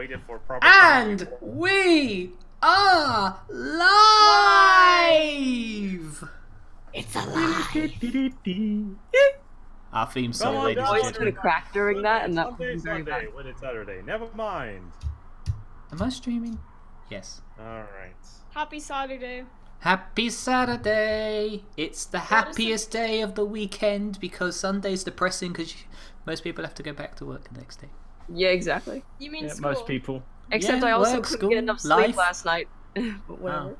waited for proper And timing. we are live! It's alive. Our theme Come song, on, ladies and guys. Voice gentlemen. gonna crack during that, and that Sunday, was very bad. Sunday. When it's Saturday. Never mind. Am I streaming? Yes. Alright. Happy Saturday. Happy Saturday! It's the happiest day of the weekend because Sunday's depressing because most people have to go back to work the next day. Yeah, exactly. You mean Yeah, school? most people. Except Yeah, I also work, couldn't school, get enough sleep life. last night. But whatever.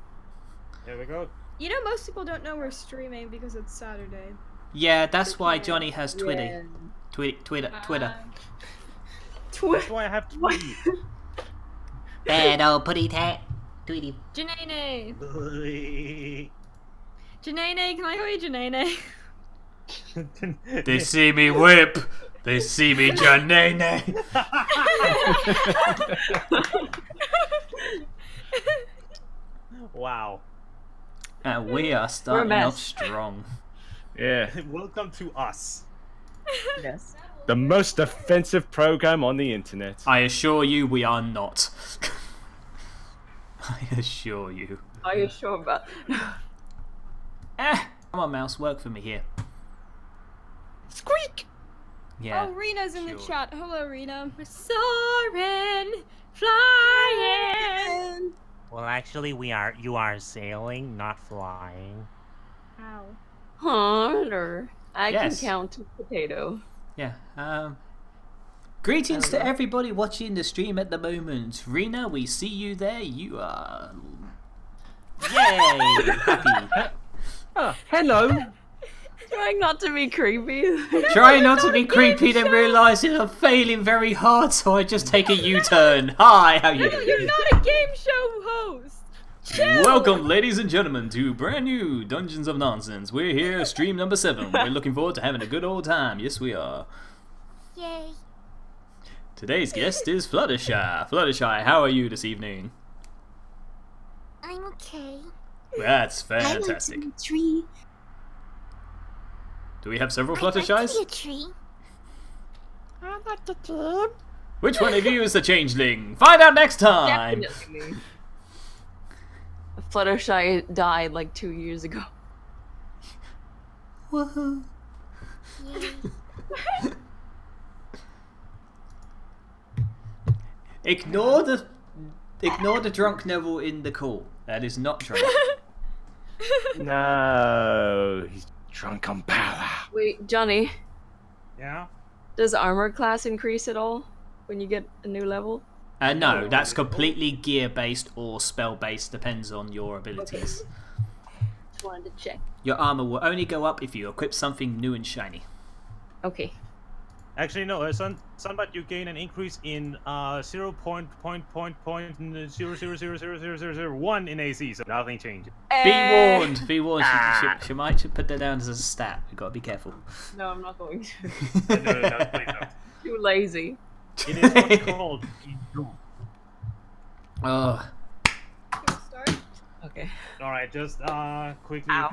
Here we go. You know, most people don't know we're streaming because it's Saturday. Yeah, that's why Johnny has Twitter. Yeah. Twitter. That's why I have to leave. Bad old putty tat. Tweety. Janae. Janae, can I call you Janae? They see me whip. They see me Janene. Wow. And we are starting mess. off strong. Yeah. Welcome to us. Yes. The most offensive program on the internet. I assure you we are not. I assure you. Are you sure about? Come on, mouse, work for me here. Squeak! Yeah. Oh, Rena's in the sure. chat. Hello, Rena. We're soaring, flying. Well, actually, you are sailing, not flying. Ow. Hunter. I Yes. can count potato. Yeah. Greetings to everybody watching the stream at the moment. Rena, we see you there. You are. Yay! Happy. Hello! Trying not to be creepy. Trying not to be creepy, then realising I'm failing very hard, so I just take a U-turn. Hi, how you No, doing? you're not a game show host. Chill. Welcome, ladies and gentlemen, to brand new Dungeons of Nonsense. We're here, stream number 7. We're looking forward to having a good old time. Yes, we are. Yay. Today's guest is Fluttershy. Fluttershy, how are you this evening? I'm okay. That's I like to fantastic. be a tree. Do we have several I like to Fluttershies? be a tree. I like to kid. Which one of you is the changeling? Find out next time! Definitely me. Fluttershy died like 2 years ago. Woohoo. Yay. Ignore the drunk Neville in the call. That is not drunk. No, he's drunk on power. Wait, Johnny, Yeah? does armor class increase at all when you get a new level? No, that's completely gear-based or spell-based, depends on your abilities. Just wanted to check. Your armor will only go up if you equip something new and shiny. Okay. Actually, no, Sunbat, you gain an increase in 0.00000001 in AC, so nothing changes. Be warned, be warned. She might put that down as a stat. We've got to be careful. No, I'm not going to. No, please don't. Too lazy. It is what's called Indo. Oh, Can we start? Okay. Alright, just quickly Ow.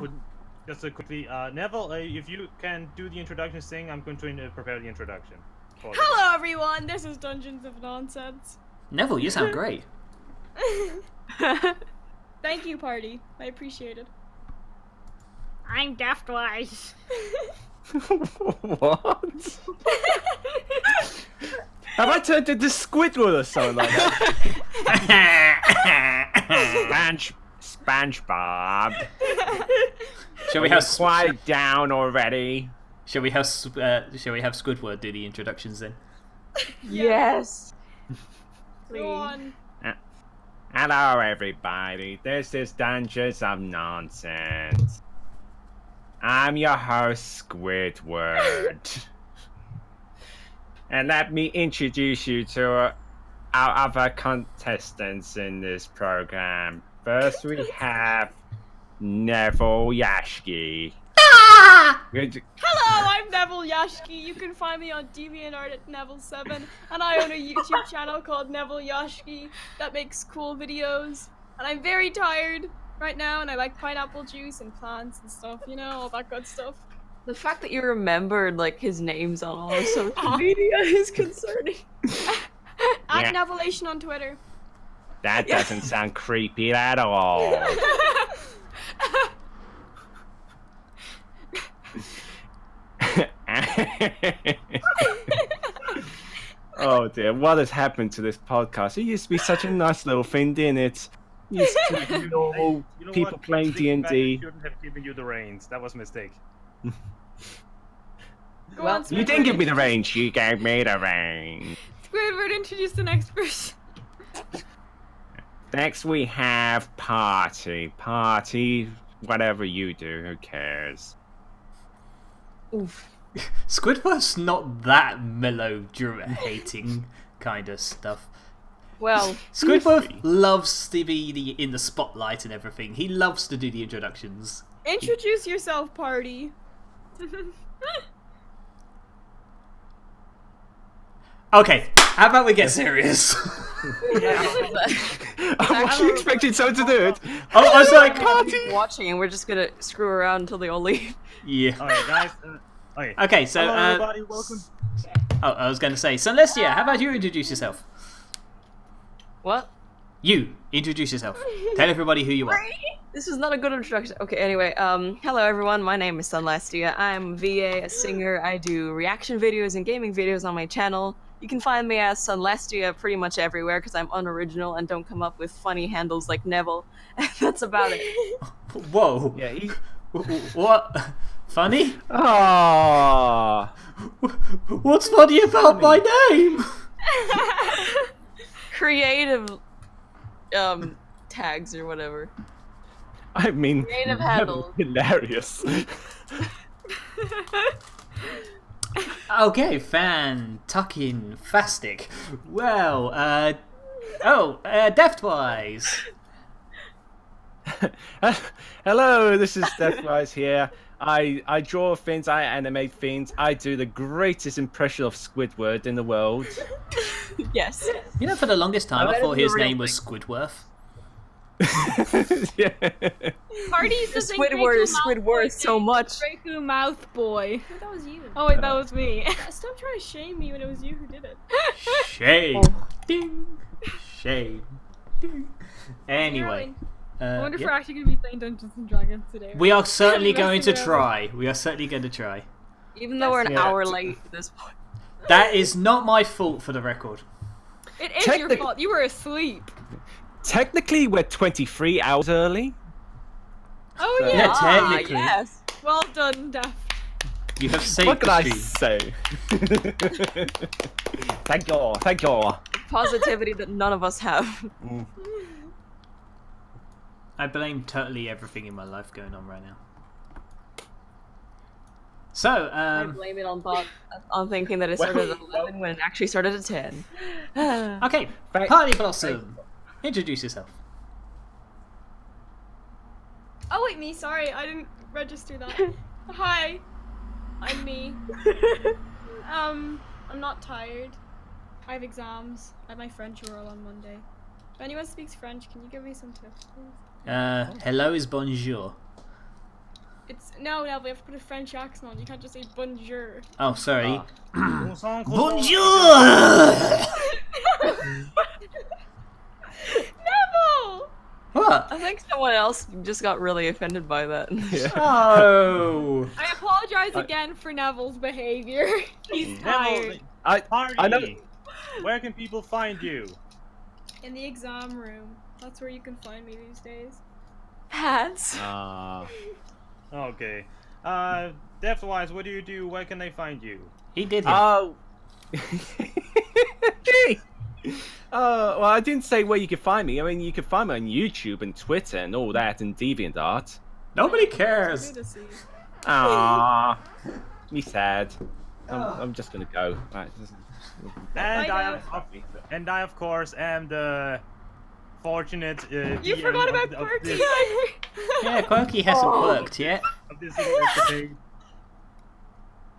Neville, if you can do the introduction thing, I'm going to prepare the introduction. for you. Hello, everyone. This is Dungeons of Nonsense. Neville, you sound great. Thank you, party. I appreciate it. I'm DeftWise. What? Have I turned into Squidward or something like that? SpongeBob. Shall we have Quiet down already. Shall we have Squidward do the introductions then? Yes. Go on. Hello everybody, this is Dungeons of Nonsense. I'm your host, Squidward. And let me introduce you to our other contestants in this program. First we have Nevel Yashgi. Hello, I'm Nevel Yashgi. You can find me on DeviantArt at Nevel7, and I own a YouTube channel called Nevel Yashgi that makes cool videos. And I'm very tired right now, and I like pineapple juice and plants and stuff, you know, all that good stuff. The fact that you remembered like his names on all of social media is concerning. At Yeah. Nevelation on Twitter. That doesn't sound creepy at all. Oh dear, what has happened to this podcast? It used to be such a nice little thing, didn't it? It used to be normal You know people what? playing Thinking back, I D&D. shouldn't have given you the reins. That was a mistake. Go Well, on, You Squidward. didn't give me the range, you gave me the range. Squidward, introduce the next person. Next we have Party. Party, whatever you do, who cares? Oof. Squidward's not that melodramating kind of stuff. Well, Squidward loves to be in the spotlight and everything. He loves to do the introductions. Introduce yourself, party. Okay, how about we get serious? Was you expecting someone to do it? Oh, I was like, watching, and we're just gonna screw around until they all leave. yeah. Alright, guys. Okay. Okay, so Hello, everybody. Welcome. oh, I was going to say, Sunlestia, how about you introduce yourself? What? You introduce yourself. Tell everybody who you are. This is not a good introduction. Okay, anyway, hello everyone, my name is Sunlestia. I'm VA, a singer. I do reaction videos and gaming videos on my channel. You can find me as Sunlestia pretty much everywhere because I'm unoriginal and don't come up with funny handles like Nevel. That's about it. Whoa. Yeah, he... What? Funny? Aww. What's funny about my name? Creative, tags or whatever. I mean, Creative handles. hilarious. Okay, fan-tucking-fastic. Well, DeftWise. Hello, this is DeftWise here. I draw things, I animate things, I do the greatest impression of Squidward in the world. Yes. You know, for the longest time, I that thought is his the real name was Squidworth. Yeah. Party used to sing Squidward is Draco Malfoy Squidward so thing. much. Draco Mouth Boy. That was you. Oh wait, that was me. Stop trying to shame me when it was you who did it. Shame. Oh. Ding. Shame. Ding. Anyway. I wonder if yeah. we're actually going to be playing Dungeons and Dragons today. We are certainly Messing going to around. try. We are certainly going to try. Even though we're an Yeah. hour late at this point. That is not my fault, for the record. It is your Technic- fault. You were asleep. Technically, we're 23 hours early. Oh So- yeah. Yeah, technically. Yes. Well done, Def. You have saved What can the I stream. say? Thank you, thank you. Positivity that none of us have. I blame totally everything in my life going on right now. So, I blame it on thinking that it started at 11 when it actually started at 10. okay, Right. Party Blossom, introduce yourself. Oh wait, me. Sorry, I didn't register that. Hi, I'm me. I'm not tired. I have exams. I have my French oral on Monday. If anyone speaks French, can you give me some tips, please? Hello is bonjour. It's no, we have to put a French accent on. You can't just say bonjour. Oh, sorry. Bonjour. Bonjour! Neville! What? I think someone else just got really offended by that. Oh! I apologize again for Neville's behavior. He's tired. Party. I know. Where can people find you? In the exam room. That's where you can find me these days. Hats. Okay. DeftWise, what do you do? Where can they find you? He did it. Oh. Well, I didn't say where you could find me. I mean, you can find me on YouTube and Twitter and all that and DeviantArt. Nobody Good cares. to see you. Ah, me sad. I'm just gonna go. Right, And I, of course, am the fortunate. You DM forgot about of Quirky. this- Yeah, Quirky hasn't worked yet. of this episode.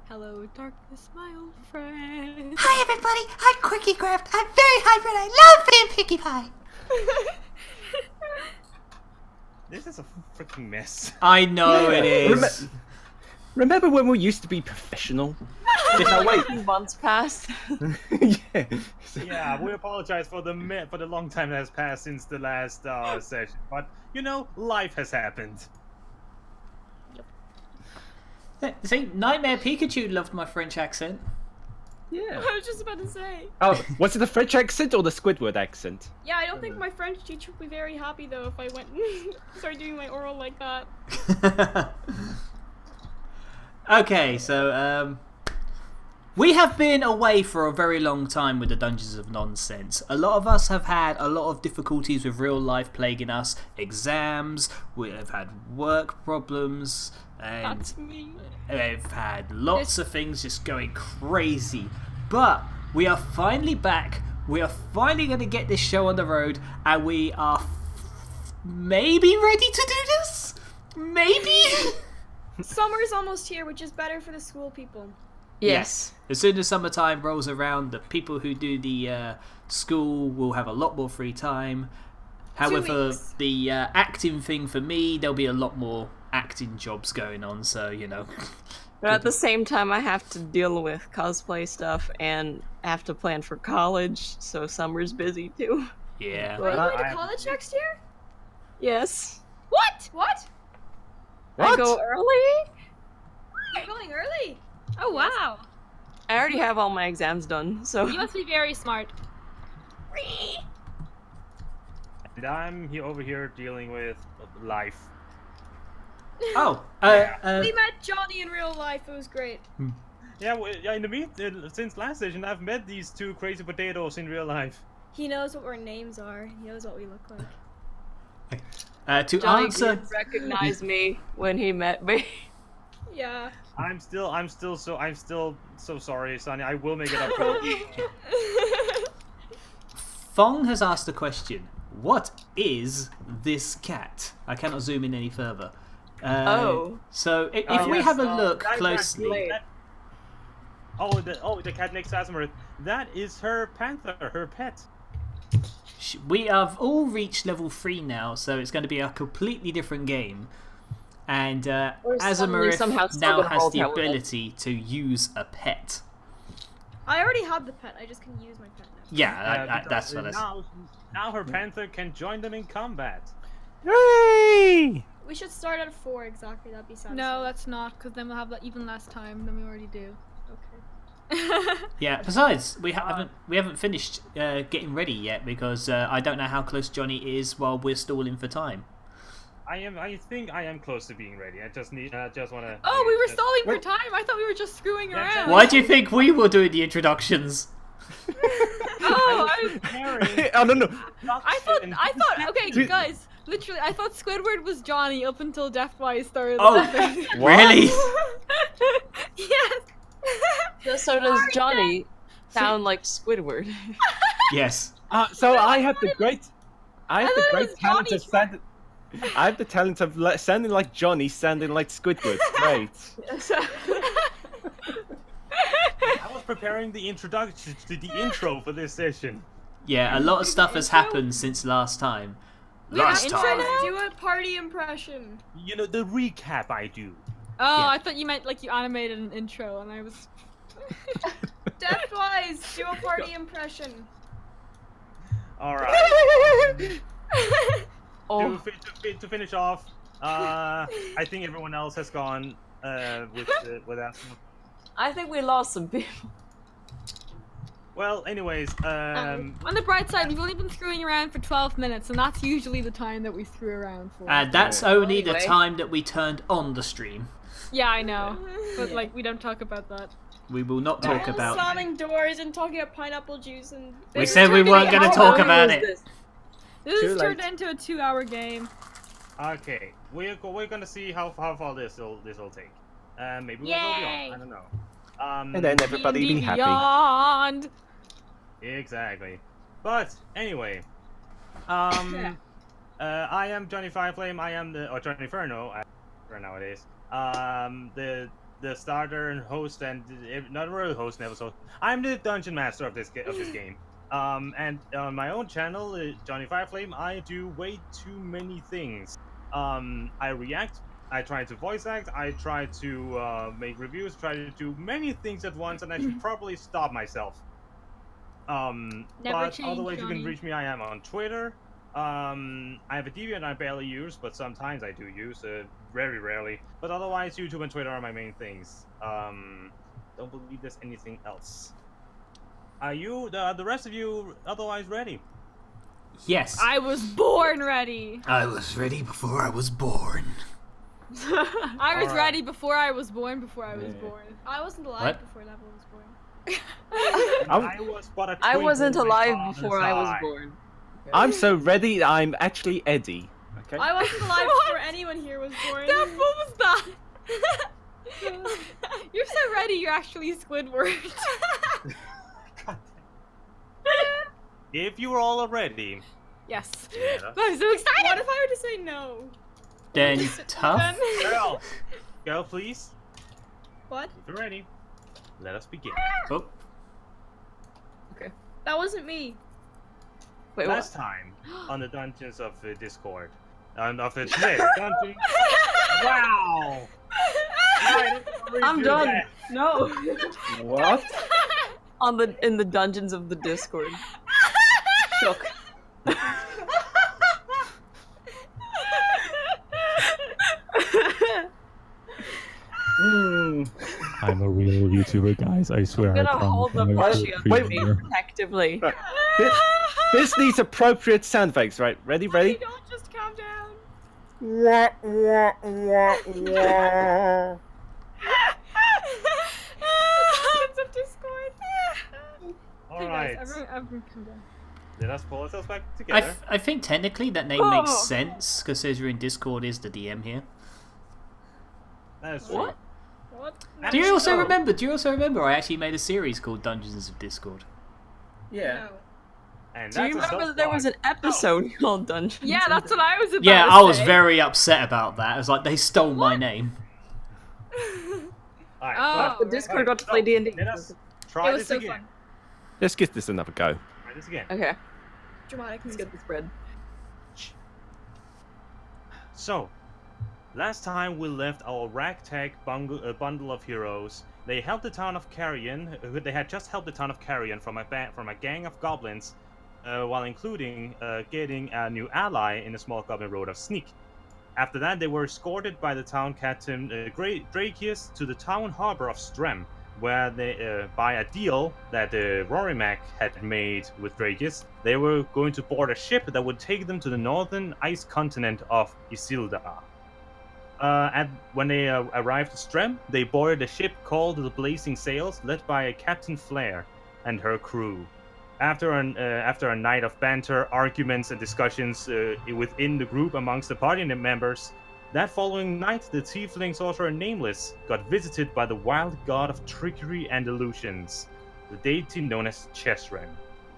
Hello, darkness, my old friend. Hi everybody, I'm Quirky Craft. I'm very hyper and I love being Pinkie Pie. This is a freaking mess. I know it is. Remember when we used to be professional? Now wait, 2 months passed. Yeah. Yeah, we apologize for the long time that has passed since the last session, but you know, life has happened. See, Nightmare Pikachu loved my French accent. Yeah. I was just about to say. Oh, was it the French accent or the Squidward accent? Yeah, I don't think my French teacher would be very happy though if I went and started doing my oral like that. Okay, so we have been away for a very long time with the Dungeons of Nonsense. A lot of us have had a lot of difficulties with real life plaguing us. Exams, we have had work problems, and That's me. we've had lots of things just going crazy. But we are finally back. We are finally going to get this show on the road, and we are maybe ready to do this? Maybe? Summer's almost here, which is better for the school people. Yes. As soon as summertime rolls around, the people who do the school will have a lot more free time. However, weeks. the acting thing for me, there'll be a lot more acting jobs going on, so, you know. But at the same time, I have to deal with cosplay stuff and have to plan for college, so summer's busy too. Yeah. Are you going to I- college next year? Yes. What? What? I go early? You're going early? Oh wow. I already have all my exams done, so. You must be very smart. And I'm over here dealing with life. Oh, We met Johnny in real life. It was great. Yeah, since last session, I've met these two crazy potatoes in real life. He knows what our names are. He knows what we look like. to Johnny answer... did recognize me when he met me. Yeah. I'm still so sorry, Sonny. I will make it up for you. Fong has asked a question. What is this cat? I cannot zoom in any further. So if we yes, have a look that- closely... the cat next to Asimov. That is her panther, her pet. We have all reached level 3 now, so it's going to be a completely different game. And suddenly somehow Asimov still now gonna has roll the tower with it. ability to use a pet. I already had the pet. I just can use my pet now. Yeah, Because that's what I said. now her panther can join them in combat. Hooray! We should start at 4 exactly. That'd be satisfying. No, that's not, because then we'll have even less time than we already do. Okay. Yeah. Besides, we haven't finished getting ready yet because I don't know how close Johnny is while we're stalling for time. I think I am close to being ready. I just want to. Oh, we were stalling for time? I thought we were just screwing Yeah, around. exactly. Why do you think we were doing the introductions? Oh, Preparing. I don't know. I thought, okay, guys, literally, I thought Squidward was Johnny up until DeftWise started Oh, laughing. really? Yes. So does Johnny sound like Squidward? Yes. So I have the great thought it was talent Johnny of sounding. I have the talent of sounding like Johnny, sounding like Squidward. Great. I was preparing the introduction to the intro for this session. Yeah, a lot of stuff has happened since last time. Last intro time. now? Do a party impression. You know, the recap I do. Oh, Yeah. I thought you meant like you animated an intro, and I was. DeftWise, do a party impression. All right. Oh, To finish off, I think everyone else has gone with that. I think we lost some people. Well, anyways, On the bright side, we've only been screwing around for 12 minutes, and that's usually the time that we screw around for. And that's only the Anyway. time that we turned on the stream. Yeah, I know. But, like, we don't talk about that. We will not talk about. slamming doors and talking about pineapple juice and. We This said is we turning weren't into- going to How talk long about is it. this? This Too has turned late. into a 2-hour game. okay, we're gonna see how far this will take. Maybe we'll go Yay! beyond. I don't know. And then everybody be happy. Beyond. Exactly. But anyway, I am Johnny Fireflame. I am Johnny Inferno for nowadays. The starter and host and not really host, never so. I'm the dungeon master of this game. And on my own channel, Johnny Fireflame, I do way too many things. I react I try to voice act. I try to make reviews. Try to do many things at once, and I should probably stop myself. Never But change, otherwise, you can Johnny. reach me. I am on Twitter. I have a DeviantArt I barely use, but sometimes I do use. Very rarely. But otherwise, YouTube and Twitter are my main things. Don't believe there's anything else. Are you the rest of you otherwise ready? Yes. I was born ready. I was ready before I was born. I was Alright. ready before I was born. Before I was born. I wasn't alive What? before Neville was born. I was but a I wasn't twinkle in my alive father's before I was eye. born. I'm so ready. I'm actually Eddie. Okay. I wasn't alive What? before anyone here was born. Def, what was that? You're so ready. You're actually Squidward. If you were all ready, Yes. yeah. I'm so excited. What if I were to say no? Then tough. Girl, please. What? If you're ready, let us begin. Oh, That wasn't me. Wait, Last what? time on the Dungeons of Discord, of Dungeon. Wow. I'm done. No. What? In the dungeons of the Discord. Shook. Hmm. I'm a real YouTuber, guys. I swear. I'm I gonna hold the promise. blushie Wait, on me wait. protectively. Right. This needs appropriate sound effects, right? Ready? Honey, Ready? don't just calm down. Dungeons of Discord. All Hey right. guys, everyone calm down. Let us pull ourselves back I, together. I think technically that name makes sense, considering Discord is the DM here. That is true. What? What? Do you also Oh. remember? Do you also remember? I actually made a series called Dungeons of Discord. Yeah. No. And Do you that's a remember that there was an episode called Dungeons? Yeah, that's what I was about Yeah, to I was say. very upset about that. I was like, they stole my name. All right, Oh. The Discord got to play D&D. Let us try It was this so again. fun. Let's give this another go. Try this again. Okay, Dramatic let's music. get this bread. So, last time we left our ragtag bundle of heroes. They helped the town of Carrion. They had just helped the town of Carrion from a gang of goblins, while including getting a new ally in the small goblin road of Sneak. After that, they were escorted by the town captain Drakius to the town harbor of Strem, where they, by a deal that Rorimac had made with Drakius, they were going to board a ship that would take them to the northern ice continent of Isilda. When they arrived at Strem, they boarded a ship called the Blazing Sails, led by Captain Flair and her crew. After a night of banter, arguments, and discussions within the group amongst the party members, that following night, the tiefling sorcerer Nameless got visited by the wild god of trickery and illusions, the deity known as Chesren.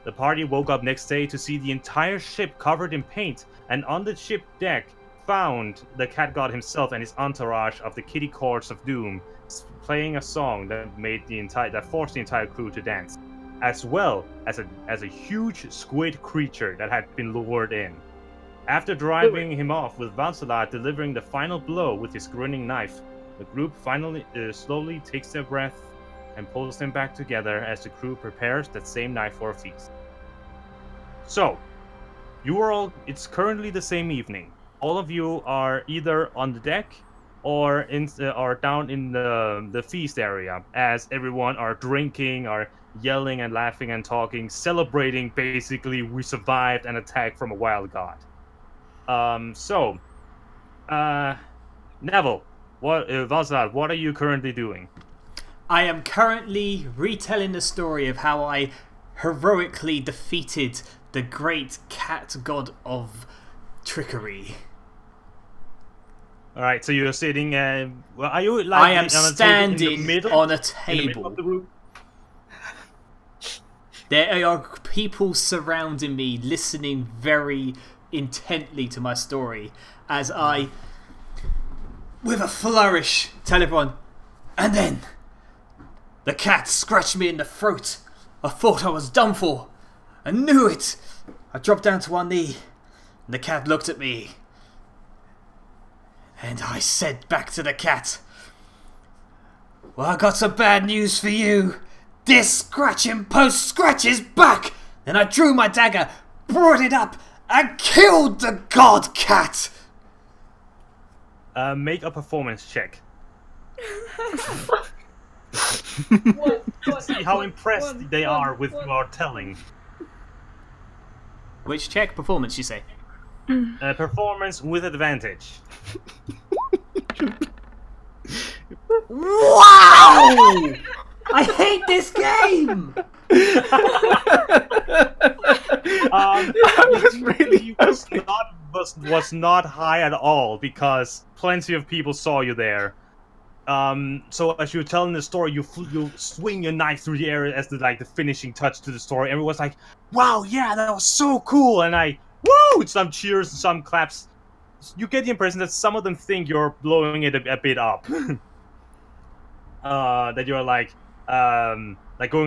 The party woke up next day to see the entire ship covered in paint, and on the ship deck found the cat god himself and his entourage of the Kitty Chords of Doom playing a song that forced the entire crew to dance, as well as a huge squid creature that had been lured in. After driving him off with Valsalar delivering the final blow with his grinning knife, the group finally slowly takes their breath and pulls them back together as the crew prepares that same night for a feast. So, it's currently the same evening. All of you are either on the deck or down in the feast area, as everyone are drinking, are yelling and laughing and talking, celebrating basically we survived an attack from a wild god. Neville, Valsar, what are you currently doing? I am currently retelling the story of how I heroically defeated the great cat god of trickery. All right, so you're sitting. Are you like I am on a table in the standing middle, on a in the middle table. of the room? There are people surrounding me, listening very intently to my story as I, with a flourish, tell everyone, and then the cat scratched me in the throat. I thought I was done for. I knew it. I dropped down to one knee, and the cat looked at me. And I said back to the cat, well, I got some bad news for you. This scratching post scratches back. Then I drew my dagger, brought it up, and killed the god cat. Make a performance check. See how impressed they are with your telling. Which check? Performance, you say? Performance with advantage. Wow! I hate this game! Really was not high at all because plenty of people saw you there. So as you were telling the story, you swing your knife through the air as the finishing touch to the story. Everyone's like, "Wow, yeah, that was so cool!" And woo! Some cheers, some claps. You get the impression that some of them think you're blowing it a bit up. That you're like going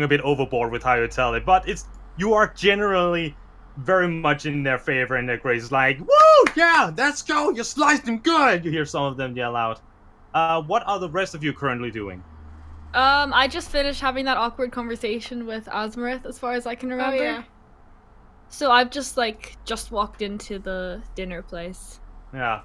a bit overboard with how you tell it, but you are generally very much in their favor and their grace. It's like, woo, yeah, let's go, you sliced him good. You hear some of them yell out. What are the rest of you currently doing? I just finished having that awkward conversation with Asmarith, as far as I can remember. Oh, yeah. So I've just walked into the dinner place. Yeah.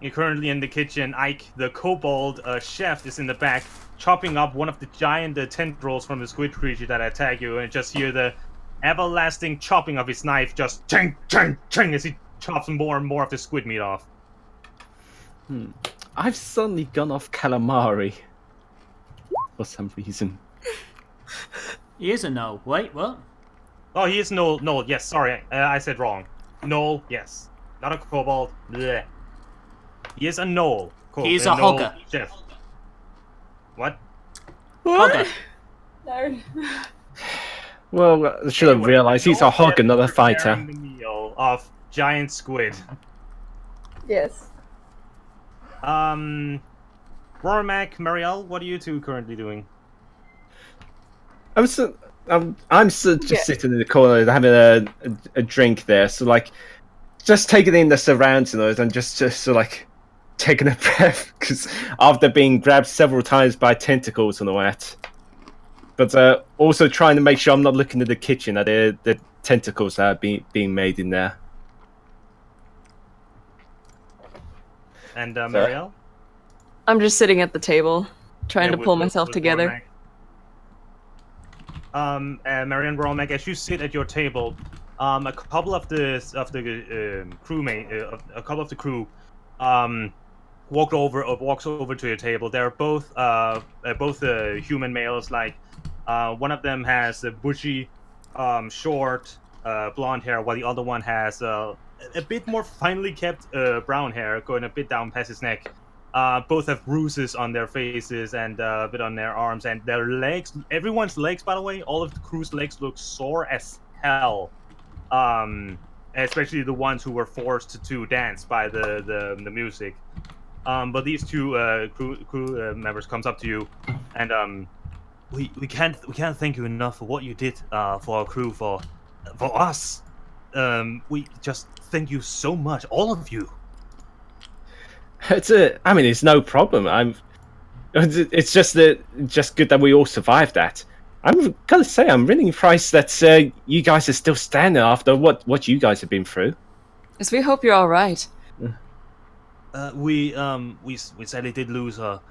You're currently in the kitchen. Ike, the kobold chef, is in the back, chopping up one of the giant tendrils from the squid creature that attacked you, and just hear the everlasting chopping of his knife, just ching, ching, ching, as he chops more and more of the squid meat off. I've suddenly gone off calamari. For some reason. He is a no. Wait, what? Oh, he is no, yes, sorry, I said wrong. No, yes. Not a kobold. Blech. He is a gnoll. Cool. He is a gnoll hogger. Chef. What? Hogger. No. Well, I should have realized he's a hog and not a fighter. The meal of giant squid. Yes. Rormac, Marielle, what are you two currently doing? I'm just sitting in the corner having a drink there, so just taking in the surroundings and just taking a breath because after being grabbed several times by tentacles and all that. But also trying to make sure I'm not looking at the kitchen at the tentacles that are being made in there. And Marielle? I'm just sitting at the table, trying to pull myself with together. Marianne Rormac, as you sit at your table, a couple of the crew walks over to your table. They're both human males. One of them has a bushy, short, blonde hair, while the other one has a bit more finely kept brown hair, going a bit down past his neck. Both have bruises on their faces and a bit on their arms, and their legs. Everyone's legs, by the way, all of the crew's legs look sore as hell. Especially the ones who were forced to dance by the music. But these two crew members comes up to you, and we can't thank you enough for what you did for our crew, for us. We just thank you so much, all of you. It's no problem. It's just good that we all survived that. I'm gonna say I'm really impressed that you guys are still standing after what you guys have been through. Yes, we hope you're all right. We sadly did lose her.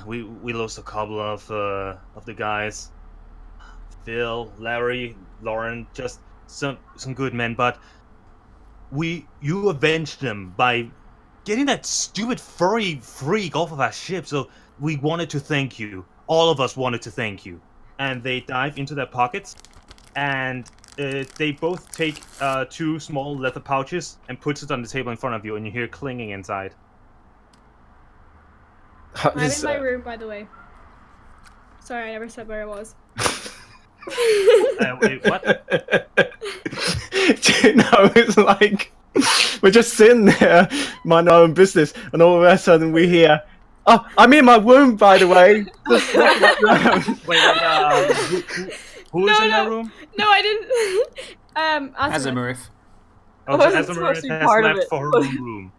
We lost a couple of the guys. Phil, Larry, Lauren, just some good men, but you avenged them by getting that stupid furry freak off of our ship, so we wanted to thank you. All of us wanted to thank you. And they dive into their pockets, and they both take 2 small leather pouches and puts it on the table in front of you, and you hear clinging inside. I'm in my room, by the way. Sorry, I never said where I was. Wait, what? It's like we're just sitting there, mind our own business, and all of a sudden we hear, "Oh, I'm in my room, by the way." Who is in that room? No, I didn't. Wasn't Oh, supposed Azamarith to be has part of left it. for her own room.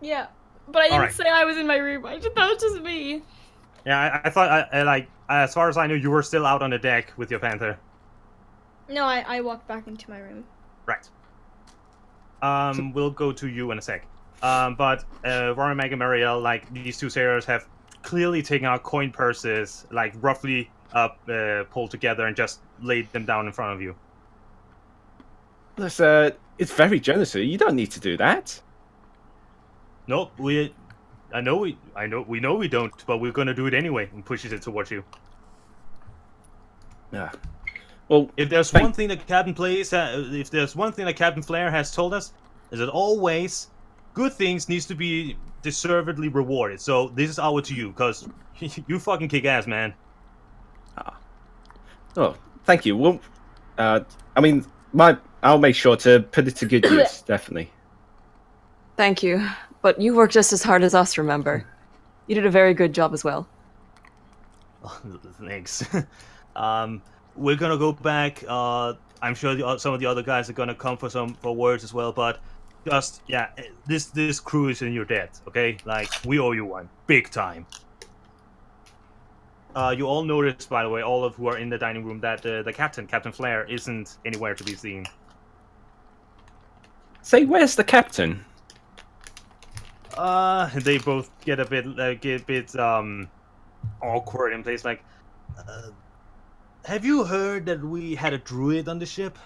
Yeah. But I didn't Alright. say I was in my room. I just thought it was just me. Yeah, I thought, like, as far as I knew, you were still out on the deck with your panther. No, I walked back into my room. Right. We'll go to you in a sec. But Warren, Meg, and Marielle, like, these two sailors have clearly taken out coin purses, like, roughly pulled together and just laid them down in front of you. It's very generous of you. You don't need to do that. Nope, we know we don't, but we're gonna do it anyway, and pushes it towards you. Yeah. Well, If there's one thing that Captain Flair has told us, is that always good things needs to be deservedly rewarded. So this is our to you, cause you fucking kick ass, man. Oh, thank you. Well, I mean, I'll make sure to put it to good use, definitely. Thank you. But you worked just as hard as us, remember? You did a very good job as well. Thanks. We're gonna go back. I'm sure some of the other guys are gonna come for words as well. But just this crew is in your debt. Okay, like we owe you one, big time. You all noticed, by the way, all of who are in the dining room, that the Captain Flair, isn't anywhere to be seen. Say, where's the captain? They both get a bit awkward in place. Like, have you heard that we had a druid on the ship?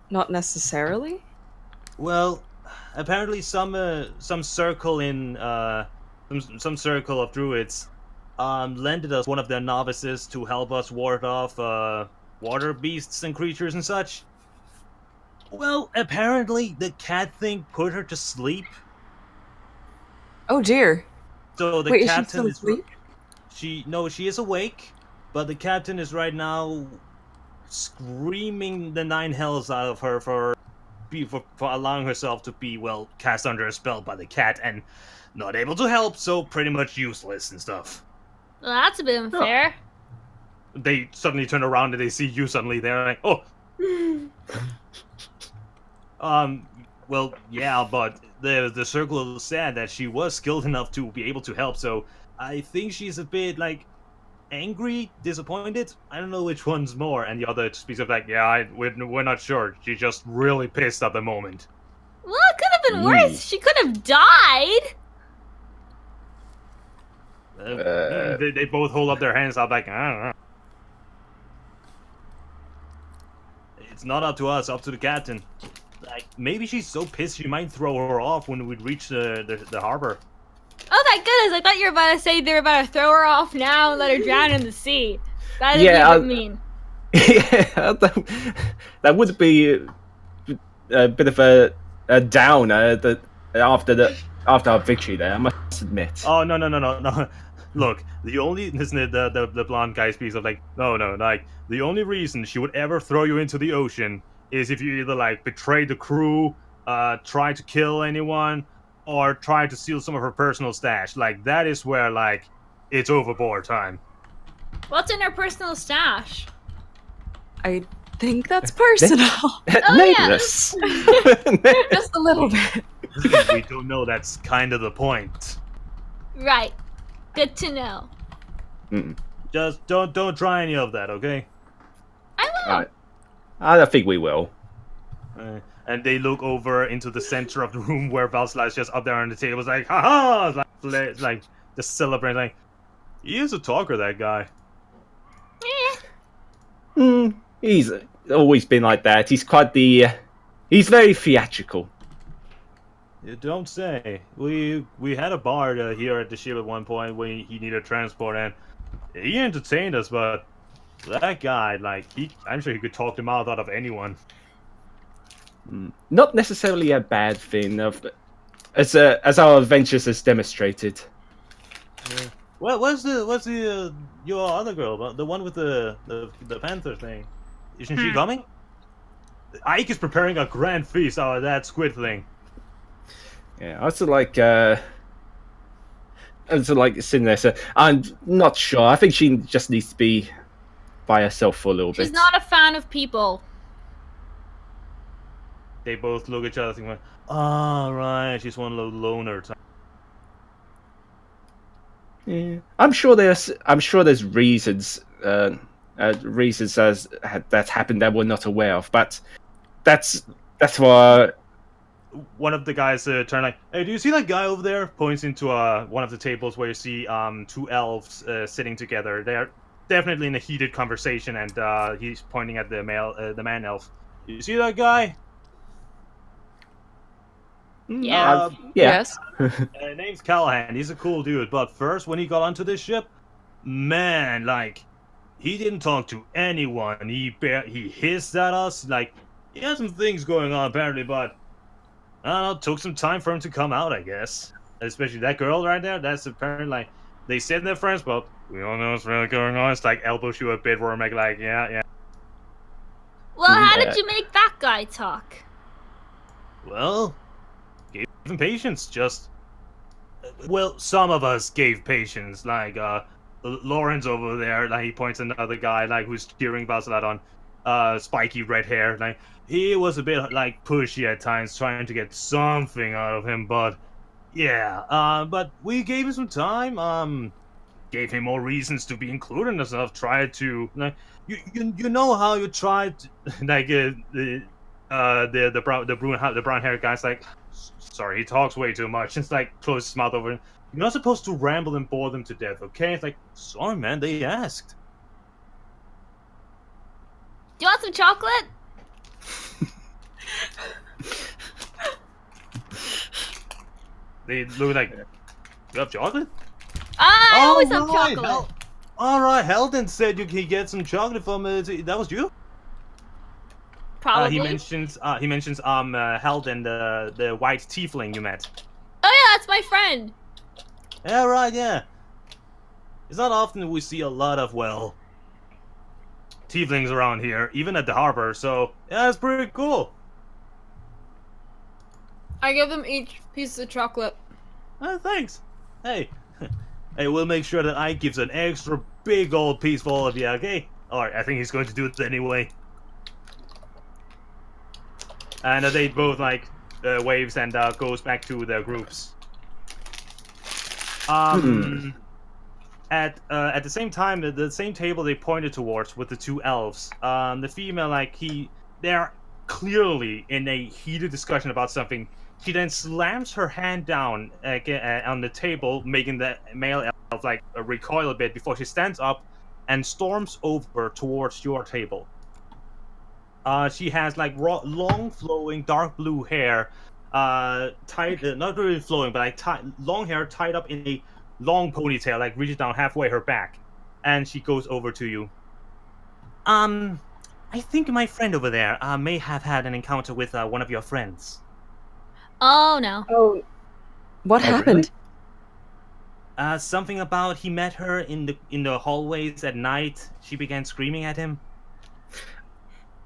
Not necessarily. Well, apparently some circle in some circle of druids lended us one of their novices to help us ward off water beasts and creatures and such. Well, apparently the cat thing put her to sleep. Oh dear. So the Wait, captain is she still asleep? She is awake, but the captain is right now screaming the nine hells out of her for allowing herself to be, well, cast under a spell by the cat and not able to help, so pretty much useless and stuff. Well, that's a bit unfair. They suddenly turn around and they see you suddenly there, like, oh. Well, yeah, but the circle said that she was skilled enough to be able to help, so I think she's a bit, like, angry, disappointed. I don't know which one's more. And the other speaks of, like, yeah, we're not sure. She's just really pissed at the moment. Well, it could have been worse. She could have died. They both hold up their hands up, like, I don't know. It's not up to us, up to the captain. Like, maybe she's so pissed she might throw her off when we reach the harbor. Oh, thank goodness. I thought you were about to say they were about to throw her off now and let her drown in the sea. That'd be a bit mean. Yeah, that would be a bit of a downer after our victory there, I must admit. Oh, no. Look, the only, isn't it, the blonde guy speaks of, like, no, like, the only reason she would ever throw you into the ocean is if you either, like, betray the crew, try to kill anyone, or try to steal some of her personal stash. Like, that is where, like, it's overboard time. What's in her personal stash? I think that's personal. Nameless. Just a little bit. We don't know, that's kind of the point. Right. Good to know. Just don't try any of that, okay? I will. I don't think we will. And they look over into the center of the room where Valsla is just up there on the table, like, haha! Like just celebrating, like, he is a talker, that guy. He's always been like that. He's he's very theatrical. You don't say. We had a bard here at the ship at one point when he needed transport, and he entertained us, but that guy, like, I'm sure he could talk the mouth out of anyone. Not necessarily a bad thing, as our adventures has demonstrated. Yeah. Well, what's your other girl, the one with the panther thing? Isn't she coming? Ike is preparing a grand feast out of that squid thing. Yeah, I also like sitting there. So I'm not sure. I think she just needs to be by herself for a little bit. She's not a fan of people. they both look at each other thinking, "Oh, right, she's one of those loner types." Yeah. I'm sure there's reasons reasons that's happened that we're not aware of, but that's why. One of the guys turn like, "Hey, do you see that guy over there?" Points into one of the tables where you see two elves sitting together. They're definitely in a heated conversation, and he's pointing at the man elf. You see that guy? Yeah. Yes. Name's Callahan. He's a cool dude, but first, when he got onto this ship, man, like, he didn't talk to anyone. He hissed at us. Like, he had some things going on apparently, but I don't know. It took some time for him to come out, I guess. Especially that girl right there. That's apparently like they said they're friends, but we all know what's really going on. It's like elbow shoe a bit, where I'm like, yeah. Well, how did you make that guy talk? Well, gave him patience. Just well, some of us gave patience. Like Lawrence over there, like he points at another guy, like who's cheering Basilat on, spiky red hair. Like he was a bit like pushy at times, trying to get something out of him. But yeah, but we gave him some time. Gave him more reasons to be included and stuff. Tried to like you know how you tried to, like the brown haired guy's like, sorry, he talks way too much. It's like close his mouth over. You're not supposed to ramble and bore them to death, okay? It's like, sorry, man, they asked. Do you want some chocolate? They look like, you have chocolate? I always have right, chocolate. All right, Heldon said you could get some chocolate from. That was you. Probably. He mentions Heldon, the white tiefling you met. Oh yeah, that's my friend. Yeah, right, yeah. It's not often we see a lot of, well, tieflings around here, even at the harbor, so yeah, it's pretty cool. I give them each piece of chocolate. Thanks. Hey, we'll make sure that Ike gives an extra big old piece for all of you, okay? Alright, I think he's going to do it anyway. And they both, like, waves and goes back to their groups. At the same time, the same table they pointed towards with the two elves, the female, like, they're clearly in a heated discussion about something. She then slams her hand down on the table, making the male elf, like, recoil a bit before she stands up and storms over towards your table. She has, like, long, flowing, dark blue hair, tied, not really flowing, but like long hair tied up in a long ponytail, like reaches down halfway her back, and she goes over to you. I think my friend over there may have had an encounter with one of your friends. Oh no. Oh, what happened? Really? Something about he met her in the hallways at night. She began screaming at him.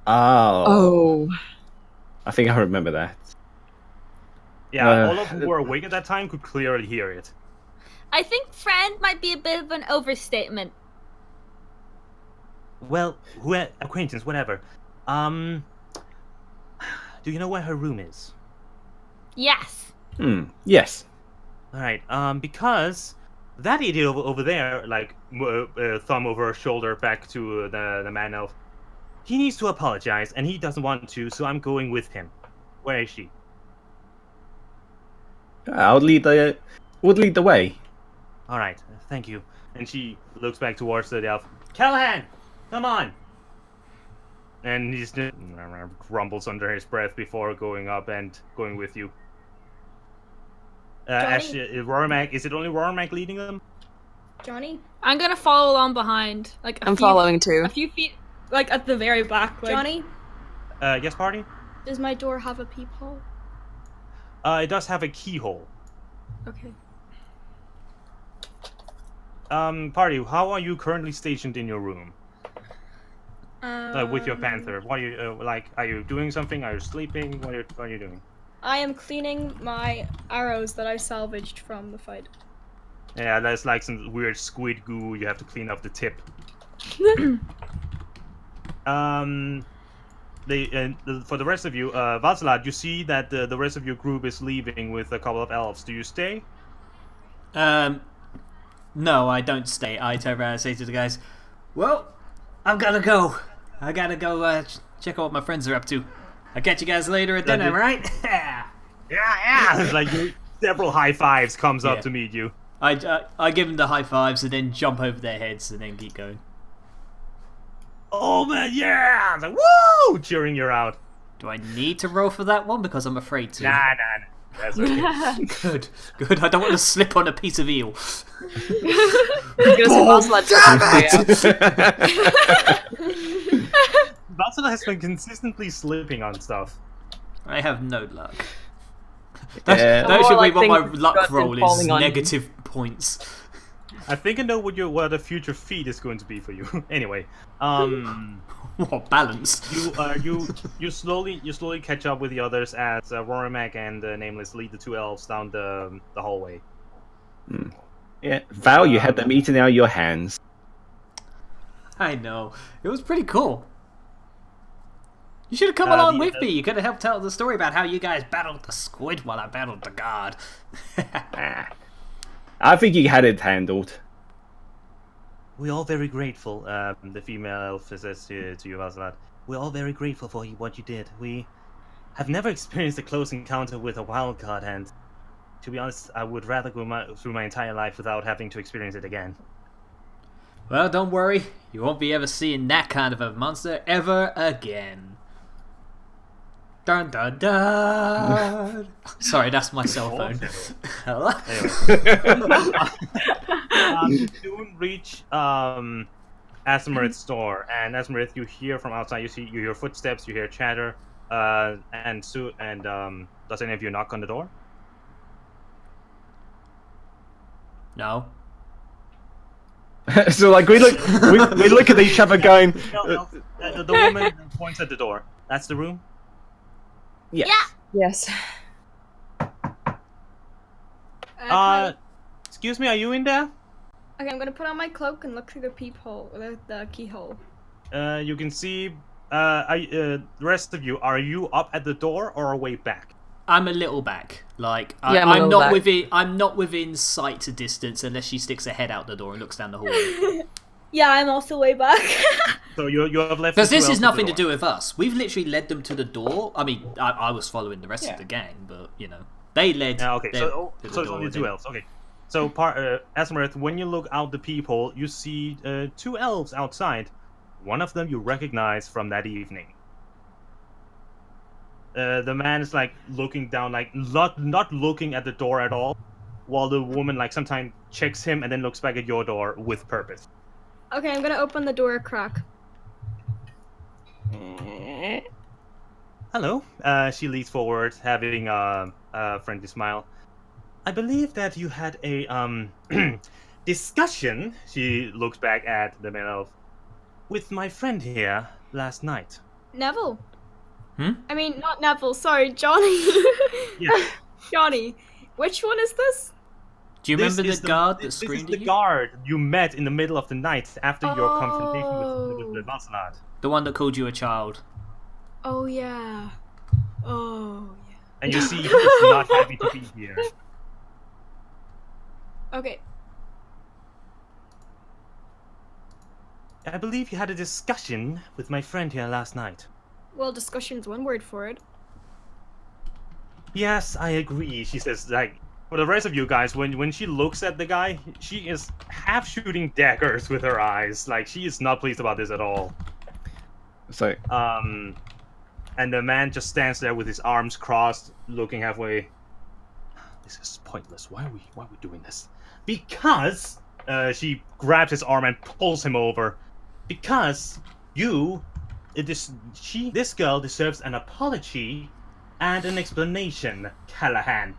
Oh. I think I remember that. Yeah, all of who were awake at that time could clearly hear it. I think friend might be a bit of an overstatement. Well, acquaintance, whatever. Do you know where her room is? Yes. Yes. Alright, because that idiot over there, like, thumb over her shoulder back to the man elf, he needs to apologize, and he doesn't want to, so I'm going with him. Where is she? Would lead the way. Alright, thank you. And she looks back towards the elf. Callahan! Come on! And he just grumbles under his breath before going up and going with you. Rormac, is it only Rormac leading them? Johnny? I'm gonna follow along behind. I'm following too. A few feet, like at the very back. Like... Johnny? Yes, party? Does my door have a peephole? It does have a keyhole. Okay. Party, how are you currently stationed in your room? With your panther? What are you, are you doing something? Are you sleeping? What are you doing? I am cleaning my arrows that I salvaged from the fight. Yeah, that's like some weird squid goo. You have to clean up the tip. for the rest of you, Vasilad, you see that the rest of your group is leaving with a couple of elves. Do you stay? No, I don't stay. I turn around and say to the guys, well, I've got to go. I got to go check out what my friends are up to. I'll catch you guys later at dinner, right? Yeah. It's like several high fives comes up Yeah. to meet you. I give them the high fives and then jump over their heads and then keep going. Oh man, yeah! It's like, woo! Cheering you out. Do I need to roll for that one? Because I'm afraid to. Nah. That's okay. Good. I don't want to slip on a piece of eel. Vasilad has been consistently slipping on stuff. I have no luck. Yeah. That should be I what my think luck God's been roll is. falling on you. Negative points. I think I know what the future feat is going to be for you. Anyway, What balance? you slowly catch up with the others as Rorimac and Nameless lead the two elves down the hallway. Yeah, Val, you had them eaten out of your hands. I know. It was pretty cool. You should have come along with me. You could have helped tell the story about how you guys battled the squid while I battled the guard. I think you had it handled. We're all very grateful, the female elf says to you, Vasilad. We're all very grateful for what you did. We have never experienced a close encounter with a wild card, and to be honest, I would rather go through my entire life without having to experience it again. Well, don't worry. You won't be ever seeing that kind of a monster ever again. Dun dun dun. Sorry, that's my cell phone. Hello? You soon reach Asmerith's door, and Asmerith, you hear from outside. You hear footsteps, you hear chatter, and does any of you knock on the door? No. So like we look at each other going. No. The woman points at the door. That's the room. Yes. Yes. Excuse me, are you in there? Okay, I'm gonna put on my cloak and look through the peephole, the keyhole. You can see. The rest of you, are you up at the door or way back? I'm a little back. Like Yeah, I'm a I'm little not back. within. I'm not within sight to distance unless she sticks her head out the door and looks down the hallway. Yeah, I'm also way back. So you have left. Because the two this elves is at the nothing to door. do with us. We've literally led them to the door. I mean, I was following the rest Yeah. of the gang, but you know, they led. Okay, them so to the it's door only and two then- elves. Okay, so Asmerith, when you look out the peephole, you see two elves outside. One of them you recognize from that evening. The man is like looking down, like not looking at the door at all, while the woman like sometimes checks him and then looks back at your door with purpose. Okay, I'm gonna open the door a crack. Hello. She leans forward, having a friendly smile. I believe that you had a discussion. She looks back at the man elf with my friend here last night. Neville. Hmm? I mean, not Neville. Sorry, Johnny. Yeah. Johnny. Which one is this? Do you This remember is the guard that this is screamed the at you? guard you met in the middle of the night after your Oh. confrontation with the Vasilad. The one that called you a child. Oh yeah. Oh yeah. And you see he's not happy to be here. Okay. I believe you had a discussion with my friend here last night. Well, discussion's one word for it. Yes, I agree. She says, like, for the rest of you guys, when she looks at the guy, she is half shooting daggers with her eyes. Like, she is not pleased about this at all. So And the man just stands there with his arms crossed, looking halfway. This is pointless. Why are we doing this? Because she grabs his arm and pulls him over. Because this girl deserves an apology and an explanation, Callahan.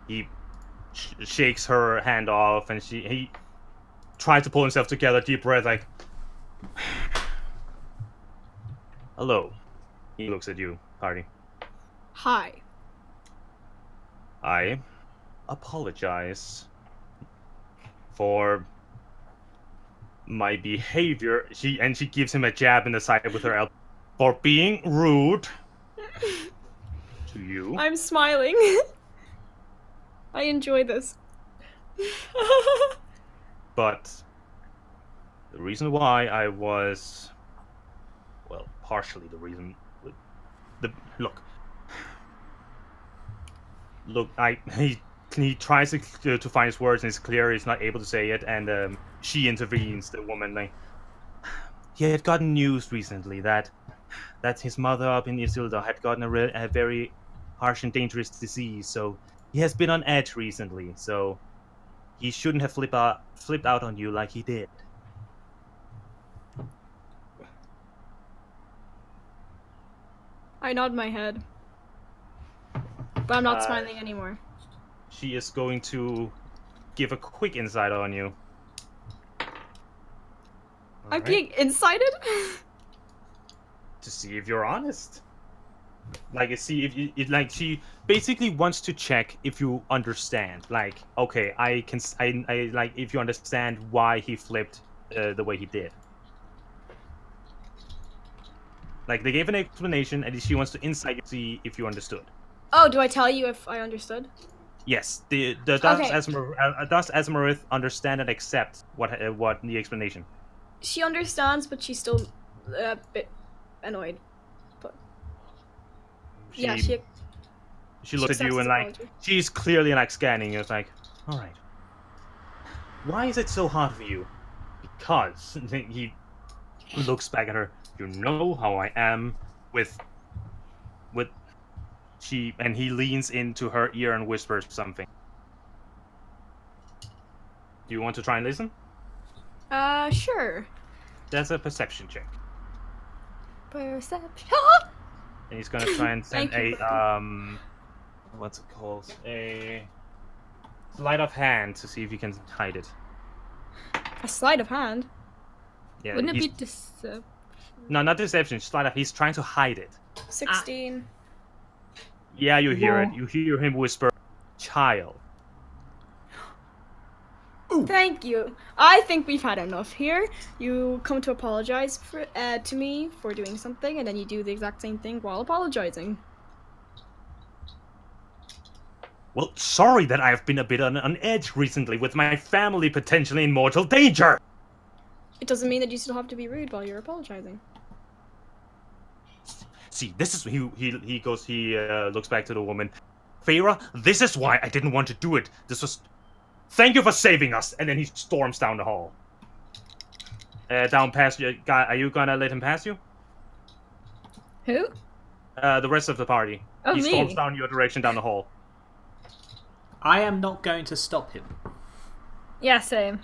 He shakes her hand off, and he tries to pull himself together, deep breath, like, hello. He looks at you, Hardy. Hi. I apologize for my behavior. She gives him a jab in the side with her elbow for being rude to you. I'm smiling. I enjoy this. But the reason why I was, well, partially the reason. Look, he tries to find his words and it's clear he's not able to say it, and she intervenes, the woman. Like, he had gotten news recently that his mother up in Isilda had gotten a very harsh and dangerous disease, so he has been on edge recently. So he shouldn't have flipped out on you like he did. I nod my head. But I'm not smiling anymore. She is going to give a quick insight on you. I'm being incited? To see if you're honest. Like, see if you, like, she basically wants to check if you understand. Like, okay, I like if you understand why he flipped the way he did. Like, they gave an explanation, and she wants to insight you to see if you understood. Oh, do I tell you if I understood? Yes, does Esmerith understand and accept what the explanation? She understands, but she's still a bit annoyed. But yeah, she looks at you and like she's clearly like scanning you. It's like, all right, why is it so hard for you? Because he looks back at her. You know how I am with she, and he leans into her ear and whispers something. Do you want to try and listen? Sure. That's a perception check. Perception. And he's gonna try and send what's it called? A sleight of hand to see if he can hide it. A sleight of hand? Yeah. Wouldn't it be deception? No, not deception. Sleight of. He's trying to hide it. 16. Yeah, you hear it. You hear him whisper, "Child." Ooh. Thank you. I think we've had enough here. You come to apologize to me for doing something, and then you do the exact same thing while apologizing. Well, sorry that I have been a bit on edge recently with my family potentially in mortal danger. It doesn't mean that you still have to be rude while you're apologizing. See, this is he goes. He looks back to the woman. Feyre, this is why I didn't want to do it. This was. Thank you for saving us. And then he storms down the hall. Down past you. Guy, are you gonna let him pass you? Who? The rest of the party. Oh, he me. storms down your direction down the hall. I am not going to stop him. Yeah, same.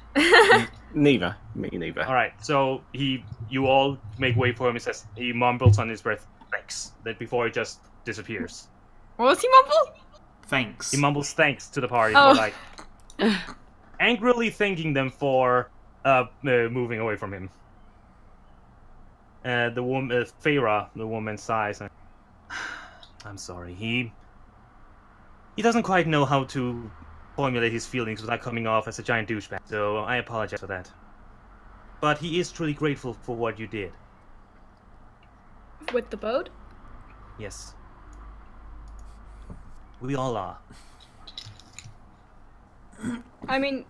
Neither. Me neither. All right. So you all make way for him. He mumbles on his breath, "Thanks." Then before he just disappears. What was he mumble? Thanks. He mumbles thanks to the party Oh. for like angrily thanking them for moving away from him. The woman, Feyre, the woman sighs. I'm sorry. He doesn't quite know how to formulate his feelings without coming off as a giant douchebag. So I apologize for that. But he is truly grateful for what you did. With the boat? Yes. We all are. I mean,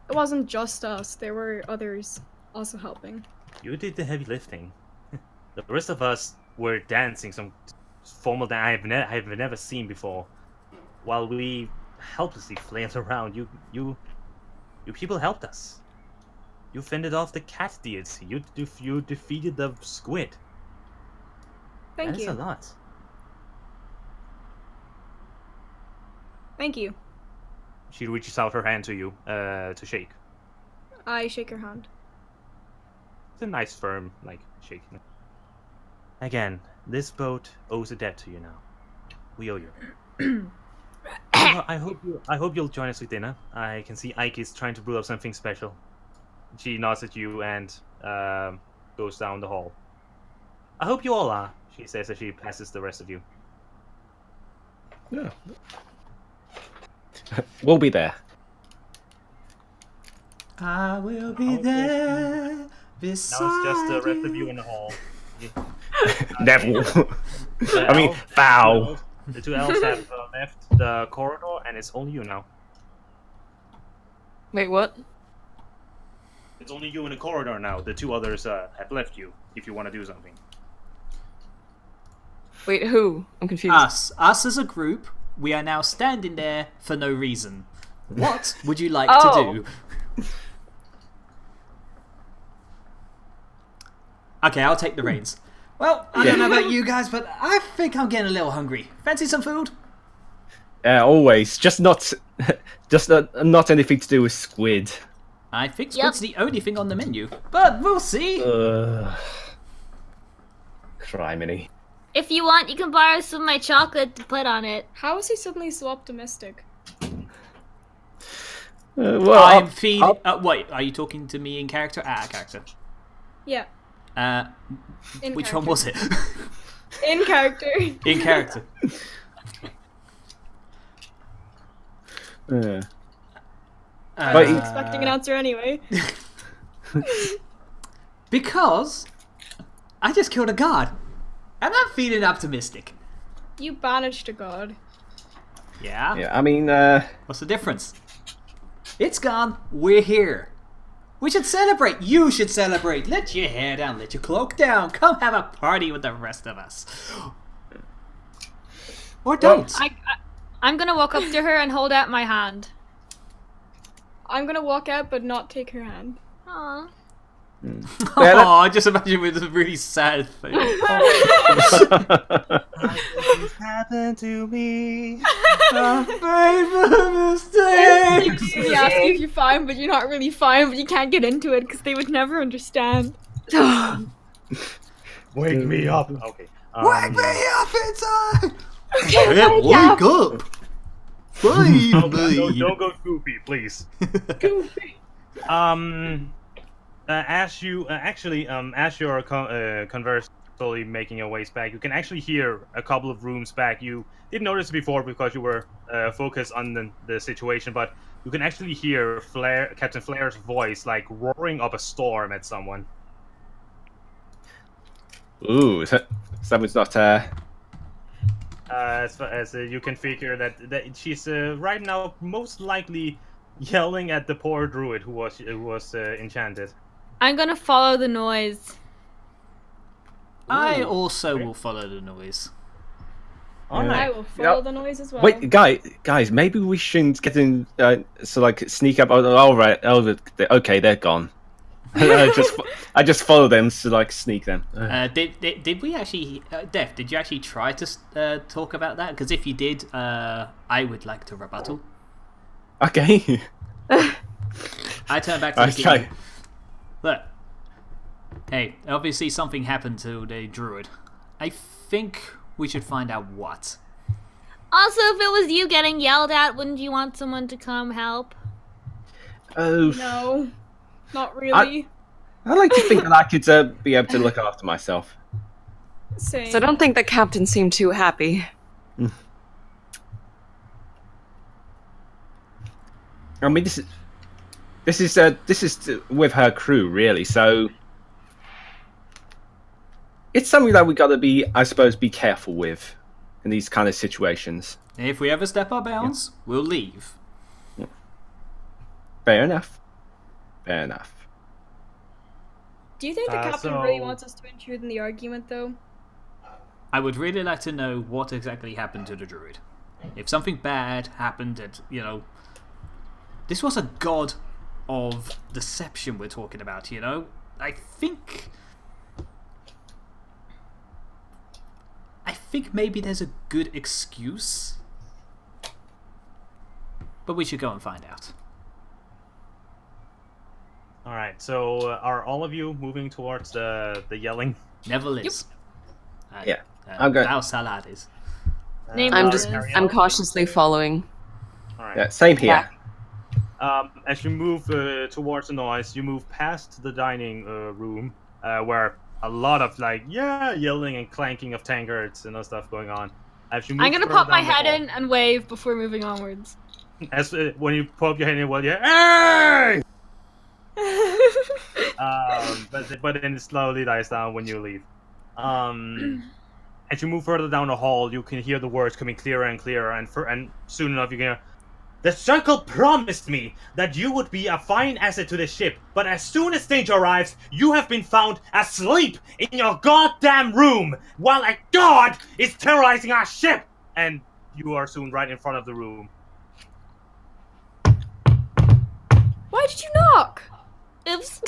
it wasn't just us. There were others also helping. You did the heavy lifting. The rest of us were dancing some formal dance I have never seen before. While we helplessly flailed around, you people helped us. You fended off the cat deity. You defeated the squid. Thank That is you. a lot. Thank you. She reaches out her hand to you to shake. I shake her hand. It's a nice, firm, like, shake. Again, this boat owes a debt to you now. We owe you. I hope you'll join us for dinner. I can see Ike is trying to brew up something special. She nods at you and goes down the hall. I hope you all are, she says as she passes the rest of you. Yeah. We'll be there. I will be there beside Now it's just the rest of you in the hall. Neville. The I mean, elf- foul. The two elves have left the corridor, and it's only you now. Wait, what? It's only you in the corridor now. The two others have left you. If you want to do something. Wait, who? I'm confused. Us as a group, we are now standing there for no reason. What would you like Oh. to do? Okay, I'll take the reins. Well, I don't know about you guys, but I think I'm getting a little hungry. Fancy some food? Always. Just not anything to do with squid. I think squid's the only thing on the menu, but we'll see. Criminy. If you want, you can borrow some of my chocolate to put on it. How is he suddenly so optimistic? Well, I'm feeding. Wait, are you talking to me in character? Character. Yeah, in Which character. one was it? In character. In character. But he- Expecting an answer anyway. Because I just killed a guard, and I'm feeling optimistic. You banished a god. Yeah? yeah, I mean, What's the difference? It's gone. We're here. We should celebrate. You should celebrate. Let your hair down. Let your cloak down. Come have a party with the rest of us. Or don't. I'm gonna walk up to her and hold out my hand. I'm gonna walk out but not take her hand. Aww. Oh, just imagine with a really sad face. Things happen to me. A favorite mistake. They ask you if you're fine, but you're not really fine, but you can't get into it because they would never understand. Wake me up. Okay. Wake me up in time. Wake up. Don't go goofy, please. As you as you're conversely making your ways back, you can actually hear a couple of rooms back. You didn't notice it before because you were focused on the situation, but you can actually hear Captain Flair's voice like roaring up a storm at someone. ooh, someone's not. As you can figure that she's right now most likely yelling at the poor druid who was enchanted. I'm gonna follow the noise. I also will follow the noise. All I right. will follow the noise as well. Wait, guys, maybe we shouldn't get in. So like sneak up. All right. Okay, they're gone. I just follow them to like sneak them. Did we actually, Def? Did you actually try to talk about that? Because if you did, I would like to rebuttal. Okay. I turn back to the Okay. king. Look, hey, obviously something happened to the druid. I think we should find out what. Also, if it was you getting yelled at, wouldn't you want someone to come help? Oh. No, not really. I like to think that I could be able to look after myself. Same. So I don't think the captain seemed too happy. I mean, this is with her crew, really. So it's something that we got to be, I suppose, be careful with in these kind of situations. If we ever step our bounds, we'll leave. Fair enough. Fair enough. Do you think the captain really so- wants us to intrude in the argument, though? I would really like to know what exactly happened to the druid. If something bad happened, this was a god of deception we're talking about, you know? I think maybe there's a good excuse. But we should go and find out. All right. So are all of you moving towards the yelling? Neville is. Yeah, I'm going. Now Salad is. Name I'm of just, this. I'm cautiously following. All right. Yeah, same here. As you move towards the noise, you move past the dining room where a lot of yelling and clanking of tankards and other stuff going on. As you move I'm gonna further pop my down the head hall- in and wave before moving onwards. As when you pop your head in, well, yeah, hey! but then it slowly dies down when you leave. As you move further down the hall, you can hear the words coming clearer and clearer, and soon enough you can hear, "The Circle promised me that you would be a fine asset to the ship, but as soon as danger arrives, you have been found asleep in your goddamn room while a god is terrorizing our ship!" And you are soon right in front of the room. Why did you knock? Oops.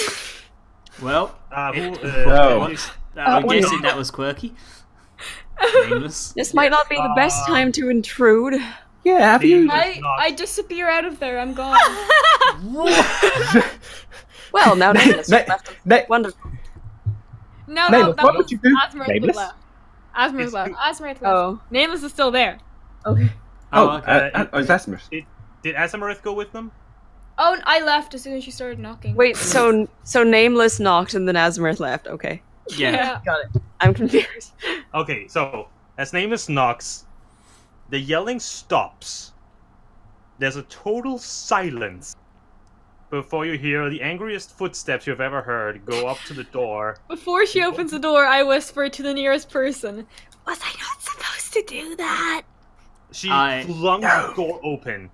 Well, No. I'm guessing that was Quirky. Nameless. This might not be the best time to intrude. Yeah, have you? I disappear out of there. I'm gone. Well, now Nameless left. Wonderful. No, Nameless, that what was would you do? Asmarath Nameless? left. Asmarath left. Asmarath left. Oh. Nameless is still there. Okay. Okay. It's Asmus. Did Asamarith go with them? Oh, I left as soon as she started knocking. Wait, so Nameless knocked and then Azimuth left. Okay. Yeah. Got it. I'm confused. Okay, so as Nameless knocks, the yelling stops. There's a total silence before you hear the angriest footsteps you've ever heard go up to the door. Before she opens the door, I whisper to the nearest person, "Was I not supposed to do that?" She flung the door open,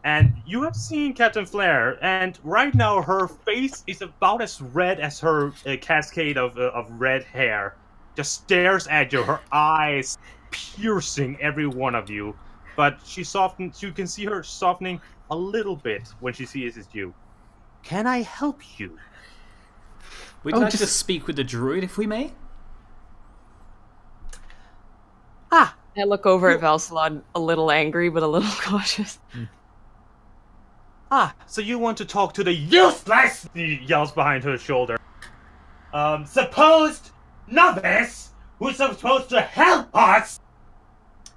and you have seen Captain Flair, and right now her face is about as red as her cascade of red hair. Just stares at you, her eyes piercing every one of you. But she softens. You can see her softening a little bit when she sees it's you. "Can I help you?" We'd like to speak with the druid, if we may. Ah, I look over at Valsalon, a little angry but a little cautious. So you want to talk to the useless? He yells behind her shoulder. Supposed novice who's supposed to help us.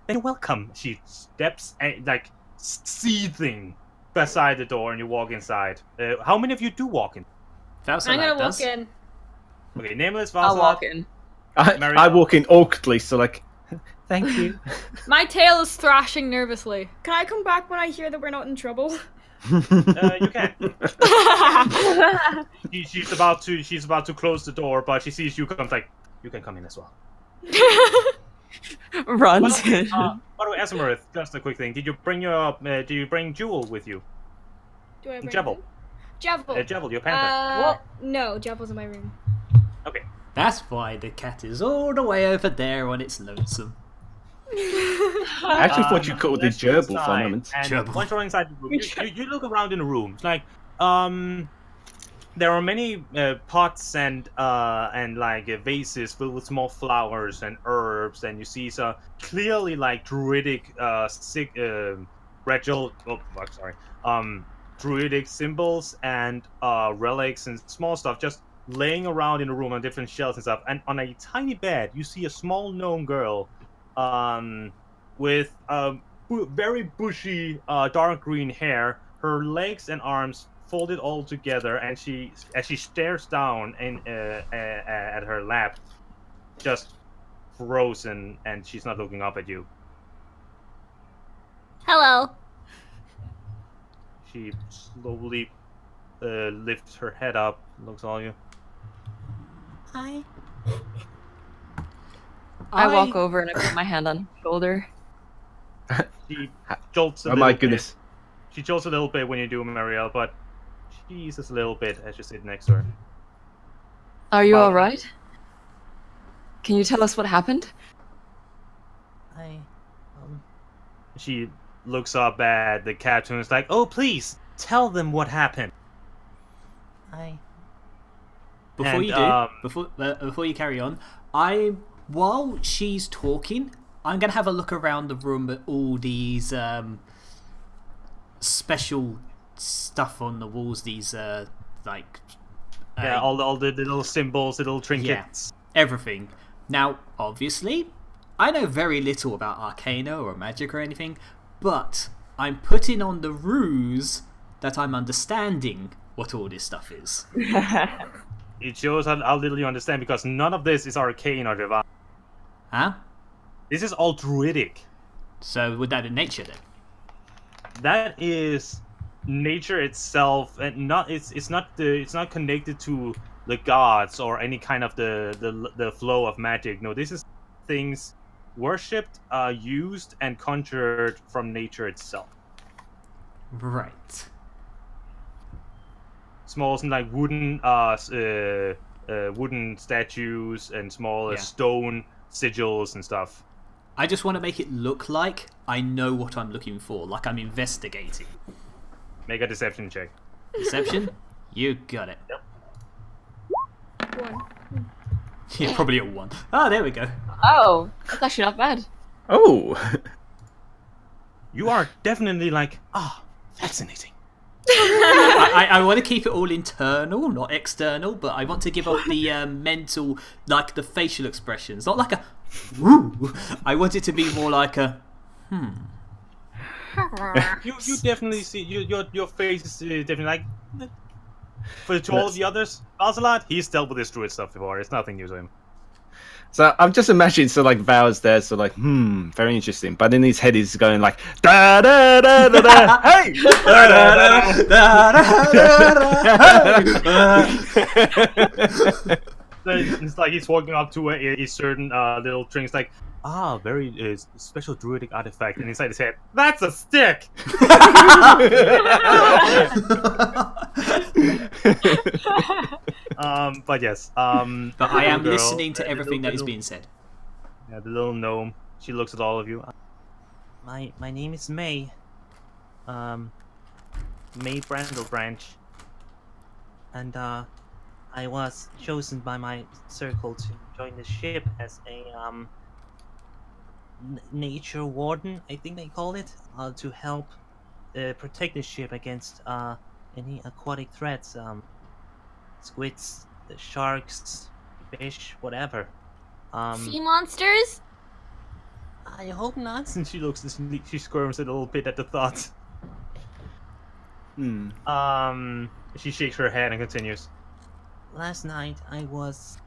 Then welcome. She steps like seething beside the door, and you walk inside. How many of you do walk in? I'm gonna walk in. Okay, Nameless, I'll Valsalot. walk in. I walk in awkwardly, so like, thank you. My tail is thrashing nervously. Can I come back when I hear that we're not in trouble? You can. She's about to close the door, but she sees you come. Like, you can come in as well. Runs By in. the way, Asamarith, just a quick thing. Did you bring Jewel with you? Do I bring Jebel. him? Jebel. Jebel, your panther. No, Jebel's in my room. Okay. That's why the cat is all the way over there on its lonesome. I actually thought you called it gerbil for a moment. And Gerbil. once you're inside the room, you look around in the room. It's like, there are many pots and like vases filled with small flowers and herbs, and you see some clearly like druidic druidic symbols and relics and small stuff just laying around in the room on different shelves and stuff. And on a tiny bed, you see a small gnome girl, with very bushy dark green hair, her legs and arms folded all together, and as she stares down at her lap, just frozen, and she's not looking up at you. Hello. She slowly lifts her head up, looks at all you. Hi. I walk over and I put my hand on her shoulder. She jolts a Oh little my bit. goodness. She jolts a little bit when you do, Marielle, but she eases a little bit as you sit next to her. Are you Wow. alright? Can you tell us what happened? She looks up at the captain and is like, "Oh, please, tell them what happened." Before And, you do, before you carry on, while she's talking, I'm gonna have a look around the room at all these special stuff on the walls. These like all the little symbols, little trinkets. everything. Now, obviously, I know very little about arcana or magic or anything, but I'm putting on the ruse that I'm understanding what all this stuff is. It shows how little you understand, because none of this is arcane or divine. Huh? This is all druidic. So would that be nature then? That is nature itself, and it's not connected to the gods or any kind of the flow of magic. No, this is things worshipped, used, and conjured from nature itself. Right. Small, like wooden, wooden statues and small Yeah. stone sigils and stuff. I just want to make it look like I know what I'm looking for, like I'm investigating. Make a deception check. Deception? You got it. Yep. 1. Yeah, probably a 1. Oh, there we go. Oh, that's actually not bad. Oh. You are definitely like, fascinating. I want to keep it all internal, not external, but I want to give off the mental, like the facial expressions. Not like a woo. I want it to be more like a You definitely see your face is definitely like. To all of the others, Valsalad, he's dealt with this druid stuff before. It's nothing new to him. So I'm just imagining Val's there, very interesting. But in his head he's going like da da da da da hey da da da. It's like he's walking up to a certain little thing. It's like, very special druidic artifact. And inside his head, that's a stick! But yes. But I am listening to everything that is being said. Yeah, the little gnome. She looks at all of you. My name is May. May Brandlebranch. And I was chosen by my circle to join the ship as a nature warden, I think they call it, to help protect the ship against any aquatic threats, squids, sharks, fish, whatever. Sea monsters? I hope not. And she squirms a little bit at the thought. She shakes her head and continues. Last night I was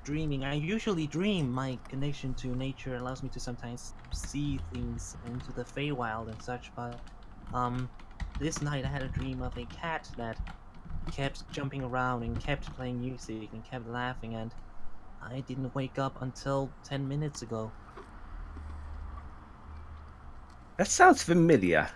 dreaming. I usually dream. My connection to nature allows me to sometimes see things into the Feywild and such, but this night I had a dream of a cat that kept jumping around and kept playing music and kept laughing, and I didn't wake up until 10 minutes ago. That sounds familiar.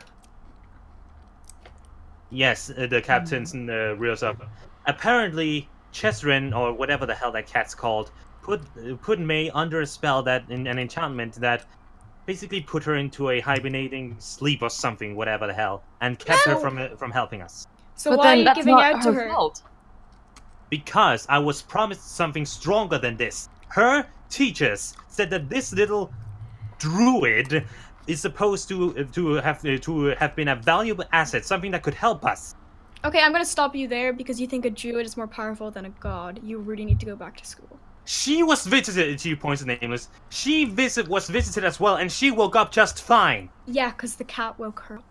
Yes, the captain reels up. Apparently, Chesrin, or whatever the hell that cat's called, put May under a spell, that an enchantment that basically put her into a hibernating sleep or something, whatever the hell, and kept her from helping us. So But why are then you that's giving not out to her? fault. Because I was promised something stronger than this. Her teachers said that this little druid is supposed to have been a valuable asset, something that could help us. Okay, I'm gonna stop you there because you think a druid is more powerful than a god. You really need to go back to school. She was visited, she points at Nameless. She was visited as well, and she woke up just fine. Yeah, because the cat woke her up.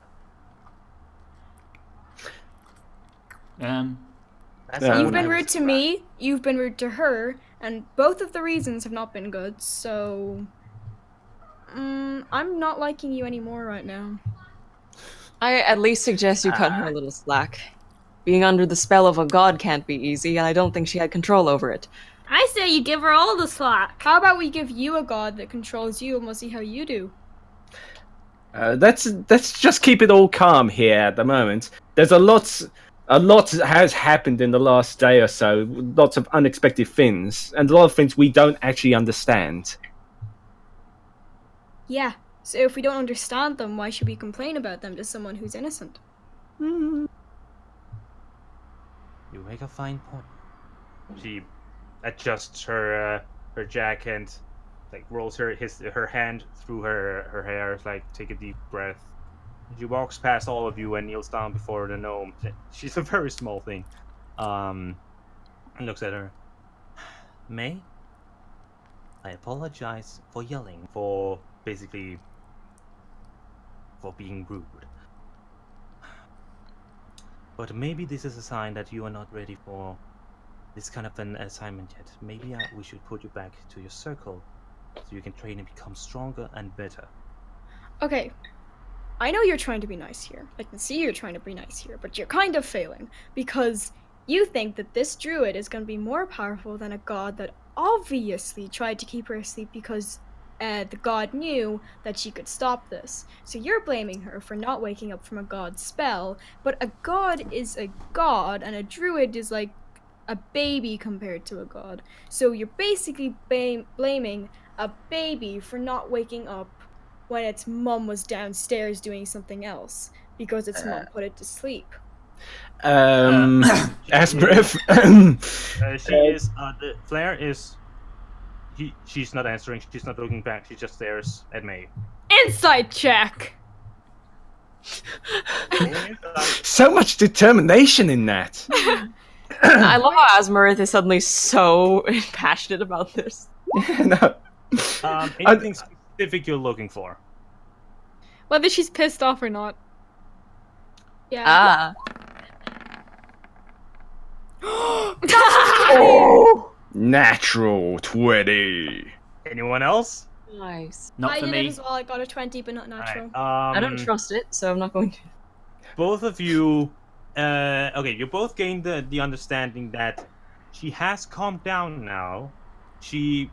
You've been rude to me, you've been rude to her, and both of the reasons have not been good, so... I'm not liking you anymore right now. I at least suggest you cut her a little slack. Being under the spell of a god can't be easy, and I don't think she had control over it. I say you give her all the slack. How about we give you a god that controls you and we'll see how you do? Let's just keep it all calm here at the moment. There's a lot has happened in the last day or so. Lots of unexpected things, and a lot of things we don't actually understand. Yeah, so if we don't understand them, why should we complain about them to someone who's innocent? You make a fine point. She adjusts her jacket, and like rolls her hand through her hair, like take a deep breath. She walks past all of you and kneels down before the gnome. She's a very small thing. And looks at her. May? I apologize for yelling, for basically for being rude. But maybe this is a sign that you are not ready for this kind of an assignment yet. Maybe we should put you back to your circle so you can train and become stronger and better. Okay, I know you're trying to be nice here. I can see you're trying to be nice here, but you're kind of failing because You think that this druid is going to be more powerful than a god that obviously tried to keep her asleep because the god knew that she could stop this. So you're blaming her for not waking up from a god's spell, but a god is a god, and a druid is like a baby compared to a god. So you're basically blaming a baby for not waking up when its mum was downstairs doing something else because its mum put it to sleep. Asmrith. She is. The Flare is. She's not answering. She's not looking back. She just stares at me. Insight check. So much determination in that. I love how Asmarith is suddenly so passionate about this. No. Anything specific you're looking for? Whether she's pissed off or not. Yeah. Ah. Oh, natural 20. Anyone else? Nice. Not I for did me. it as well. I got a 20, but not natural. I don't trust it, so I'm not going to. Both of you. Okay, you both gained the understanding that she has calmed down now. She,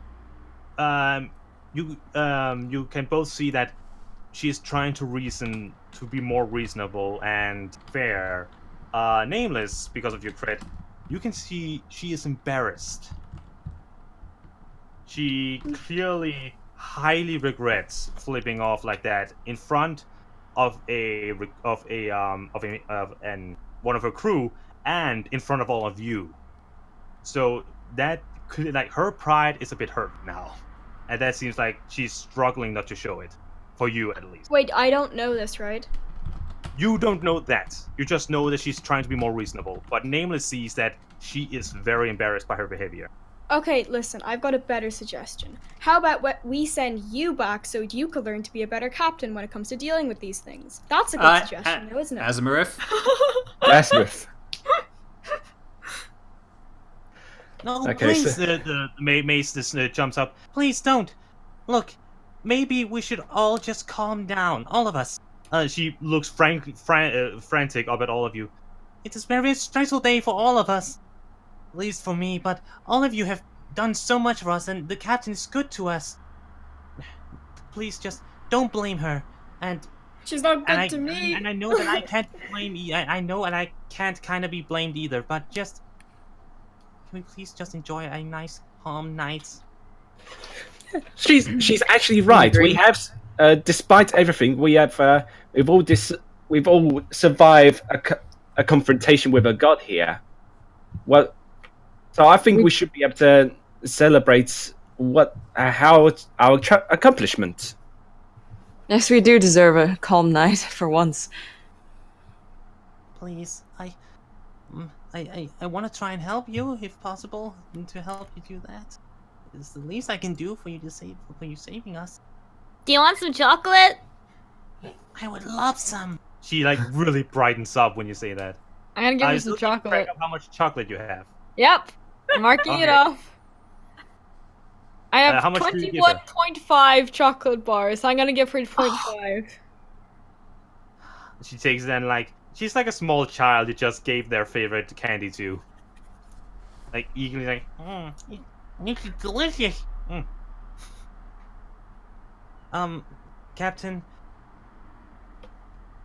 you can both see that she is trying to reason to be more reasonable and fair. Nameless, because of your crit, you can see she is embarrassed. She clearly highly regrets flipping off like that in front of one of her crew and in front of all of you. So that could, like, her pride is a bit hurt now, and that seems like she's struggling not to show it, for you at least. Wait, I don't know this, right? You don't know that. You just know that she's trying to be more reasonable. But Nameless sees that she is very embarrassed by her behavior. Okay, listen, I've got a better suggestion. How about we send you back so you could learn to be a better captain when it comes to dealing with these things? That's a good suggestion, though, isn't it? Asmarith. Asmrith. No, Okay, please. so- The mace jumps up. Please don't. Look, maybe we should all just calm down, all of us. She looks frantic up at all of you. It is a very stressful day for all of us. At least for me, but all of you have done so much for us, and the captain is good to us. Please just don't blame her. And She's not good and to me. And I know that I can't blame. I know, and I can't kind of be blamed either. But just can we please just enjoy a nice, calm night? She's actually right. We have, despite everything, we've all survived a confrontation with a god here. Well, so I think we should be able to celebrate our accomplishment. Yes, we do deserve a calm night for once. Please, I want to try and help you if possible, and to help you do that. It's the least I can do for you saving us. Do you want some chocolate? I would love some. She like really brightens up when you say that. I'm gonna give you Still some keep track chocolate. of how much chocolate you have. Yep. I'm marking it Okay. off. I have how much do you give her? 21.5 chocolate bars, so I'm gonna give her 0.5. She takes it and like she's like a small child you just gave their favorite candy to. Like eagerly like, This is delicious. Captain,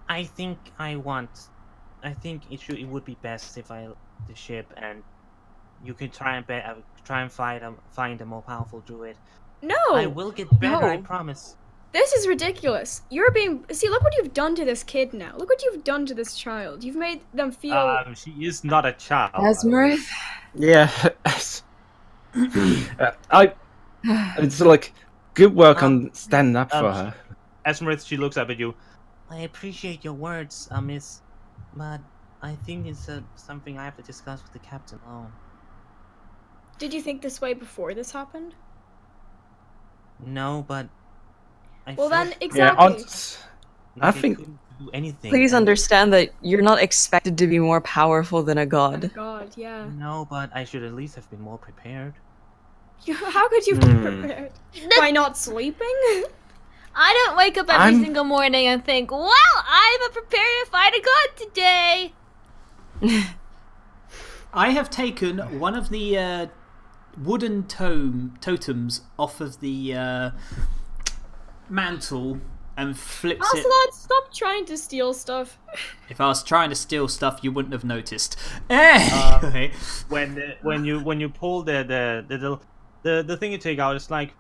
I think it would be best if I left the ship and you can try and find a more powerful druid. No! I will get better, I No. promise. This is ridiculous. You're being... See, look what you've done to this kid now. Look what you've done to this child. You've made them feel... she is not a child. Asmarith? Yeah. It's like good work on standing up for her. Asmarith, she looks up at you. I appreciate your words, miss, but I think it's something I have to discuss with the captain alone. Did you think this way before this happened? No, but I Well feel then, like exactly. I I think- couldn't do anything. Please and- understand that you're not expected to be more powerful than a god. God, yeah. No, but I should at least have been more prepared. How could you be prepared? By not sleeping? I don't wake up every I'm- single morning and think, well, I'm prepared to fight a god today. I have taken one of the wooden totems off of the mantle and flipped it. Ocelot, stop trying to steal stuff. If I was trying to steal stuff, you wouldn't have noticed. Anyway, when you pull the thing you take out, it's like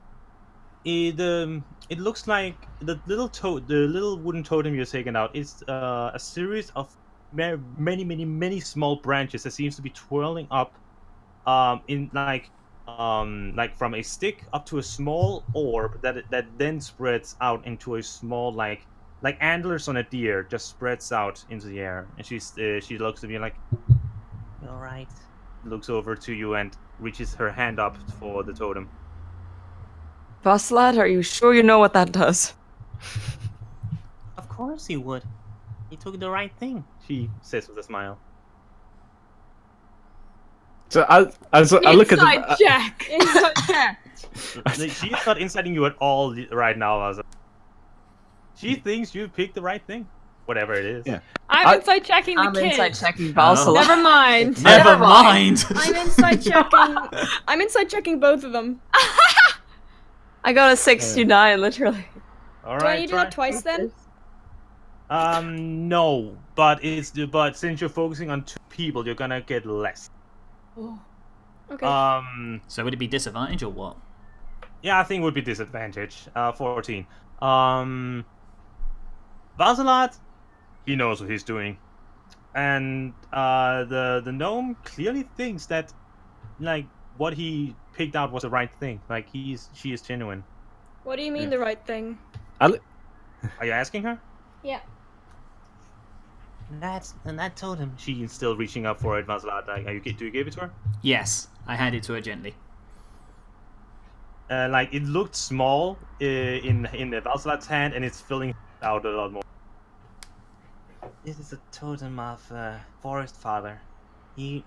it looks like the little wooden totem you're taking out is a series of many small branches that seems to be twirling up in like from a stick up to a small orb that then spreads out into a small like antlers on a deer, just spreads out into the air. And she looks at me like, You all right? looks over to you and reaches her hand up for the totem. Ocelot, are you sure you know what that does? Of course he would. He took the right thing. She says with a smile. So I look at Inside the. check. Inside check. She's not inciting you at all right now, Asa. She thinks you picked the right thing. Whatever it is. Yeah. I'm inside checking the I'm kids. inside checking Oh. Ocelot. Never mind. never mind. I'm inside checking. I'm inside checking both of them. I got a 69, literally. All Do I right. need to do that twice then? No, but since you're focusing on 2 people, you're gonna get less. Okay. So would it be disadvantage or what? Yeah, I think it would be disadvantage. 14. Vasilot, he knows what he's doing, and the gnome clearly thinks that like what he picked out was the right thing. Like she is genuine. What do you mean the right thing? Are you asking her? Yeah. And that totem. She's still reaching up for it, Vasilot. Like, do you give it to her? Yes, I hand it to her gently. Like it looked small in the Vasilot's hand, and it's filling out a lot more. This is a totem of Forest Father. He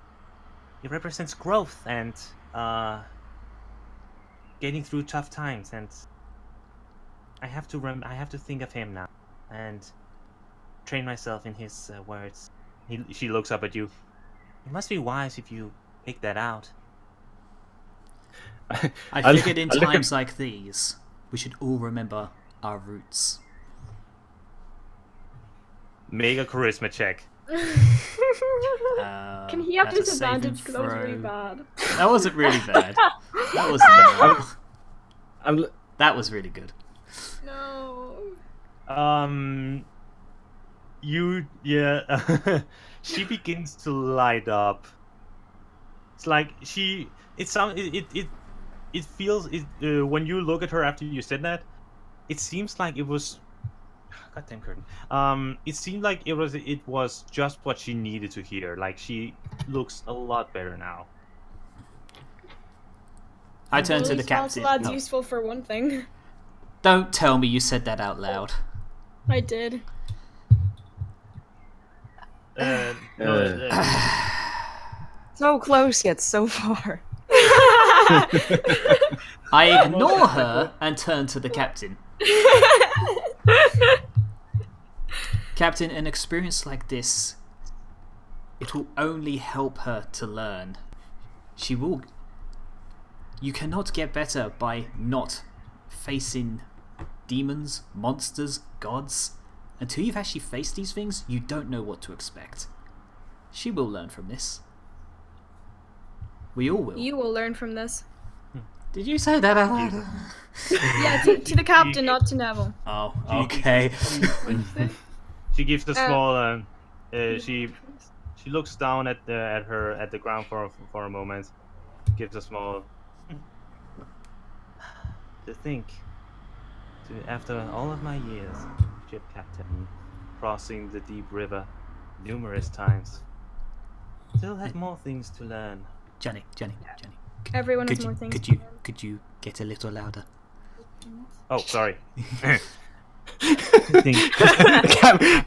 represents growth and getting through tough times, and I have to think of him now and train myself in his words. She looks up at you. It must be wise if you pick that out. I figured in times like these, we should all remember our roots. Make a charisma check. Can he have That's a saving disadvantage? Because that was really throw. bad. That wasn't really bad. That was that was really good. No. She begins to light up. It's like it feels when you look at her after you said that, it seems like it was goddamn curtain. It seemed like it was just what she needed to hear. Like she looks a lot better now. I turn to At the least captain. Ocelot's Oh, useful for one thing. don't tell me you said that out loud. I did. So close yet so far. I ignore her and turn to the captain. Captain, an experience like this, it will only help her to learn. She will. You cannot get better by not facing demons, monsters, gods. Until you've actually faced these things, you don't know what to expect. She will learn from this. We all will. You will learn from this. Did you say that out loud? Yeah, to the captain, not to Neville. Oh, okay. She gives the small. She looks down at the ground for a moment. Gives a small. To think. After all of my years, ship captain, crossing the deep river, numerous times, still had more things to learn. Jenny. Everyone has more things. Could you get a little louder? Oh, sorry.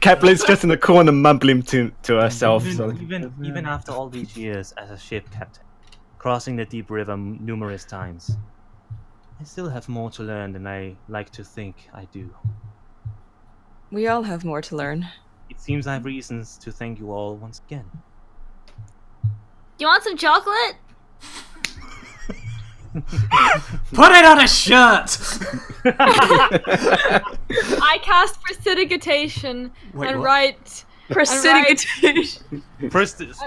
Kaplan's just in the corner mumbling to herself. So. Even after all these years as a ship captain, crossing the deep river numerous times, I still have more to learn than I like to think I do. We all have more to learn. It seems I have reasons to thank you all once again. you want some chocolate? Put it on a shirt! I cast prestidigitation Wait, and what? write. Prestidigitation.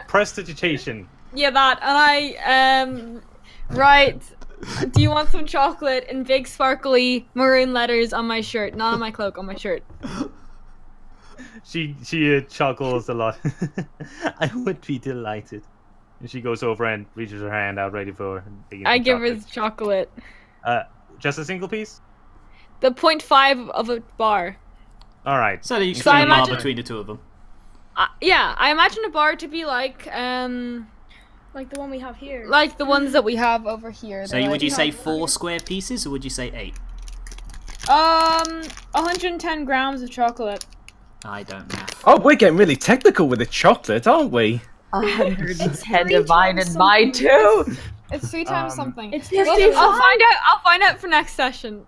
Prestidigitation. Yeah, that. And I write. Do you want some chocolate in big sparkly maroon letters on my shirt? Not on my cloak, on my shirt. She chuckles a lot. I would be delighted. And she goes over and reaches her hand out, ready for. I give her the chocolate. Just a single piece. The 0.5 of a bar. All right. So that you So split I a bar imagine- between the two of them. Yeah, I imagine a bar to be like Like the one we have here. like the ones that we have over here. So They're would you like- say 4 square pieces, or would you say 8? 110 grams of chocolate. I don't know. Oh, we're getting really technical with the chocolate, aren't we? 110 3 divided times by something. 2. It's 3 times something. It's Well, 55. I'll find out for next session.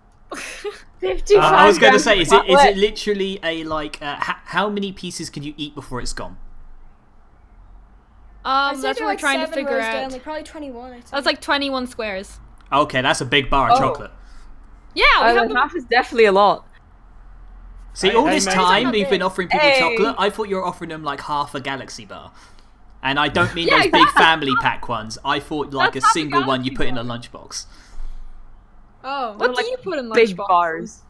55 I was going to grams say, of is it chocolate. literally a like? How many pieces can you eat before it's gone? I said That's there what we're like trying to 7 figure rows out. down, like probably 21. I think. That's like 21 squares. Okay, that's a big bar of Oh. chocolate. Yeah, we I have like them. half is definitely a lot. See, I- all I this imagine- time Not we've been big. offering people Hey. chocolate. I thought you were offering them like half a galaxy bar, and I don't mean Yeah, those big family pack ones. I thought like That's a half a single one you galaxy put in a bar. lunchbox. Oh. What like do you put in Big lunchbox? bars.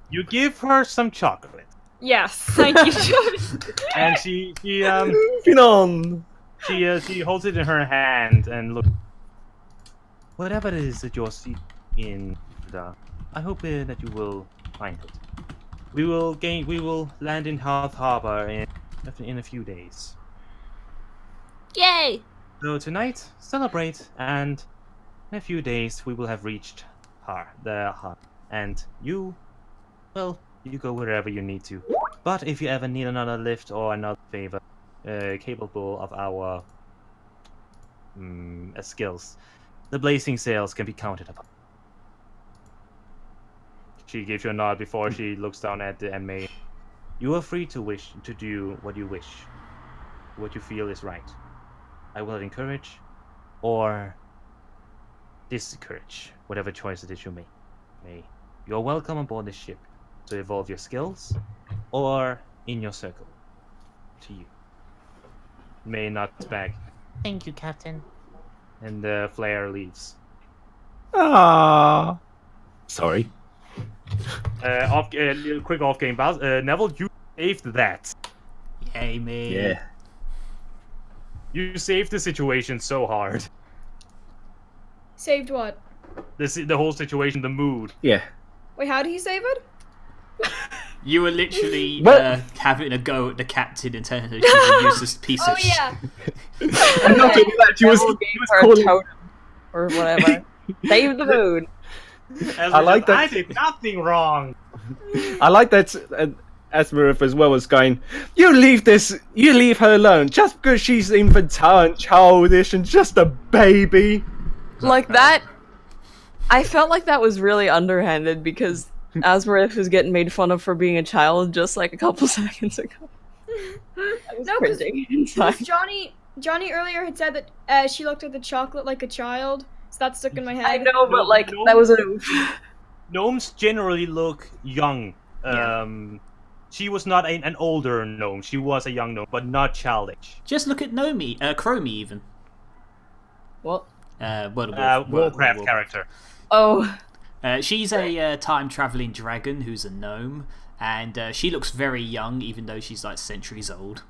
You give her some chocolate, Yes, thank you. and she Moving on. she holds it in her hand and look. Whatever it is that you're seeking in, I hope that you will find it. We will land in Hearth Harbor in a few days. Yay! So tonight, celebrate, and in a few days we will have reached the harbor. And you, well, you go wherever you need to. But if you ever need another lift or another favor, capable of our skills, the blazing sails can be counted upon. She gives you a nod before she looks down at the enemy. You are free to wish to do what you wish, what you feel is right. I will encourage or discourage whatever choice it is you make. You're welcome aboard this ship to evolve your skills or in your circle. To you. May not back, Thank you, Captain. and the flare leaves. Ah. Sorry. Quick off-game bounce. Neville, you saved that. Yay me! Yeah. You saved the situation so hard. Saved what? The whole situation, the mood. Yeah. Wait, how did he save it? You were literally What? having a go at the captain and telling her she's a useless piece Oh of shit. yeah. I'm not doing that. She was Neville gave her a calling. totem or whatever. Save the mood. I like that- I did nothing wrong. I like that Asmarith as well was going, you leave her alone just because she's infantile and childish and just a baby. Like that, I felt like that was really underhanded because Asmarith was getting made fun of for being a child just like a couple seconds ago. I was No, 'cause- cringing inside. Johnny earlier had said that she looked at the chocolate like a child, so that stuck in my head. I know, but like No. that was a Gnomes generally look young. Yeah. She was not an older gnome. She was a young gnome, but not childish. Just look at Chromie even. what? Warcraft character. Oh, She's a time traveling dragon who's a gnome, and she looks very young, even though she's like centuries old.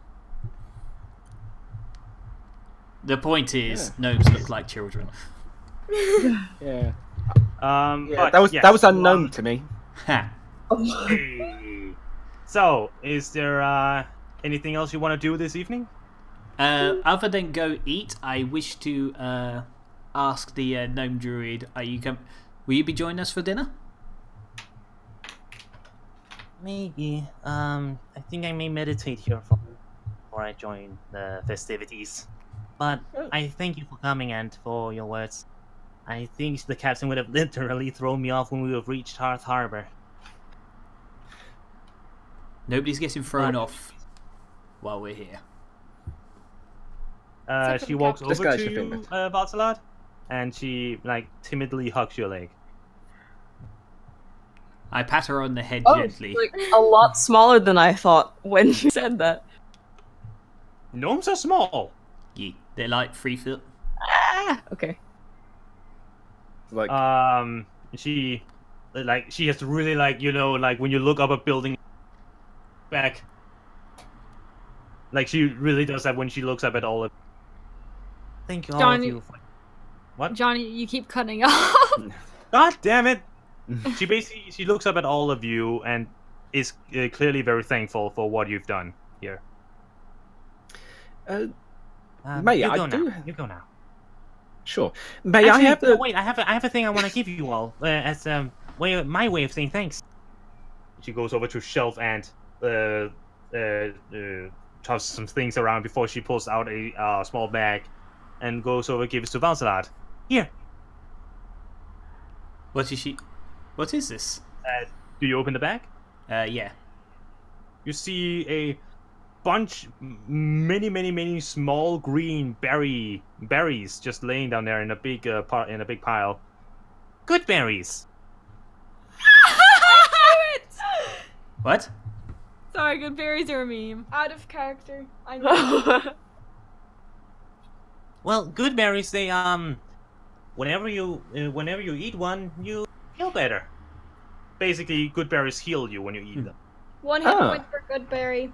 The point is, gnomes look like children. Yeah. But that was yes, that was unknown to me. Ha. Hey. So, is there anything else you want to do this evening? Other than go eat, I wish to ask the gnome druid, will you be joining us for dinner? Maybe. I think I may meditate here before I join the festivities. But I thank you for coming and for your words. I think the captain would have literally thrown me off when we have reached Hearth Harbor. Nobody's getting thrown off while we're here. Except for She the walks captain. This over guy's to your you, favorite. Valsalad, and she like timidly hugs your leg. I pat her on the head Oh, gently. like a lot smaller than I thought when you said that. Gnomes are small. Yeah, they're like 3 foot. Ah, okay. Like, She has to really like when you look up a building back. Like she really does that when she looks up at all of. Thank you all Johnny- of you. What? Johnny, you keep cutting off. God damn it! She looks up at all of you and is clearly very thankful for what you've done here. May you I go do? now. You go now. Sure. May I have no, the? wait. I have a thing I want to give you all as my way of saying thanks. She goes over to shelf and tosses some things around before she pulls out a small bag and goes over and gives it to Valsalad. Here. What is this? Do you open the bag? Yeah. You see a bunch, many small green berries just laying down there in a big pile. Good berries. What? Sorry, good berries are a meme. Out of character. I know. Well, good berries. They whenever you eat one, you feel better. Basically, good berries heal you when you eat them. 1 hit Ah. point for good berry.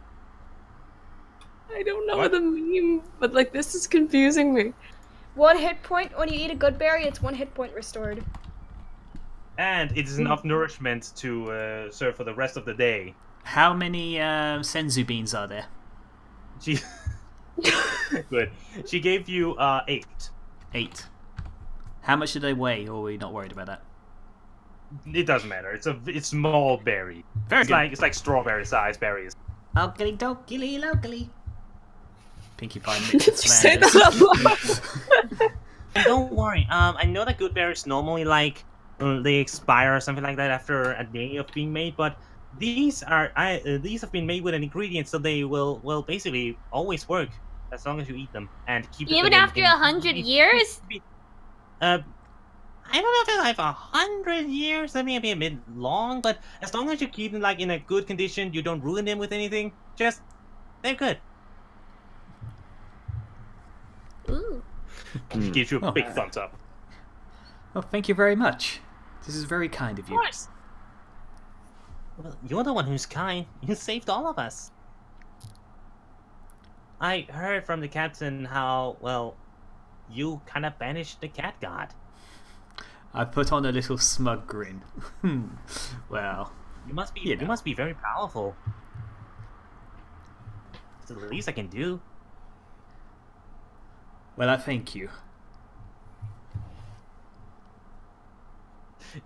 I don't know What? the meme, but like this is confusing me. 1 hit point when you eat a good berry. It's 1 hit point restored. And it is enough nourishment to serve for the rest of the day. How many senzu beans are there? She good. She gave you 8. 8. How much do they weigh, or are we not worried about that? It doesn't matter. It's small berry. Very good. It's like strawberry sized berries. Oakley dokley locally. Pinkie Pie Did mixed you with say Flanders. that out loud? And don't worry. I know that good berries normally like they expire or something like that after a day of being made, but these have been made with an ingredient, so they will basically always work as long as you eat them and keep them Even after 100 years? I don't know if it's like 100 years. That may be a bit long, but as long as you keep them like in a good condition, you don't ruin them with anything. They're good. Ooh. She gives you a Oh. big thumbs up. Oh, thank you very much. This is very kind of Of you. course. Well, you're the one who's kind. You saved all of us. I heard from the captain how, well, you kind of banished the cat god. I put on a little smug grin. Well, You must be You know. you must be very powerful. It's the least I can do. well, I thank you.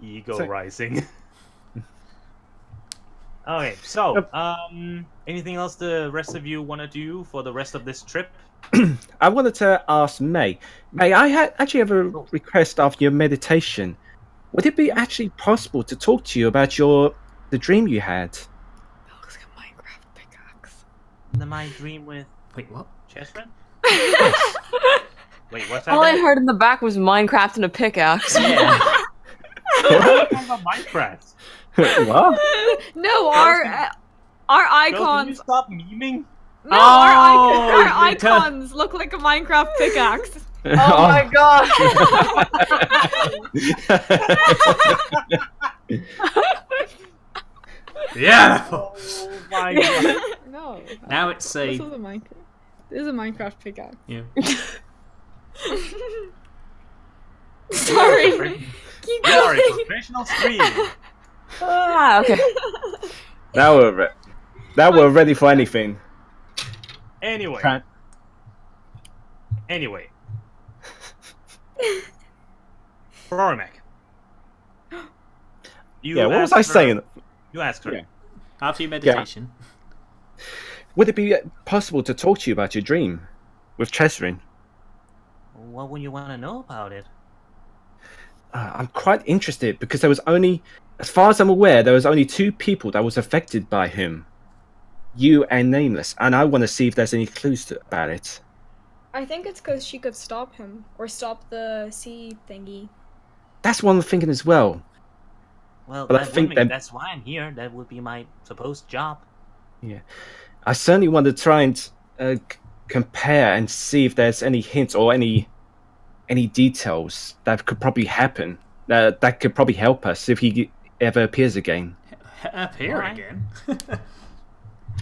Ego So- rising. Okay, so anything else the rest of you want to do for the rest of this trip? I wanted to ask May. May, I actually have a request after your meditation. Would it be actually possible to talk to you about the dream you had? That looks like a Minecraft pickaxe. My dream with Wait, what? Chessman? Wait, what's All I that? heard in the back was Minecraft and a pickaxe. Yeah. About Minecraft. What? No, Girls, our Girl, can you icons. stop memeing? No, our Oh, icons look like a Minecraft pickaxe. Oh my god! Yeah. Oh my god. No. Now it's This is a. a Minecraft. This is a Minecraft pickaxe. Yeah. Sorry. We are a professional stream. Ah, okay. Now we're ready for anything. Anyway. Tran- Anyway. Rorimek. Yeah, what was asked I her- saying? You asked her. Yeah. After your meditation. Would it be possible to talk to you about your dream with Chesrin? What would you want to know about it? I'm quite interested because there was only, as far as I'm aware, there was only 2 people that was affected by him. You and Nameless. And I want to see if there's any clues about it. I think it's because she could stop him or stop the sea thingy. That's what I'm thinking as well. Well, But I think that's why I'm here. That would be my supposed job. Yeah, I certainly want to try and compare and see if there's any hints or any details that could probably happen that could probably help us if he ever appears again. Appear Alright. again?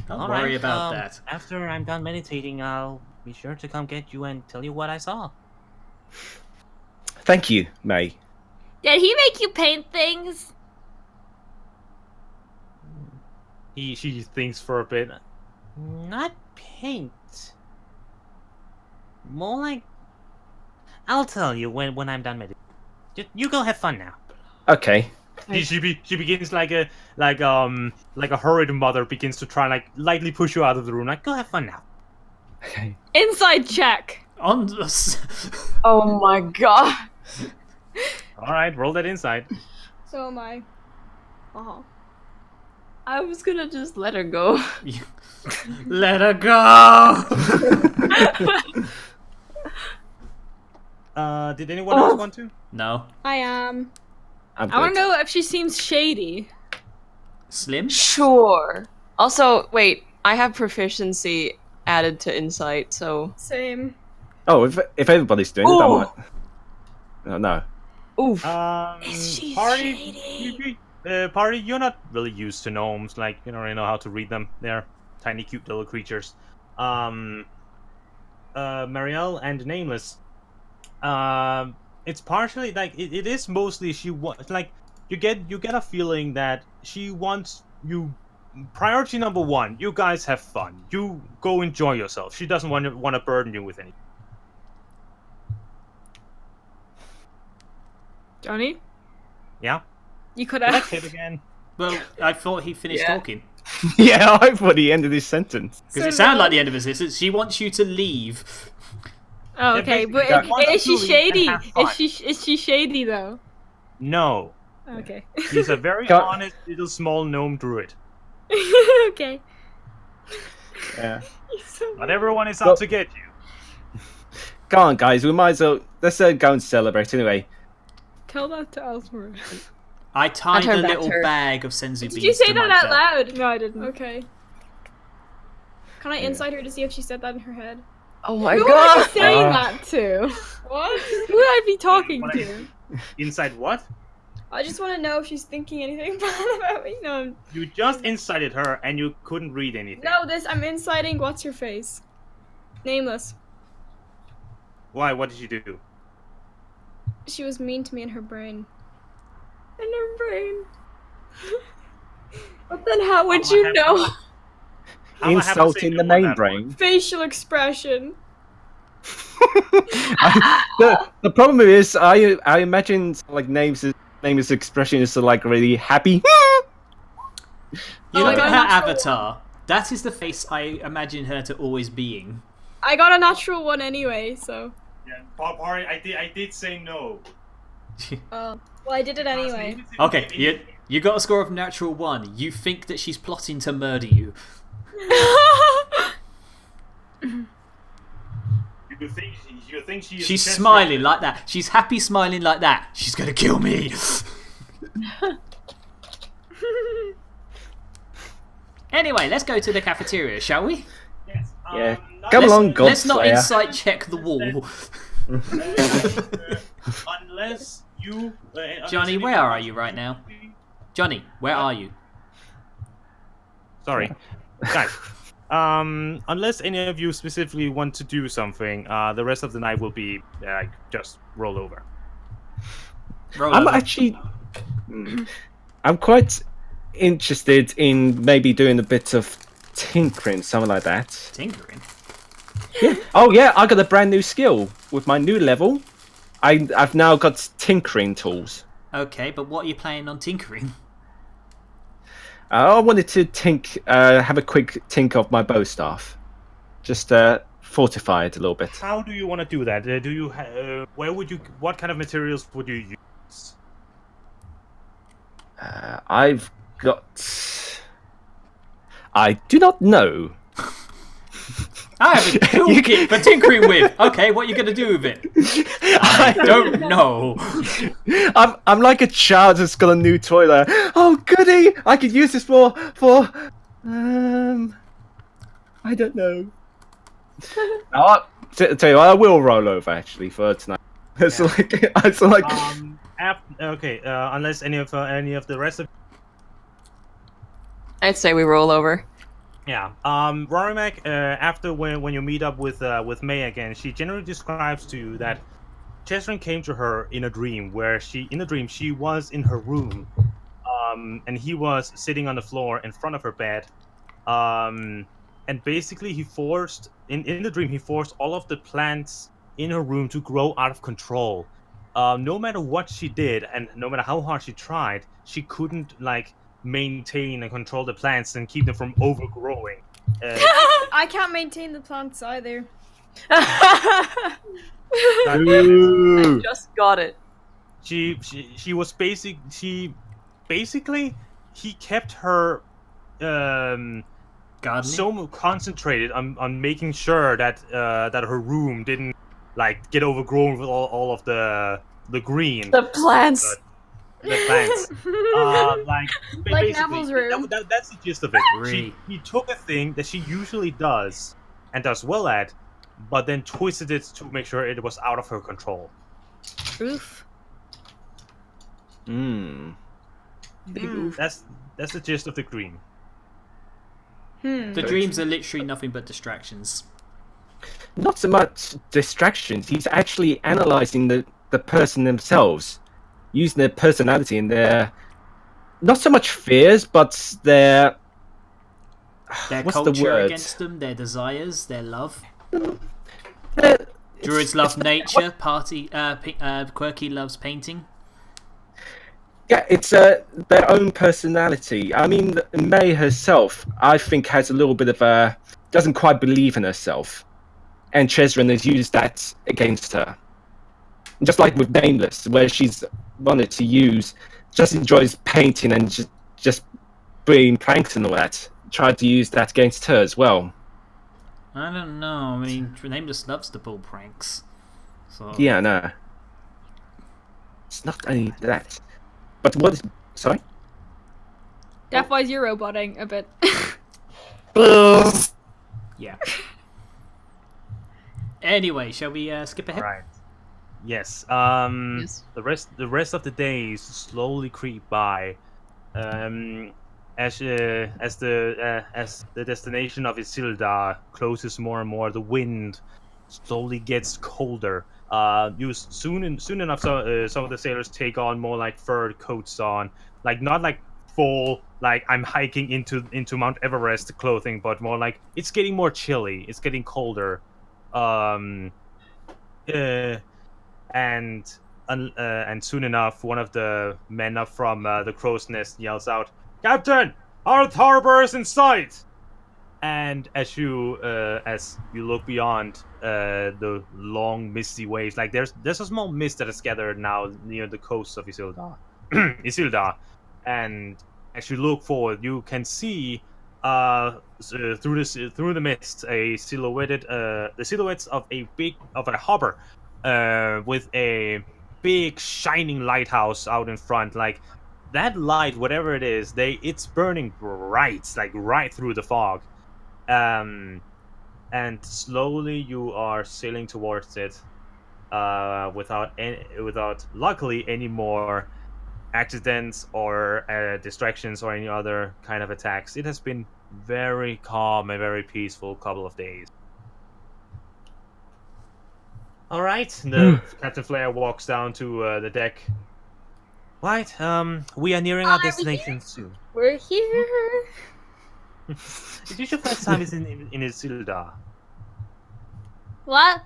Don't All worry right, about that. After I'm done meditating, I'll be sure to come get you and tell you what I saw. Thank you, May. Did he make you paint things? She thinks for a bit. Not paint. More like... I'll tell you when I'm done meditating. Just, you go have fun now. Okay. She begins like a horrid mother begins to try and like lightly push you out of the room. Like, go have fun now. Okay. Inside check. On the... Oh my god. All right, roll that inside. So am I. I was gonna just let her go. Let her go! Did anyone else want to? No. I am. I'm I want good. to know if she seems shady. Slim? Sure. Also, wait, I have proficiency added to insight, so. Same. Oh, if everybody's doing it, I Ooh. might. Oh no. Oof. Party, you're not really used to gnomes. Like, you don't really know how to read them. They're tiny, cute little creatures. Marielle and Nameless. It's partially like it is mostly she wants. Like, you get a feeling that she wants you. Priority number one: you guys have fun. You go enjoy yourself. She doesn't want to burden you with anything. Johnny? Yeah. You could That's have. it again. Well, I thought he finished Yeah. talking. Yeah, I thought he ended his sentence. Because it sounded like the end of his sentence. She wants you to leave. Oh, okay, basically, but yeah. is she Wants to leave and shady? have fun. Is she shady though? No, Okay. he's a very Go- honest little small gnome druid. Okay. Yeah. Not everyone is Well- out to get you. Go on, guys. We might as well. Let's go and celebrate anyway. Tell that to Elsmer. I tied turn a back little to her. bag of senzu beans Did you say to that my out belt. loud? No, I didn't. Okay. Can I insight her to see if she said that in her head? Oh my Who would I god. be saying that to? What? Who would I be talking What to? Inside what? I just want to know if she's thinking anything bad about me. No. You just incited her and you couldn't read anything. No, I'm inciting what's her face. Nameless. Why? What did you do? She was mean to me in her brain. In her brain. But then how would How you I have- know? how I have to say Insulting no the on main that brain. Facial expression. The problem is, I imagine like names' expression is like really happy. You Oh, look I at got her a natural avatar. That is the face I imagine her to always being. I got a natural one anyway, so. Yeah, Barbari, I did say no. Well, I did it anyway. Okay, you got a score of natural 1. You think that she's plotting to murder you. You think she is She's just smiling like that. She's happy smiling like that. She's gonna kill me. Anyway, let's go to the cafeteria, shall we? Yes, Yeah. Come along, God Let's not Slayer. insight check the wall. Unless you... Johnny, where are you right now? Johnny, where are you? Sorry. Guys. Unless any of you specifically want to do something, the rest of the night will be just roll over. I'm actually, I'm quite interested in maybe doing a bit of tinkering, something like that. Tinkering? Yeah. Oh yeah, I got a brand new skill with my new level. I've now got tinkering tools. Okay, but what are you planning on tinkering? I wanted to have a quick tink of my bow staff, just fortify it a little bit. How do you want to do that? Do you? Where would you? What kind of materials would you use? I've got. I do not know. I have a toolkit for tinkering with. Okay, what are you going to do with it? I don't know. I'm like a child that's got a new toy there. Oh, goody! I could use this for I don't know. Tell you what, I will roll over actually for tonight. It's like Okay. Unless any of the rest of. I'd say we roll over. Yeah. Rorimac, after when you meet up with May again, she generally describes to you that Chesrin came to her in a dream where she was in her room, and he was sitting on the floor in front of her bed, and basically he forced in the dream all of the plants in her room to grow out of control. No matter what she did and no matter how hard she tried, she couldn't maintain and control the plants and keep them from overgrowing. I can't maintain the plants either. I Ooh. just got it. She was basically he kept her so concentrated on making sure that her room didn't get overgrown with all of the green. The plants. The plants. Like basically, Neville's room. That's the gist of it. He took a thing that she usually does and does well at, but then twisted it to make sure it was out of her control. Oof. Big oof. That's the gist of the dream. The dreams are literally nothing but distractions. Not so much distractions. He's actually analyzing the person themselves, using their personality and their not so much fears, but their what's culture the word? Against them, their desires, their love. Uh, Druids love nature. Quirky loves painting. Yeah, it's their own personality. I mean, May herself, I think, has a little bit of a doesn't quite believe in herself, and Chesrin has used that against her. Just like with Nameless, where she's wanted to just enjoys painting and just being pranks and all that. Tried to use that against her as well. I don't know. I mean, Nameless loves to pull pranks. So Yeah, no. It's not only that. But what is... Sorry? DeftWise, you're roboting a bit. yeah. Anyway, shall we skip ahead? Right. Yes. Yes. The rest of the days slowly creep by, as the destination of Isilda closes more and more. The wind slowly gets colder. Soon enough, some of the sailors take on more fur coats on, not full I'm hiking into Mount Everest clothing, but more it's getting more chilly. It's getting colder. And soon enough, one of the men up from the crow's nest yells out, "Captain, our harbor is in sight!" And as you look beyond the long misty waves, there's a small mist that is gathered now near the coast of Isilda. And as you look forward, you can see through the mist the silhouettes of a harbor with a big shining lighthouse out in front. That light, whatever it is, it's burning bright, right through the fog. And slowly you are sailing towards it, without luckily any more accidents or distractions or any other kind of attacks. It has been very calm and very peaceful couple of days. All right, Captain Flair walks down to the deck. Right, we are nearing our destination soon. We're here. Is this your first time in Isilda? What?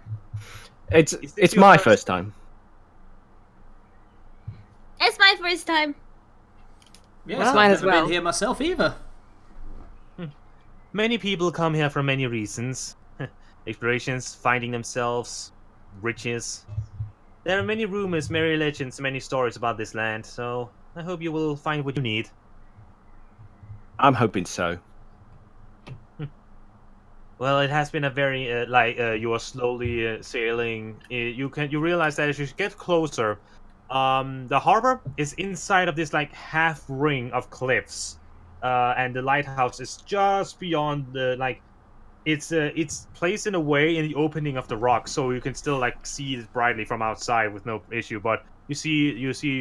It's my first time. It's my first time. Yes, Well, I've mine as never well. been here myself either. Many people come here for many reasons. Explorations, finding themselves, riches. There are many rumors, many legends, many stories about this land, so I hope you will find what you need. I'm hoping so. Well, it has been a very you are slowly sailing. You realize that as you get closer, the harbor is inside of this like half ring of cliffs, and the lighthouse is just beyond the like. It's placed in a way in the opening of the rock, so you can still like see it brightly from outside with no issue. But you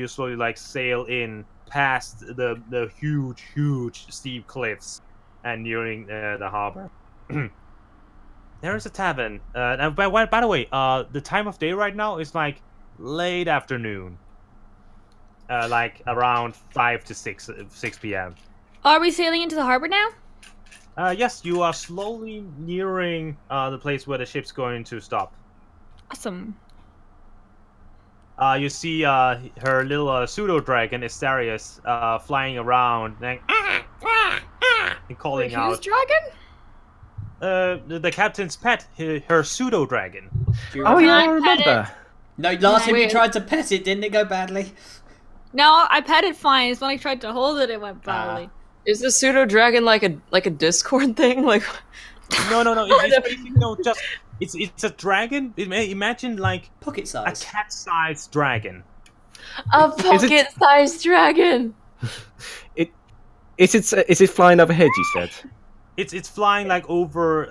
slowly like sail in past the huge steep cliffs and nearing the harbor. There is a tavern. And by the way, the time of day right now is like late afternoon. Like around 5 to 6 p.m. Are we sailing into the harbor now? Yes, you are slowly nearing the place where the ship's going to stop. Awesome. You see her little pseudo dragon Asterius flying around and calling Wait, out. who's dragon? The captain's pet, her pseudo dragon. Oh yeah, I Can I pet remember. No, last time you Wait. tried to pet it, didn't it go badly? No, I pet it fine. It's when I tried to hold it, it went badly. Is the pseudo dragon like a Discord thing? Like, No. It's basically just it's a dragon. Imagine like Pocket a size. cat-sized dragon. a pocket-sized dragon. Is it flying overhead? You said. It's flying like over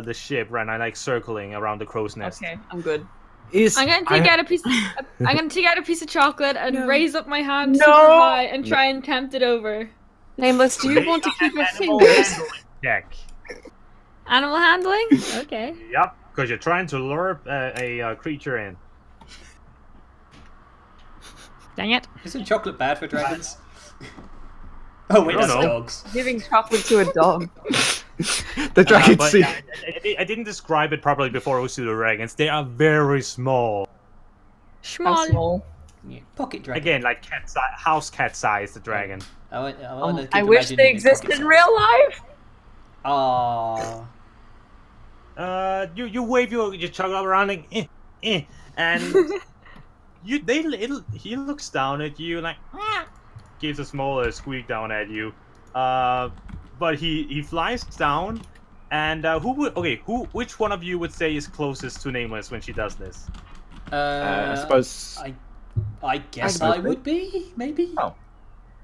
the ship right now, like circling around the crow's nest. Okay, I'm good. I'm gonna take out a piece. I'm gonna take out a piece of chocolate and No. raise up my hand No. super high and try and tempt it over. Nameless, do you Make want to keep your animal fingers? handling check. Animal handling? Okay. Yep, because you're trying to lure a creature in. Dang it. Isn't chocolate bad for dragons? Oh wait, I don't that's know. dogs. Giving chocolate to a dog. The dragon But sea. yeah, I didn't describe it properly before with pseudo dragons. They are very small. How Schmall. small? Yeah. Pocket dragon. Again, like house cat size, the dragon. I wish they existed in real life. Aww. You wave your chocolate around like, and he looks down at you like, gives a small squeak down at you, but he flies down, and which one of you would say is closest to Nameless when she does this? I suppose. I guess I I would be, maybe. Oh.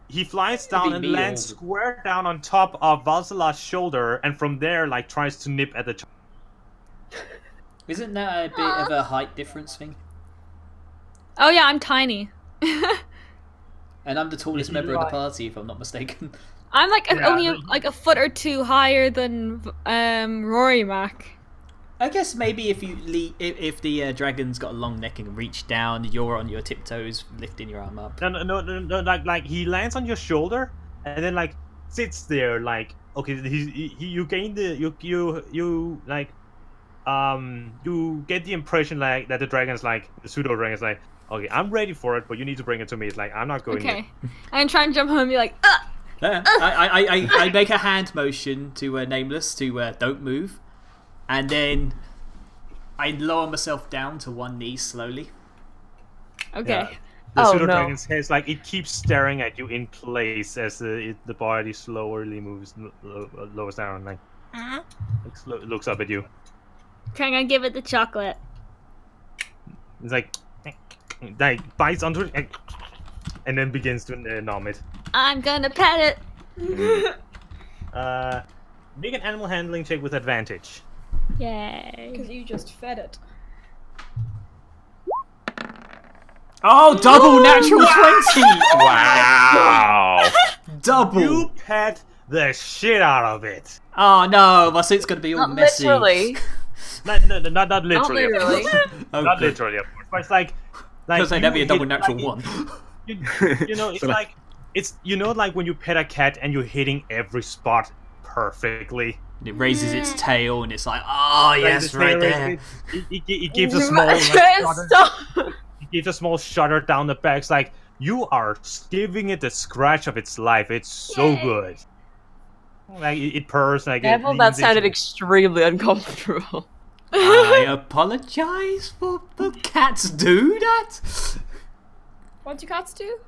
He flies down and me lands or- square down on top of Valsala's shoulder, and from there, like, tries to nip at the. Isn't that a bit of a height difference thing? Oh yeah, I'm tiny. And I'm the tallest member of the Right. party, if I'm not mistaken. I'm like Yeah. only like a foot or two higher than Rory Mac. I guess maybe if if the dragon's got a long neck and can reach down, you're on your tiptoes, lifting your arm up. No, like he lands on your shoulder, and then like sits there, like okay, you gain the you like you get the impression like that the dragon's like the pseudo dragon's like okay, I'm ready for it, but you need to bring it to me. It's like I'm not going. Okay. I'm trying to jump home and be like, ugh! Yeah, I make a hand motion to Nameless to don't move, and then I lower myself down to one knee slowly. Okay. Yeah. The Oh, pseudo no. dragon's head is like it keeps staring at you in place as the body slowly moves lowers down, like looks up at you. Okay, I'm gonna give it the chocolate. It's like bites onto it and then begins to nom it. I'm gonna pet it. Make an animal handling check with advantage. Yay. Because you just fed it. Oh, double natural 20! Wow. Double! You pet the shit out of it. Oh no, my suit's gonna be all Not messy. literally. Not literally. Not Of course. literally. Oh, Not good. literally, of course. But it's like Because that'd be a double hit, natural like, one. You know, it's So, like it's like when you pet a cat and you're hitting every spot perfectly. It raises its tail and it's like, oh yes, Like, right there. It gives a small like, shudder, Stop. it gives a small shudder down the back. It's like you are giving it the scratch of its life. It's so Yay. good. Like it purrs like Neville, it that leans sounded into- extremely uncomfortable. I apologize for the cats do that. What do cats do?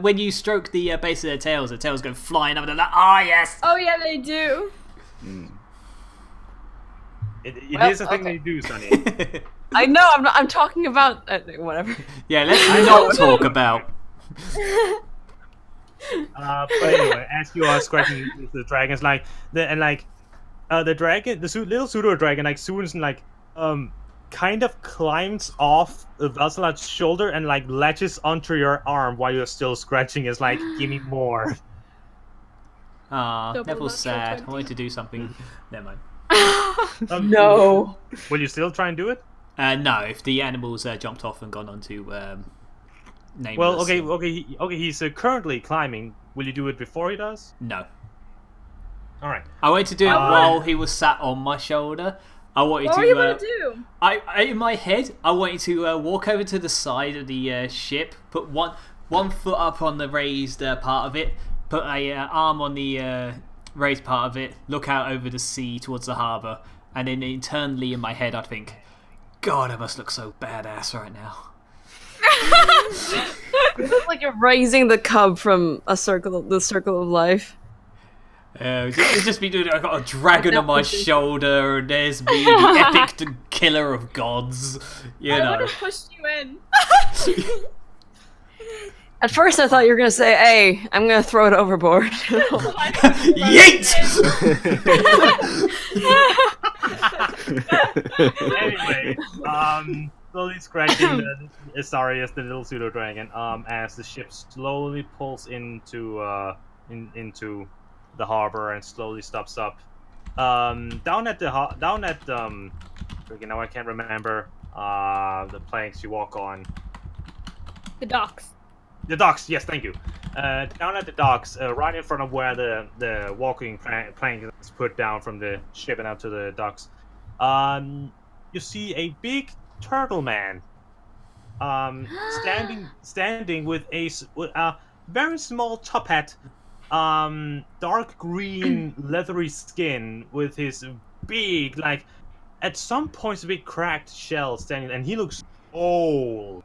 When you stroke the base of their tails, the tails go flying up and they're like, oh yes. Oh yeah, they do. It Well, is a thing okay. that you do, Sonny. I know. I'm talking about whatever. Yeah, let's not talk about. But anyway, as you are scratching the dragons, the dragon, little pseudo dragon, like soon kind of climbs off Valsalad's shoulder and like latches onto your arm while you're still scratching. Is like, give me more. Double Neville's natural sad. 20. I wanted to do something. Never mind. No. Will you still try and do it? No, if the animals jumped off and gone on to nameless. Well, okay. He's currently climbing. Will you do it before he does? No. All right. I wanted to do it while he was sat on my shoulder. I wanted What to. were you gonna do? I in my head, I wanted to walk over to the side of the ship, put one foot up on the raised part of it, put a arm on the raised part of it, look out over the sea towards the harbour, and then internally in my head, I'd think, God, I must look so badass right now. It's like you're raising the cub from the circle of life. It'd just be doing. I got a dragon on my shoulder, and there's me, the epic killer of gods. You I know. would have pushed you in. At first, I thought you were gonna say, "Hey, I'm gonna throw it overboard." Yeet! Anyway, slowly scratching the Isarius, the little pseudo dragon, as the ship slowly pulls into the harbor and slowly stops up. Down at now I can't remember the planks you walk on. The docks. The docks, yes, thank you. Down at the docks, right in front of where the walking plank is put down from the ship and out to the docks, you see a big turtle man, standing with a very small top hat, dark green leathery skin with his big, like, at some points a big cracked shell standing, and he looks old.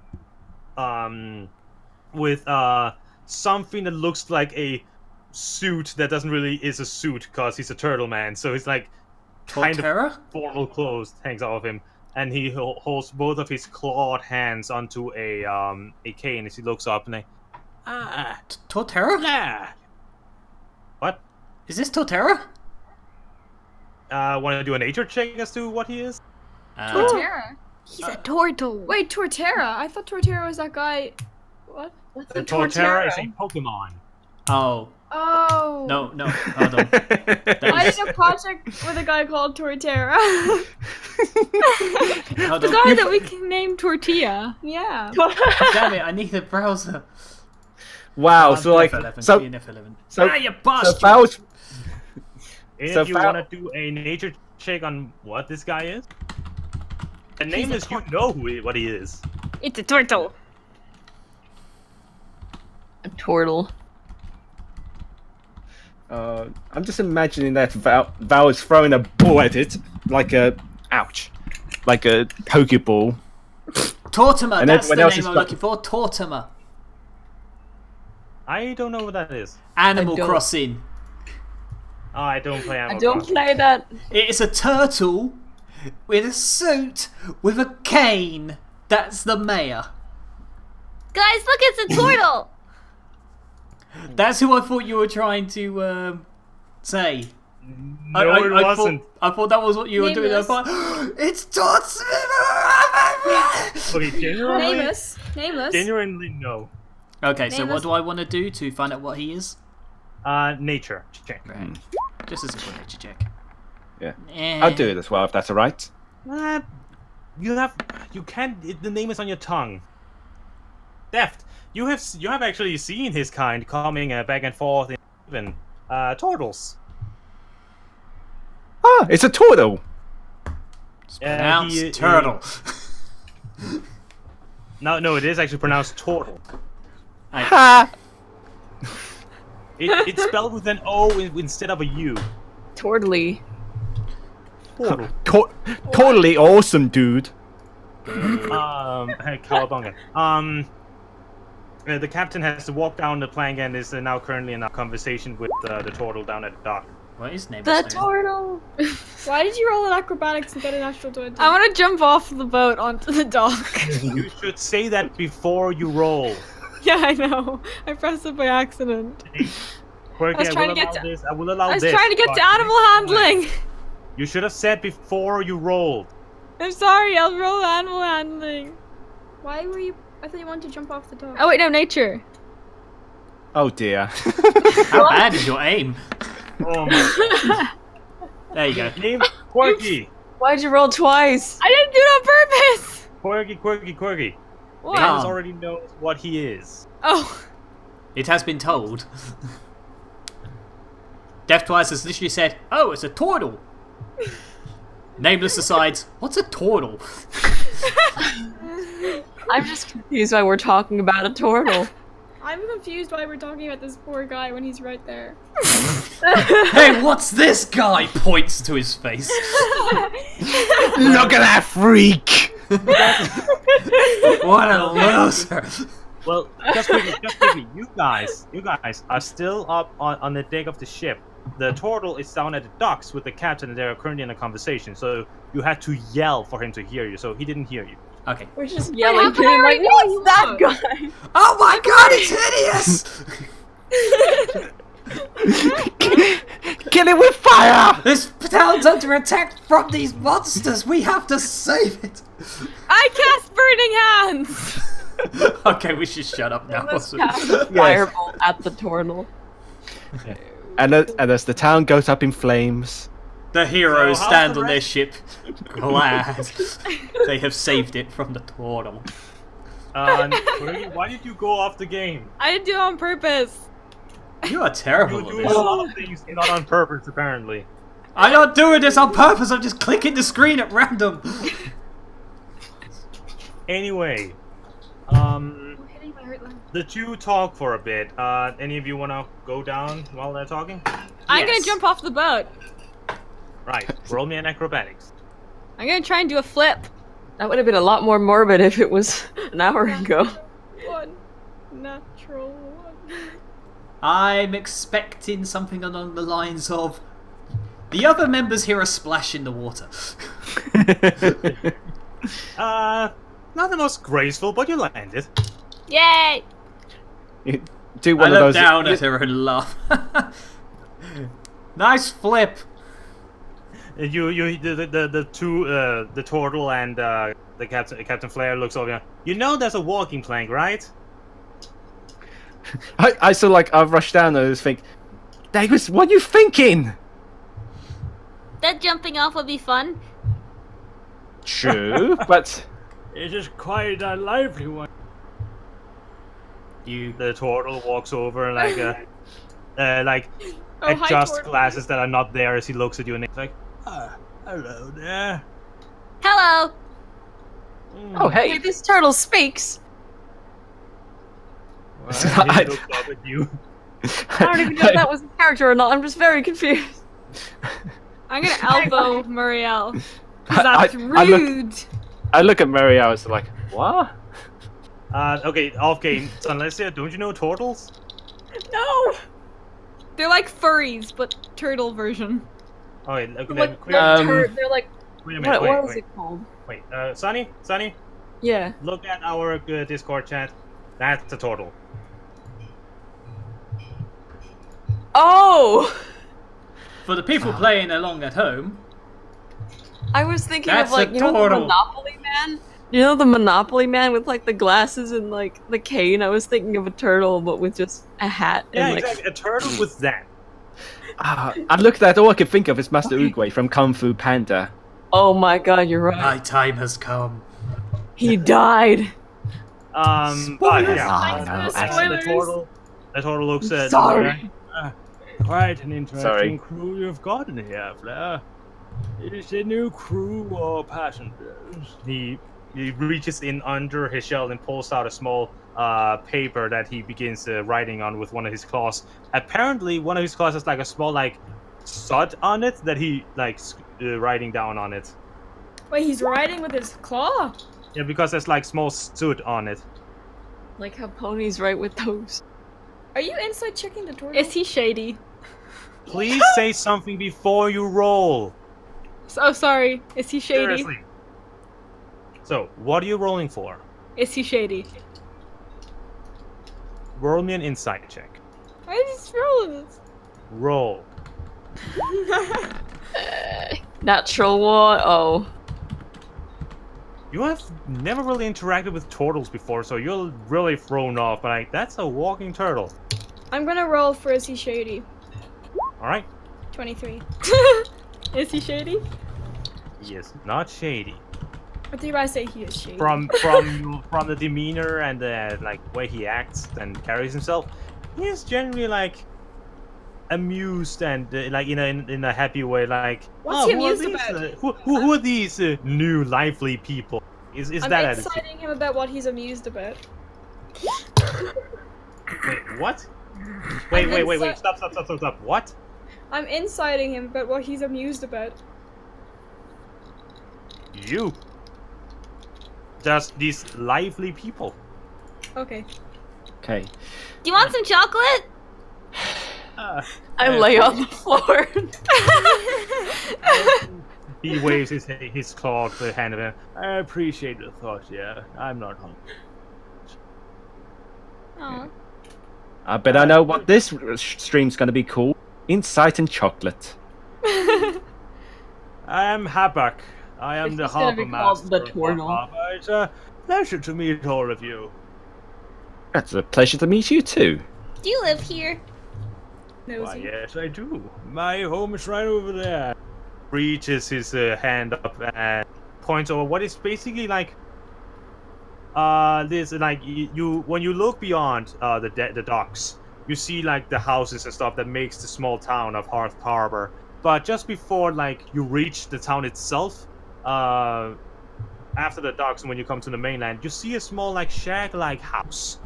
With something that looks like a suit that doesn't really is a suit because he's a turtle man, so he's like kind of formal clothes hangs off him, and he holds both of his clawed hands onto a cane as he looks up and Torterra? Yeah. What? Is this Torterra? Want to do a nature check as to what he is? Torterra. He's a turtle. Wait, Torterra. I thought Torterra was that guy. What? What's The Torterra is a Pokemon. Oh. Oh. No, hold on. I did a project with a guy called Torterra. Hold The on. guy that we can name Tortilla. Yeah. Damn it, I need the browser. Wow, so like, F11, so F11. so You bastard! Val's If So you Val- want to do a nature check on what this guy is, the name is you know what he is. It's a turtle. a turtle. I'm just imagining that Val is throwing a ball at it, like a Pokeball. Tortimer, And that's the everyone else name is I'm got- looking for. Tortimer. I don't know what that is. Animal I don't- Crossing. Oh, I don't play I Animal don't Crossing. play that. It's a turtle with a suit with a cane. That's the mayor. Guys, look, it's a turtle. That's who I thought you were trying to say. No, it wasn't. I thought that was what you were doing. I Nameless. thought, it's Tortimer! Okay, Nameless. genuinely no. Okay, so what Nameless. do I want to do to find out what he is? Nature check. Right. Just a simple nature check. Yeah. Eh. I'll do it as well if that's alright. You can't. The name is on your tongue. Deft. You have actually seen his kind coming back and forth in even turtles. Ah, it's a turtle. It's pronounced he- turtle. No, it is actually pronounced turtle. Ha! It's spelled with an O instead of a U. Tortly. Turtle. Totally awesome, dude. Hey, Cowabunga. The captain has to walk down the plank and is now currently in a conversation with the turtle down at the dock. What is name? The turtle. Why did you roll an acrobatics and get a natural 20? I want to jump off the boat onto the dock. You should say that before you roll. Yeah, I know. I pressed it by accident. Quirky, I was trying to get to- this. I will allow I was this. trying to get but to animal handling. You should have said before you rolled. I'm sorry, I'll roll animal handling. Why were you? I thought you wanted to jump off the dock. Oh wait, no, nature. Oh dear. How bad is your aim? Oh my There you go. God. Name Quirky. Why'd you roll twice? I didn't do it on purpose. Quirky. What? James already knows what he is. Oh. It has been told. DeftWise has literally said, "Oh, it's a turtle." Nameless decides, "What's a turtle?" I'm just confused why we're talking about a turtle. I'm confused why we're talking about this poor guy when he's right there. Hey, what's this guy? Points to his face. Look at that freak! What a loser. Well, just quickly, you guys are still up on the deck of the ship. The turtle is down at the docks with the captain, and they are currently in a conversation. So you had to yell for him to hear you. So he didn't hear you. Okay. We're just how yelling come to him I like, already what's that know? guy? Oh my god, it's hideous! Kill it with fire! This town's under attack from these monsters. We have to save it. I cast burning hands. Okay, we should shut up now. Let's cast a fireball at the turtle. And as the town goes up in flames, The heroes So how's stand the on their rest? ship, glad they have saved it from the turtle. Quirky, why did you go off the game? I didn't do it on purpose. You are You terrible do at a this. lot of things not on purpose, apparently. I'm not doing this on purpose. I'm just clicking the screen at random. Anyway, Hitting my hurt leg. the two talk for a bit. Any of you want to go down while they're talking? I'm gonna Yes. jump off the boat. Right. Roll me an acrobatics. I'm gonna try and do a flip. That would have been a lot more morbid if it was an hour ago. One natural one. I'm expecting something along the lines of the other members hear a splash in the water. Not the most graceful, but you landed. Yay! you do I one of look those. down at her and laugh. Nice flip. The two the turtle and the Captain Flair looks over. You know there's a walking plank, right? I sort of like I rush down and I just think, Davis, what are you thinking? That jumping off would be fun. True, but It is quite a lively one. The turtle walks over and like Oh, hi, adjusts turtle. glasses that are not there as he looks at you and he's like, hello there. Hello. oh hey, Hey, this turtle speaks. Well, he looks up at you. I don't even know if that was a character or not. I'm just very confused. I'm gonna elbow Muriel. 'Cause I- that's rude. I look at Mary. I was like, what? Okay, off game. Sunlestia, don't you know turtles? No! They're like furries, but turtle version. Oh, wait, okay, Like, then, they're like, wait a minute, what is wait. it called? Wait, Sunny, Yeah. look at our Discord chat. That's a turtle. Oh! For the people playing along at home, I was thinking That's of like, a you know the turtle. Monopoly Man? You know the Monopoly Man with like the glasses and like the cane? I was thinking of a turtle but with just a hat Yeah, and like exactly. A turtle with that. I looked at all I could think of is Master Oogway from Kung Fu Panda. oh my god, you're right. my time has come. He died. But yeah. Oh, no, The turtle looks at. Sorry. Quite an interesting Sorry. crew you've gotten here, Flair. Is it new crew or passengers? He reaches in under his shell and pulls out a small paper that he begins writing on with one of his claws. Apparently, one of his claws has like a small like sod on it that he likes writing down on it. Wait, he's riding with his claw? Yeah, because there's like small soot on it. Like how ponies write with those. Are you inside checking the turtle? Is he shady? Please say something before you roll. So sorry. Is he shady? Seriously. So, what are you rolling for? Is he shady? Roll me an insight check. I just rolled this. Roll. Natural one. Oh. You have never really interacted with turtles before, so you're really thrown off. But like, that's a walking turtle. I'm gonna roll for is he shady? All right. 23. Is he shady? He is not shady. What do you guys say he is shady? From the demeanor and the like way he acts and carries himself, he is generally like amused and like in a happy way. Like, What's he who are amused these, about? Who are these new lively people? Is I'm that attitude? inciting him about what he's amused about. Wait, what? Wait! Stop! What? I'm inciting him about what he's amused about. You? Just these lively people. Okay. Okay. Do you want some chocolate? I lay on the floor. He waves his claw to the hand of him. I appreciate the thought. Yeah, I'm not hungry. Aw. I bet I know what this stream's gonna be called. Insight and chocolate. I am Habak. I am It's the just gonna harbor be called master. the of Tornal. Harbor. It's a pleasure to meet all of you. It's a pleasure to meet you too. Do you live here? Why, Nosy. yes, I do. My home is right over there. Reaches his hand up and points over what is basically like. This like you when you look beyond the docks, you see like the houses and stuff that makes the small town of Hearth Harbor. But just before like you reach the town itself, after the docks and when you come to the mainland, you see a small like shack-like house.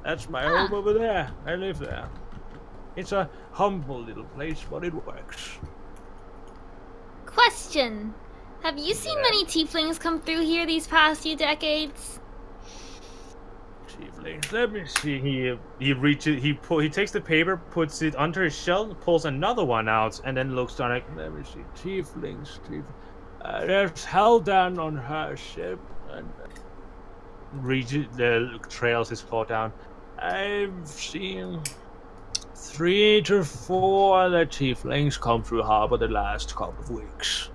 That's my home over there. I live there. It's a humble little place, but it works. Question. Have you seen many tieflings come through here these past few decades? Tieflings. Let me see. He reaches. He takes the paper, puts it under his shell, pulls another one out, and then looks down. Like, let me see. Tieflings. There's Helldan on her ship, and trails his claw down. I've seen 3 to 4 other tieflings come through harbor the last couple of weeks.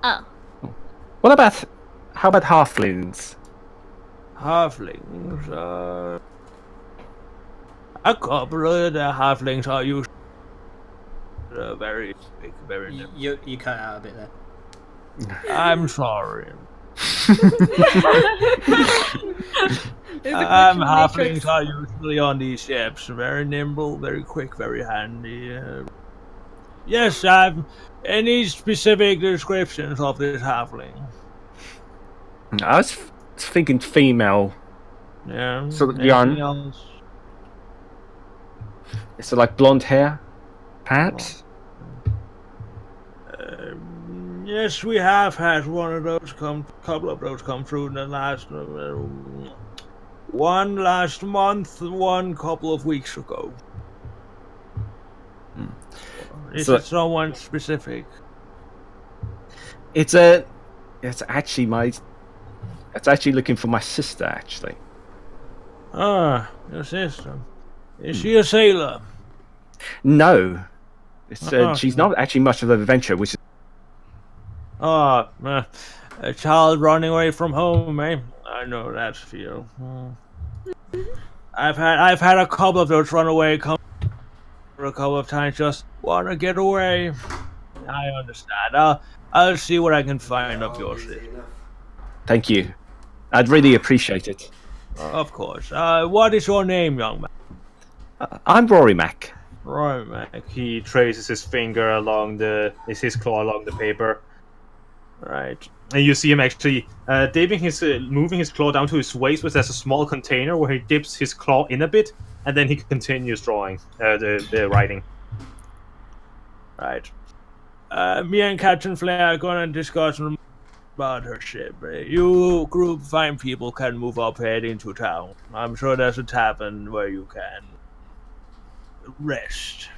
Oh. How about halflings? Halflings, a couple of the halflings are usually very big, very nimble. You cut out a bit there. I'm sorry. There's a glitch in the Halflings Matrix. are usually on these ships, very nimble, very quick, very handy. Yes, any specific descriptions of this halfling? I was thinking female. Yeah. So anything young. else? So like blonde hair, perhaps. Yes, we have had couple of those come through in the last one last month, one couple of weeks ago. Is So- it someone specific? It's actually looking for my sister actually. Ah, your sister. Is she a sailor? No, it's Uh-huh. she's not actually much of an adventurer, which is Ah, a child running away from home, eh? I know that feel. I've had a couple of those runaway come a couple of times. Just wanna get away. I understand. I'll see what I can find of your sister. Thank you. I'd really appreciate it. Of course. What is your name, young man? I'm Rory Mac. Right, Mac. He traces his finger along his claw along the paper. Right. And you see him actually moving his claw down to his waist, which has a small container where he dips his claw in a bit, and then he continues drawing the writing. Right. Me and Captain Flair are gonna discuss about her ship. You group fine people can move up head into town. I'm sure there's a tavern where you can rest.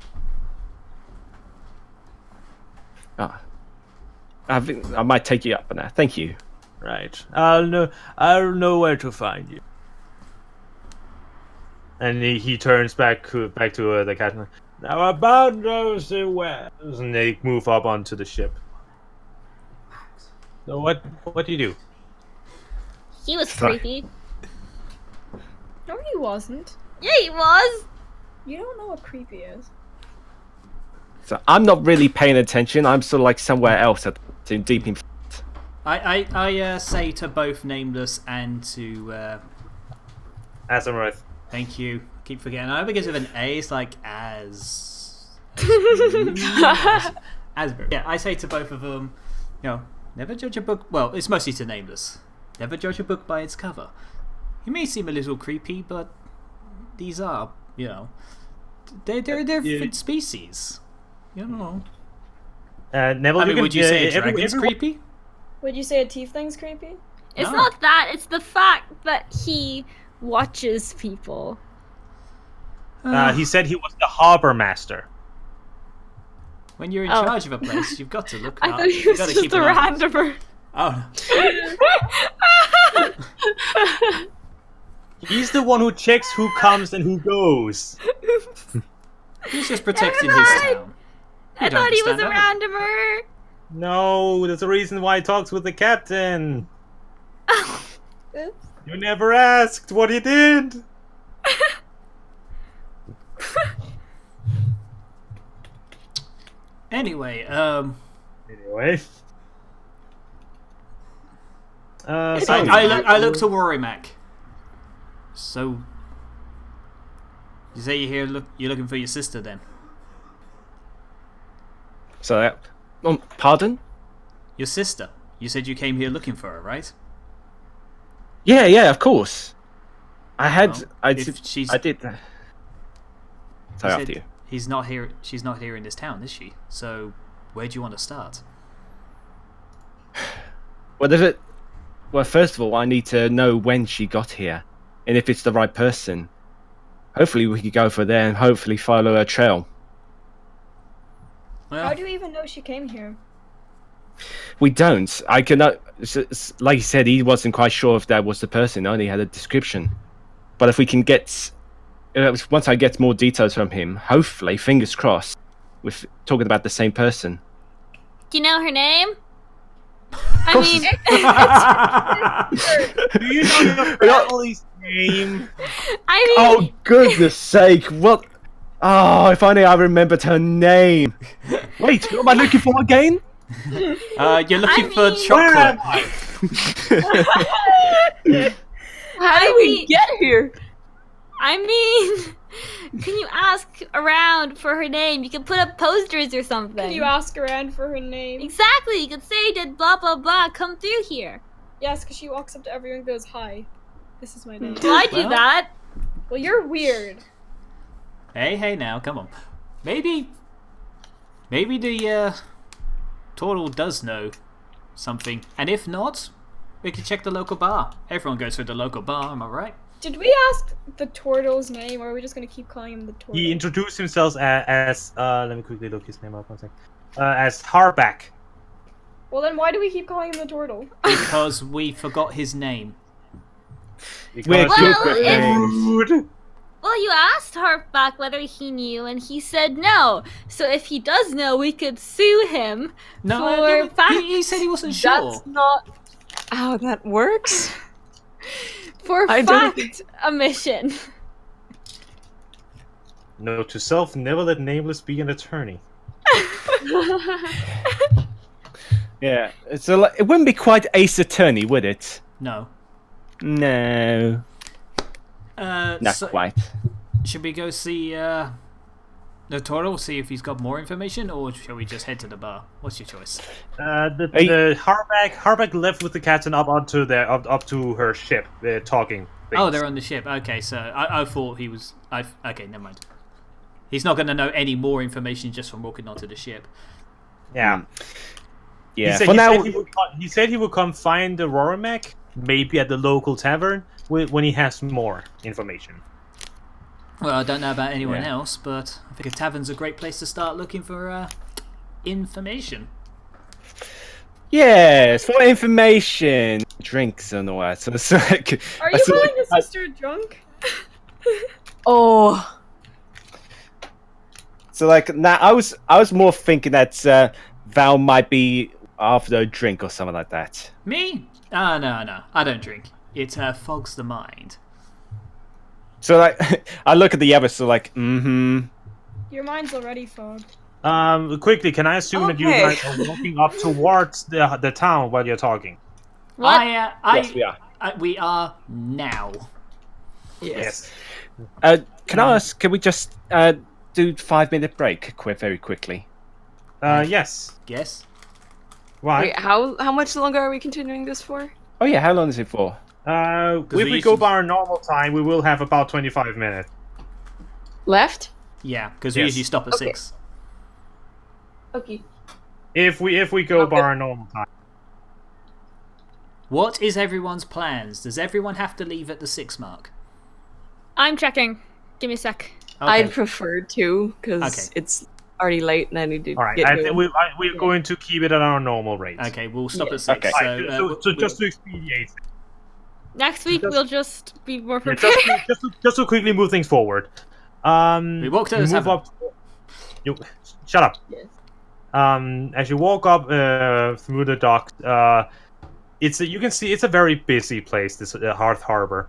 I think I might take you up on that. Thank you. Right. I'll know where to find you. And he turns back to the captain. Now about those wells, and they move up onto the ship. So what do you do? He was Sorry. creepy. No, he wasn't. Yeah, he was. You don't know what creepy is. So I'm not really paying attention. I'm sort of like somewhere else, deep in. I say to both Nameless and to Asimroth. thank you. Keep forgetting. I begins with an A. It's like as. Yeah, I say to both of them, never judge a book. Well, it's mostly to Nameless. Never judge a book by its cover. He may seem a little creepy, but these are, they're different species. Neville, I mean, would you say a dragon's creepy? Would you say a tiefling's creepy? It's No. not that. It's the fact that he watches people. He said he was the harbor master. When you're in Oh. charge of a place, you've got to look I up. thought he You've was got to just keep a an eye. randomer. Oh, He's the one who checks who comes and who goes. he's just protecting his mind. town. I You don't thought he was a understand randomer. No, there's a reason why he talks with the captain. Oops. You never asked what he did. Anyway, Anyway. I look to Warrimac. So, you say you're here? You're looking for your sister, then? So, pardon? Your sister. You said you came here looking for her, right? Yeah, of course. Well, if she's- I did. Sorry, You after said you. He's not here. She's not here in this town, is she? So, where do you want to start? Well, first of all, I need to know when she got here, and if it's the right person. Hopefully, we could go for there and hopefully follow her trail. Well, How do you even know she came here? We don't. I cannot. Like he said, he wasn't quite sure if that was the person. Only had a description. But if we can get, once I get more details from him, hopefully, fingers crossed, we're talking about the same person. Do you know her name? course. Do you know your family's name? I mean, Oh goodness sake! What? Oh, if only I remembered her name. Wait, what am I looking for again? you're looking for mean- Where am chocolate. I? How did we get here? I mean, can you ask around for her name? You can put up posters or something. Can you ask around for her name? Exactly. You could say, "Did blah blah blah come through here?" Yes, because she walks up to everyone and goes, "Hi, this is my name." Well, I do Well- that. Well, you're weird. Hey, now, come on. Maybe the turtle does know something, and if not, we can check the local bar. Everyone goes to the local bar. Am I right? Did we ask the turtle's name, or are we just gonna keep calling him the turtle? He introduced himself as let me quickly look his name up one second. As Harback. Well, then why do we keep calling him the turtle? Because we forgot his name. We're Because good Well, with if- names. Well, you asked Harpback whether he knew, and he said no. So if he does know, we could sue him for fact. he said he wasn't sure. That's not how that works. For I don't fact omission. Note to self: never let Nameless be an attorney. Yeah, so it wouldn't be quite Ace Attorney, would it? No. No, not So, quite. should we go see the turtle, see if he's got more information, or shall we just head to the bar? What's your choice? The Harback left with the captain up to her ship, talking. Things. Oh, they're on the ship. Okay, so I thought he was. Okay, never mind. He's not going to know any more information just from walking onto the ship. Yeah. Yeah, He for now. he said he would come find the Rorimac, maybe at the local tavern, when he has more information. Well, I don't know about anyone Yeah. else, but I think a tavern's a great place to start looking for information. Yes, for information, drinks and all that. So it's like, Are you calling your sister drunk? Oh, so like now I was more thinking that Val might be after a drink or something like that. Me? Ah, no. I don't drink. It fogs the mind. So like I look at the others, so like, Your mind's already fogged. Quickly, can I assume that you Okay. guys are walking up towards the town while you're talking? What? Yes, we are. We are now. yes. Can I ask? Can we just do 5-minute break, very quickly? Yes. Yes. Why? Wait, how much longer are we continuing this for? Oh yeah, how long is it for? If we we used go to- by our normal time, we will have about 25 minutes. Left? Yeah, because we Yes. usually stop at Okay. 6. Okay. If we go by our normal time. What is everyone's plans? Does everyone have to leave at the 6 mark? I'm checking. Give me a sec. Okay. I'd prefer to, because Okay. it's already late and I need to All right, get I going. think we're going to keep it at our normal rate. Okay, we'll stop Yeah. at 6. Okay. So just to expedite, Next week Just- we'll just be more yeah, prepared. just to quickly move things forward. We walk to the move tavern. up. You shut up. Yes. As you walk up through the docks, you can see it's a very busy place. This Hearth Harbor.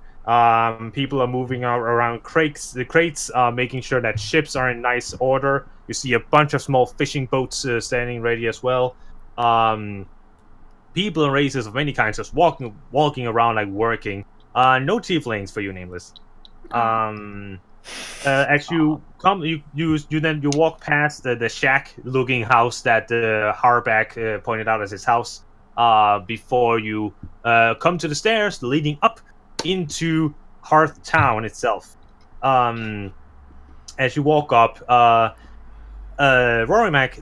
People are moving around crates. The crates are making sure that ships are in nice order. You see a bunch of small fishing boats standing ready as well. People and races of many kinds just walking around like working. No tieflings for you, nameless. As you come, you walk past the shack-looking house that Harback pointed out as his house. Before you come to the stairs leading up into Hearth Town itself. As you walk up, Rorimac,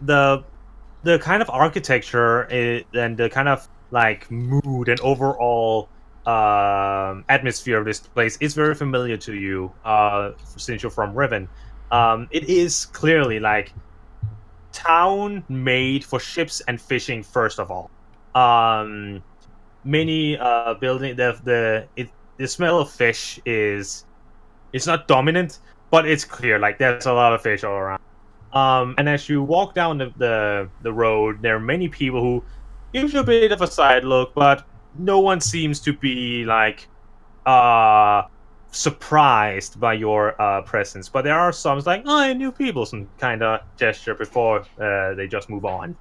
the kind of architecture and the kind of like mood and overall atmosphere of this place is very familiar to you since you're from Riven. It is clearly like town made for ships and fishing first of all. Many building the smell of fish is it's not dominant, but it's clear like there's a lot of fish all around. And as you walk down the road, there are many people who give you a bit of a side look, but no one seems to be like surprised by your presence. But there are some like, oh, new people, some kind of gesture before they just move on.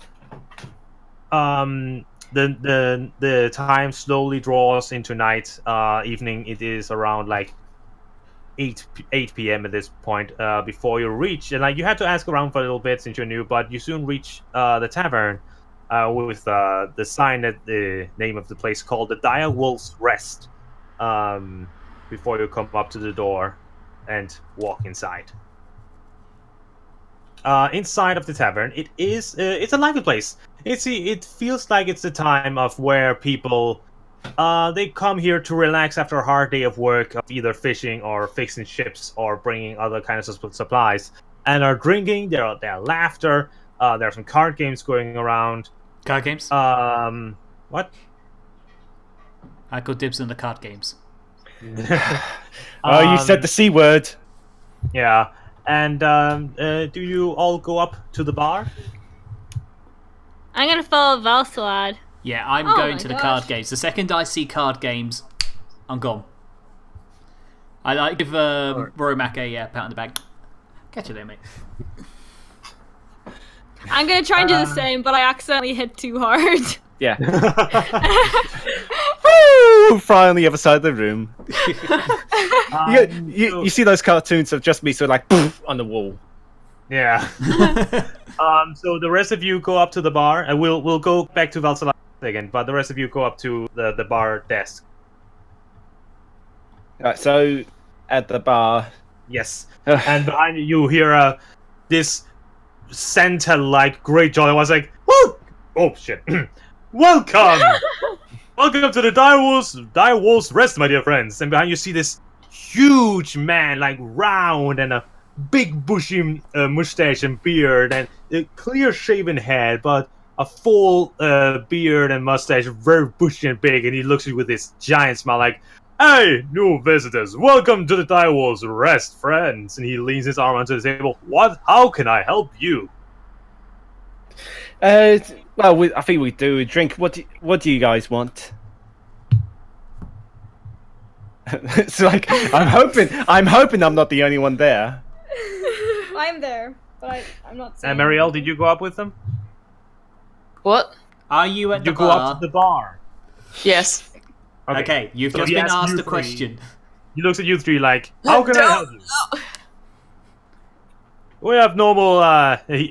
The time slowly draws into night. Evening. It is around like 8 p.m. at this point before you reach, and like you had to ask around for a little bit since you're new, but you soon reach the tavern with the sign at the name of the place called the Dire Wolf's Rest before you come up to the door and walk inside. Inside of the tavern, it's a lively place. It feels like it's the time of where people they come here to relax after a hard day of work, of either fishing or fixing ships or bringing other kinds of supplies, and are drinking. There are laughter. There are some card games going around. Card games? What? I got dibs on the card games. Oh, you said the C word. Yeah. And do you all go up to the bar? I'm gonna follow Valsalad. Yeah, I'm Oh going my to the gosh. card games. The second I see card games, I'm gone. I like give Rory Mac a pat on the back. Catch you there, mate. I'm gonna try and do the same, but I accidentally hit too hard. Yeah. Woo! Fry on the other side of the room. You see those cartoons of just me sort of like poof, on the wall. Yeah. So the rest of you go up to the bar, and we'll go back to Valsalad again. But the rest of you go up to the bar desk. So at the bar. Yes. And behind you hear this Santa-like great jolly. I was like, woo! Oh shit! Welcome, welcome to the Dire Wolf's Rest, my dear friends. And behind you see this huge man, like round and a big bushy mustache and beard and a clear shaven head, but a full beard and mustache, very bushy and big, and he looks at you with this giant smile, like, "Hey, new visitors, welcome to the Direwolves Rest, friends." And he leans his arm onto the table. "What? How can I help you?" Well, I think we do a drink. What do you guys want? It's like I'm hoping I'm not the only one there. I'm there, but I'm not saying. And Marielle, did you go up with them? What? Are you at the You go bar? up to the bar. Yes. Okay, you've So just he been asks asked you a three. question. He looks at you three like, "How can I help you?" We have normal party.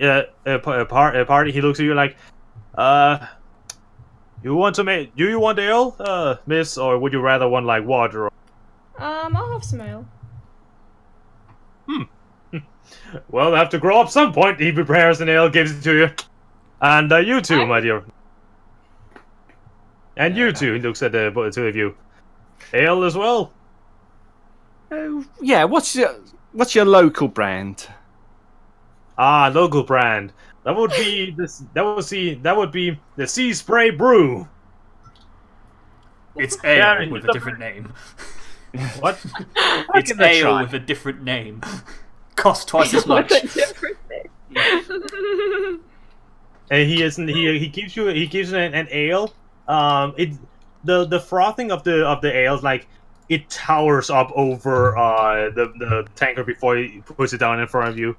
He looks at you like, "You want to make? Do you want ale, miss, or would you rather want like water?" I'll have some ale. Well, I have to grow up some point. He prepares an ale, gives it to you, and you too, my dear. And you too. He looks at the two of you. Ale as well. Yeah. What's your local brand? Ah, local brand. That would be this. That would be the Sea Spray Brew. It's Yeah, ale with a different name. What? It's give it a ale try. with a different name. Costs twice as much. And he gives you an ale. The frothing of the ale is like it towers up over the tanker before he puts it down in front of you.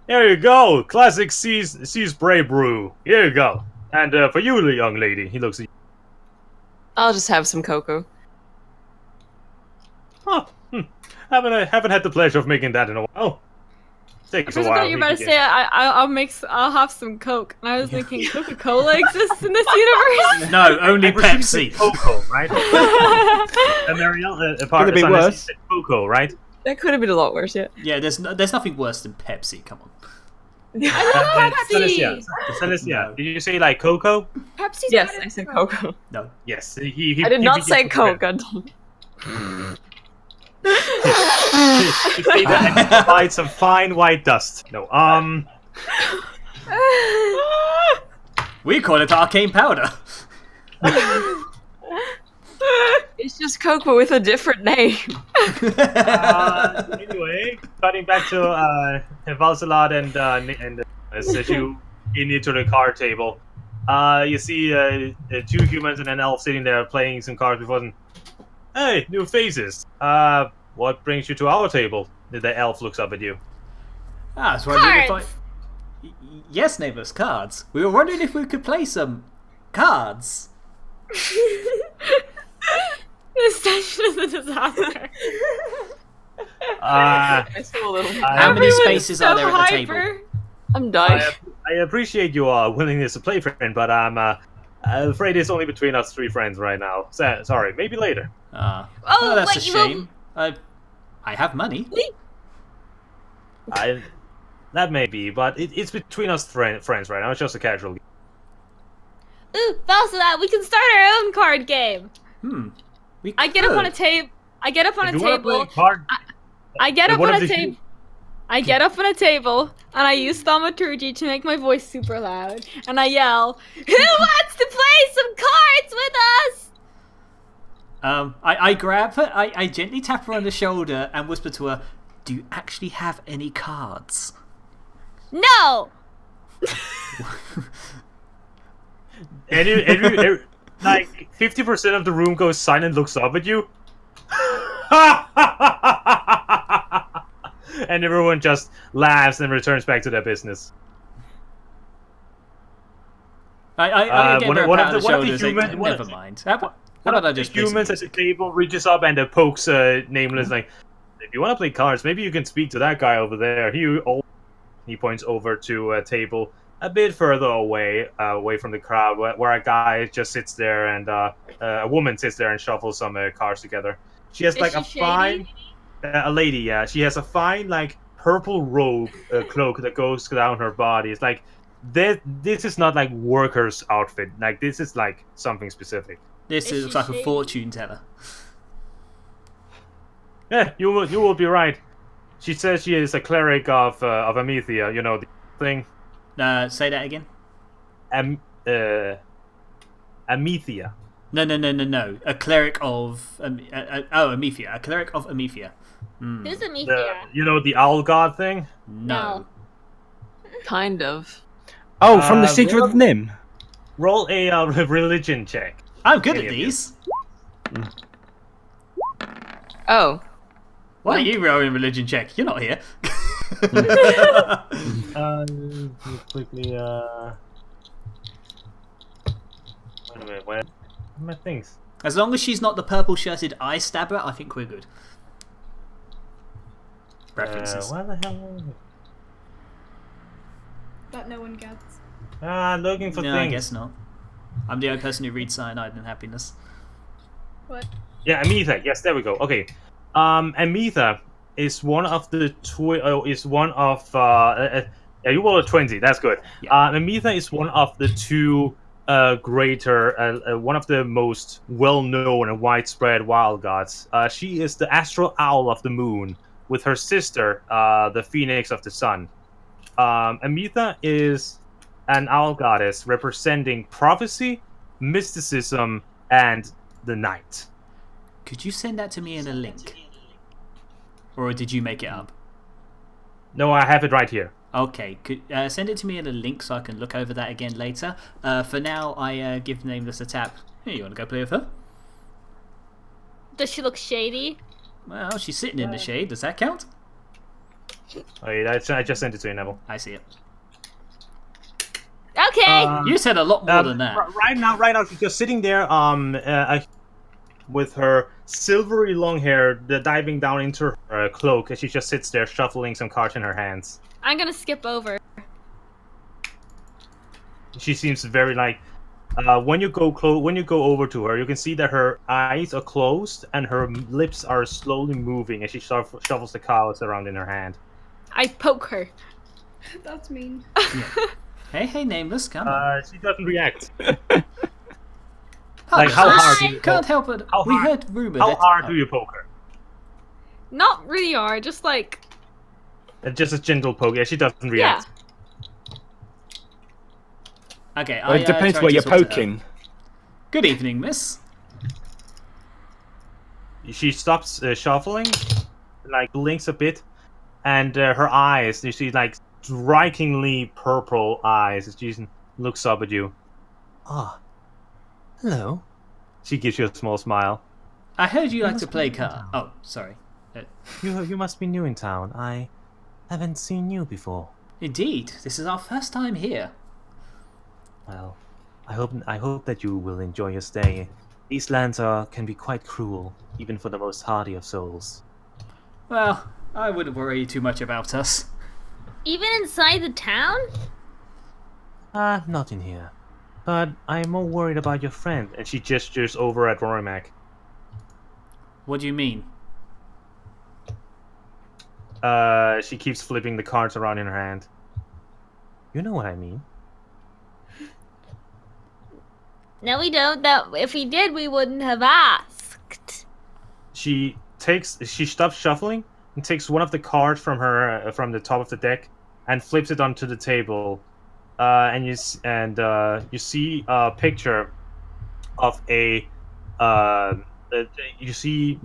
There you go, classic sea spray brew. Here you go. And for you, young lady, he looks at you. I'll just have some cocoa. Oh, haven't had the pleasure of making that in a while. Takes a I while. thought you were about to say I'll have some Coke, and I was thinking Coca-Cola exists in this universe. No, only I presume you said Pepsi. Cocoa, right? And Marielle, Could it be worse? said Cocoa, right? That could have been a lot worse, yeah. Yeah, there's nothing worse than Pepsi. Come on. Pepsi. Celestia, did you say like Cocoa? Pepsi's Yes, better I said than Coke. cocoa. No. Yes. He I did not say Coke. Coke. You see that and he provides some fine white dust. No, We call it arcane powder. It's just Coke, but with a different name. anyway, cutting back to Valsalad and Seshu into the card table. You see two humans and an elf sitting there playing some cards before them. Hey, new faces. What brings you to our table? The elf looks up at you. I was wondering Cards. Yes, neighbours, cards. We were wondering if we could play some cards. This session is a disaster. I saw a little. How many Everyone's spaces are there at the hyper. table? I'm dying. I appreciate your willingness to play, friend, but I'm afraid it's only between us three friends right now. Sorry, maybe later. Oh, that's a wait, you will- shame. I have money. That may be, but it's between us friends right now. It's just a casual game. Ooh, also that we can start our own card game. We I get up on a could. table. I get up on a If you wanna play table. a card, I get up one on of a the table. I get up on a table and I use thaumaturgy to make my voice super loud, and I yell, "Who wants to play some cards with us?" I grab her, I gently tap her on the shoulder and whisper to her, "Do you actually have any cards?" No. every like 50% of the room goes silent, looks up at you, and everyone just laughs and returns back to their business. I give her a one pat of on the the shoulder and say, human- one never of- mind. How One about I of the just play some humans at the music? table reaches up and pokes Nameless like, if you want to play cards, maybe you can speak to that guy over there. He points over to a table a bit further away from the crowd, where a guy just sits there and a woman sits there and shuffles some cards together. She has Is like she a shady? fine, a lady, yeah. She has a fine like purple robe cloak that goes down her body. It's like this is not like worker's outfit. Like this is like something specific. This Is is she like a shady? fortune teller. Yeah, you will be right. She says she is a cleric of Amethea. You know the thing. Say that again. Amethea. No. A cleric of Amethea. A cleric of Amethea. Who's The, Amethea? the owl god thing. No. Kind of. Oh, from the Uh, Secret what- of Nim. Roll a religion check. I'm good Any at of you. these. Oh. Why are you rolling religion check? You're not here. Quickly. Wait a minute. Where are my things? As long as she's not the purple-shirted eye stabber, I think we're good. References. Where the hell? That no one gets. Looking for No, things. I guess not. I'm the only person who reads Cyanide and Happiness. What? Yeah, Amethea. Yes, there we go. Okay. Amethea is one of the yeah, you rolled a 20. That's good. Yeah. Amethea is one of the two one of the most well-known and widespread wild gods. She is the astral owl of the moon, with her sister, the phoenix of the sun. Amethea is an owl goddess representing prophecy, mysticism, and the night. Could you send that to me in a link? Or did you make it up? No, I have it right here. Okay, send it to me in a link so I can look over that again later. For now, I give Nameless a tap. Hey, you want to go play with her? Does she look shady? Well, she's sitting in the shade. Does that count? Wait, I just sent it to you, Neville. I see it. Okay. You said a lot more than that. Right now, she's just sitting there, with her silvery long hair diving down into her cloak, as she just sits there shuffling some cards in her hands. I'm gonna skip over. She seems very when you go over to her, you can see that her eyes are closed and her lips are slowly moving as she shuffles the cards around in her hand. I poke her. That's mean. Hey, Nameless, come on. She doesn't react. Oh, how hard do you Can't poke? help it. How We hard- heard rumor How that... hard do you poke her? Not really hard, just like Just a gentle poke. Yeah, she doesn't react. Okay, Well, it depends tried what to you're talk to her. poking. Good evening, miss. She stops shuffling, blinks a bit, and her eyes, you see, strikingly purple eyes as she looks up at you. Ah, hello. She gives you a small smile. I heard you like to play car. Oh, sorry. You must be new in town. I haven't seen you before. Indeed, this is our first time here. Well, I hope that you will enjoy your stay. These lands can be quite cruel, even for the most hardy of souls. Well, I wouldn't worry too much about us. even inside the town? Not in here. But I'm more worried about your friend. And she gestures over at Rorimac. What do you mean? She keeps flipping the cards around in her hand. You know what I mean. No, we don't. That if we did, we wouldn't have asked. She stops shuffling and takes one of the cards from her from the top of the deck and flips it onto the table. And you see a picture of a you see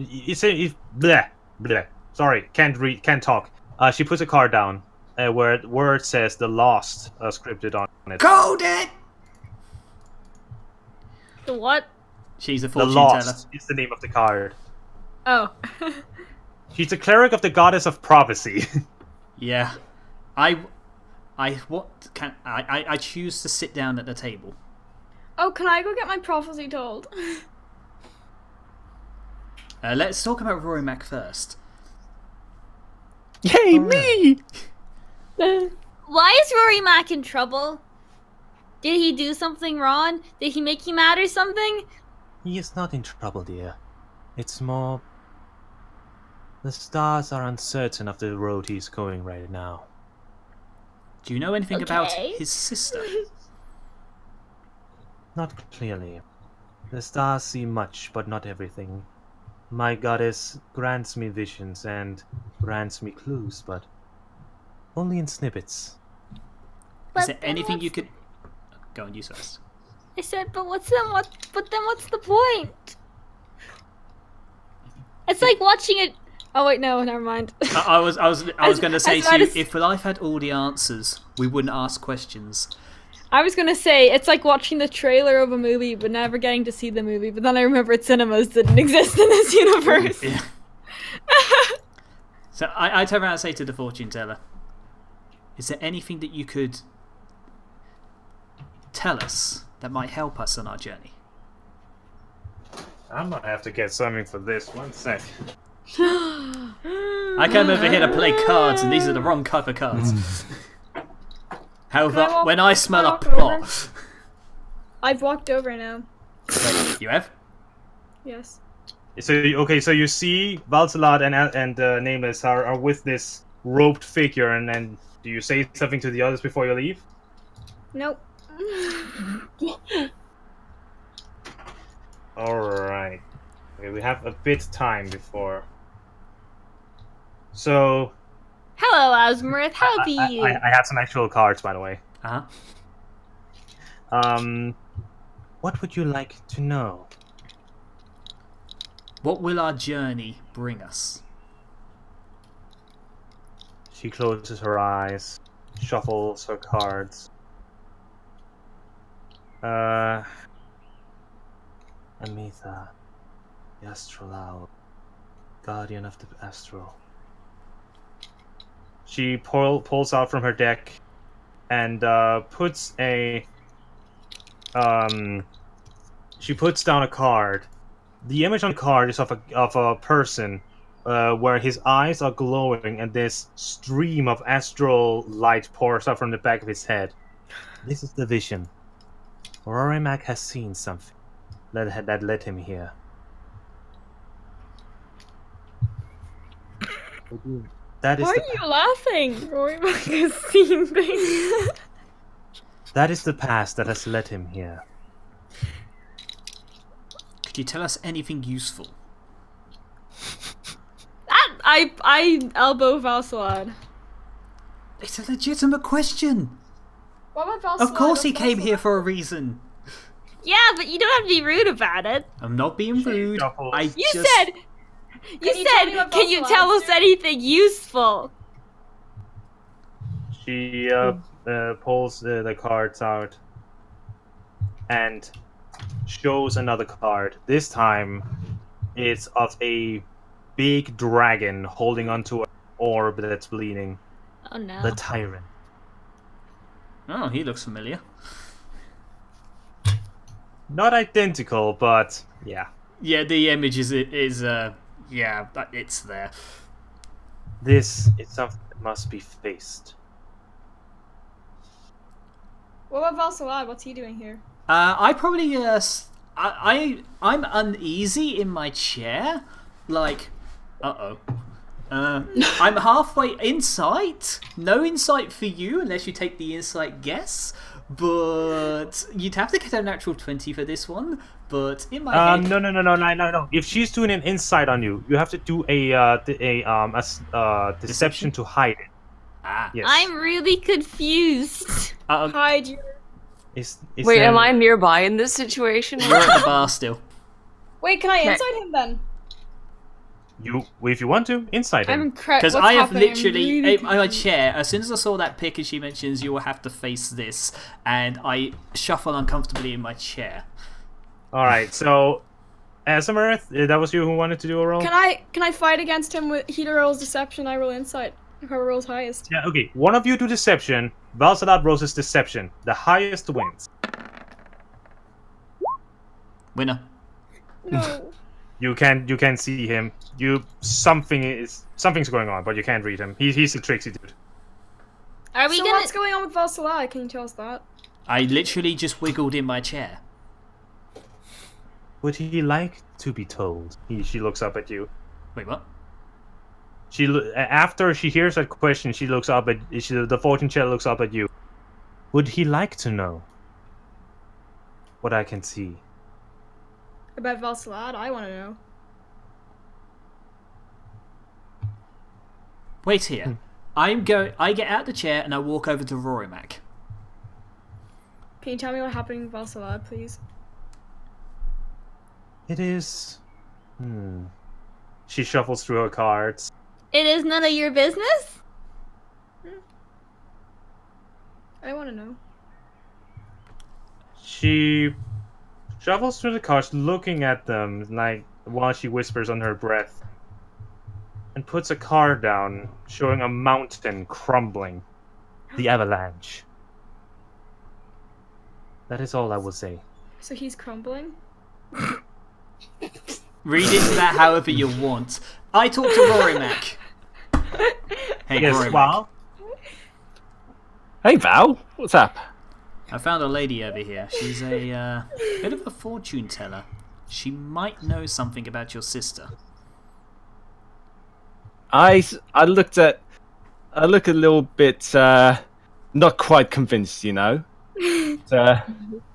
bleh, bleh. Sorry, can't talk. She puts a card down where it says "The Lost" scripted on it. Code it! The what? She's a The fortune teller. Lost is the name of the card. Oh. She's a cleric of the goddess of prophecy. Yeah. I choose to sit down at the table. Oh, can I go get my prophecy told? Let's talk about Rory Mac first. Yay, me! Why is Rory Mac in trouble? Did he do something wrong? Did he make you mad or something? He is not in trouble, dear. It's more... The stars are uncertain of the road he's going right now. Do you know anything about Okay. his sister? Not clearly. The stars see much, but not everything. My goddess grants me visions and grants me clues, but only in snippets. Is But there then anything what's you could... Go on, you first. I said, but what's the point? It's like watching it. Oh wait, no, never mind. I was going to say as to bad you, as- if life had all the answers, we wouldn't ask questions. I was gonna say it's like watching the trailer of a movie but never getting to see the movie. But then I remembered cinemas didn't exist in this universe. Yeah. So I turn around and say to the fortune teller, is there anything that you could tell us that might help us on our journey? I might have to get something for this. 1 sec. I came over here to play cards, and these are the wrong type of cards. However, when I smell a walk over? pot... I've walked over now. Wait, you have? Yes. So so you see Valsalad and Nameless are with this roped figure, and then do you say something to the others before you leave? Nope. All right. Okay, we have a bit time before. So Hello, Asmrith. How be you? I have some actual cards, by the way. What would you like to know? What will our journey bring us? She closes her eyes, shuffles her cards. Amitha, the Astral Owl, Guardian of the Astral. She pulls out from her deck and puts a she puts down a card. The image on the card is of a person where his eyes are glowing and this stream of astral light pours out from the back of his head. This is the vision. Rorimak has seen something that led him here. That is Why the are you laughing? Rory Mac has seen things. That is the past that has led him here. Could you tell us anything useful? I elbow Valsalad. It's a legitimate question. What about Of course he came here for a reason. Yeah, but you don't have to be rude about it. I'm not being rude. shuffles. I You just... said, can you tell us anything useful? She pulls the cards out and shows another card. This time, it's of a big dragon holding onto an orb that's bleeding. Oh no. The Tyrant. Oh, he looks familiar. Not identical, but yeah. Yeah, the image is yeah, it's there. This is something that must be faced. What about Valsalad? What's he doing here? I probably I'm uneasy in my chair. Like, I'm halfway insight. No insight for you unless you take the insight guess. But you'd have to get a natural 20 for this one. But in my head, No. If she's doing an insight on you, you have to do a deception to hide it. ah, Yes. I'm really confused. Hide your... Is Wait, there- am I nearby in this situation? you're at the bar still. Wait, can I Okay. inside him then? If you want to, insight I'm him. incredible. Because I have literally, in my chair, as soon as I saw that pick and she mentions you will have to face this, and I shuffle uncomfortably in my chair. Alright, so Asimurth, that was you who wanted to do a roll? Can I fight against him with he rolls deception? I roll insight. Whoever rolls highest. Yeah, okay. One of you do deception. Valsalad rolls his deception. The highest wins. Winner. No. You can see him. Something's going on, but you can't read him. He's a tricksy dude. Are we So gonna? what's going on with Valsalad? Can you tell us that? I literally just wiggled in my chair. Would he like to be told? She looks up at you. Wait, what? After she hears that question, she looks up at the fortune teller looks up at you. Would he like to know what I can see? About Valsalad? I want to know. Wait here. I get out the chair and I walk over to Rory Mac. Can you tell me what happened in Valsalad, please? It is. She shuffles through her cards. It is none of your business? I want to know. She shuffles through the cards, looking at them like while she whispers on her breath, and puts a card down, showing a mountain crumbling. The avalanche. That is all I will say. So he's crumbling? Read into that however you want. I talked to Rory Mac. Hey, Yes, Rory Mac. well, Hey Val, what's up? I found a lady over here. She's a bit of a fortune teller. She might know something about your sister. I look a little bit not quite convinced, you know.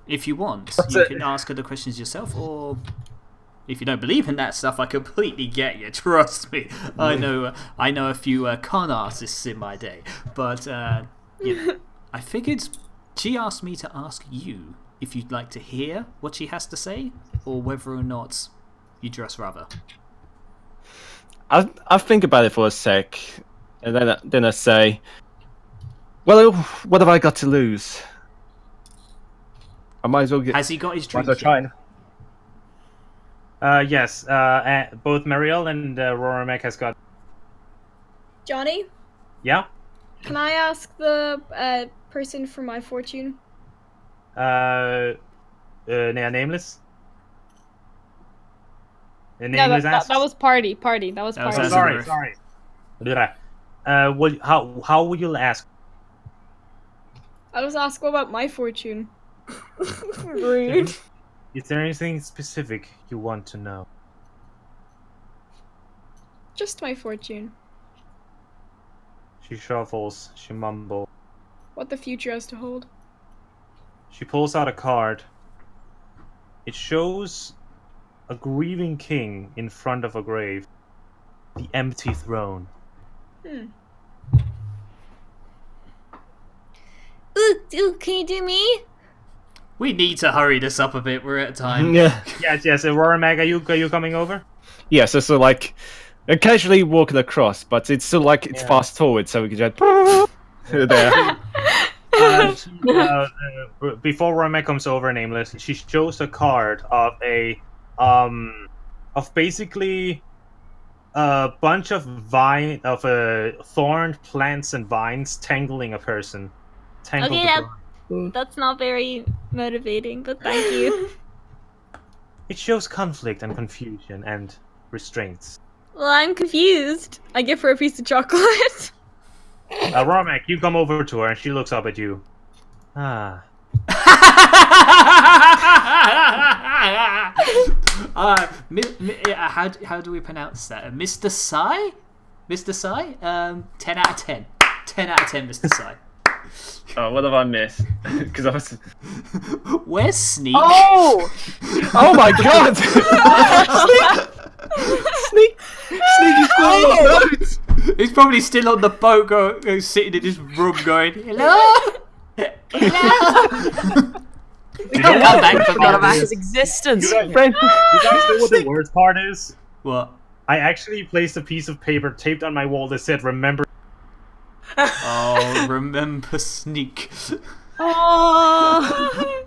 If you want, What's you it? can ask her the questions yourself, or if you don't believe in that stuff, I completely get you. Trust me, I know a few con artists in my day, but yeah, I figured she asked me to ask you if you'd like to hear what she has to say, or whether or not you'd just rather. I think about it for a sec, and then I say, well, what have I got to lose? I might as well get. Has he got his Might drink? as well try and- yes. Both Marielle and Rorimek has got. Johnny, Yeah. can I ask the person for my fortune? Nameless. No, Nameless that asks. was party. That was That was party. Azure. Sorry. How will you ask? I'll just ask what about my fortune. Rude. Is there anything specific you want to know? Just my fortune. She shuffles. She mumbles. What the future has to hold. She pulls out a card. It shows a grieving king in front of a grave. The empty throne. Ooh, can you do me? We need to hurry this up a bit. We're at time. Yeah. Yes. Aurora Mag, are you coming over? Yeah, so like occasionally walking across, but it's still like it's fast forward, so we can just there. Before Romek comes over, Nameless, she shows a card of of basically a bunch of thorned plants and vines tangling a person. Tangled Okay, the ground. that's not very motivating, but thank you. It shows conflict and confusion and restraints. Well, I'm confused. I give her a piece of chocolate. Romek, you come over to her and she looks up at you. Ah. How do we pronounce that? Mr. Sai? Mr. Sai? 10 out of 10. 10 out of 10, Mr. Sai. Oh, what have I missed? Because I was. Where's Sneak? Oh! Oh my God! Sneak is still on the boat. He's probably still on the boat, sitting in his room, going, "Hello, hello." You know Come back for Forgot about me. his existence. You guys know what the worst part is? What? I actually placed a piece of paper taped on my wall that said, "Remember." Oh, remember Sneak. Oh.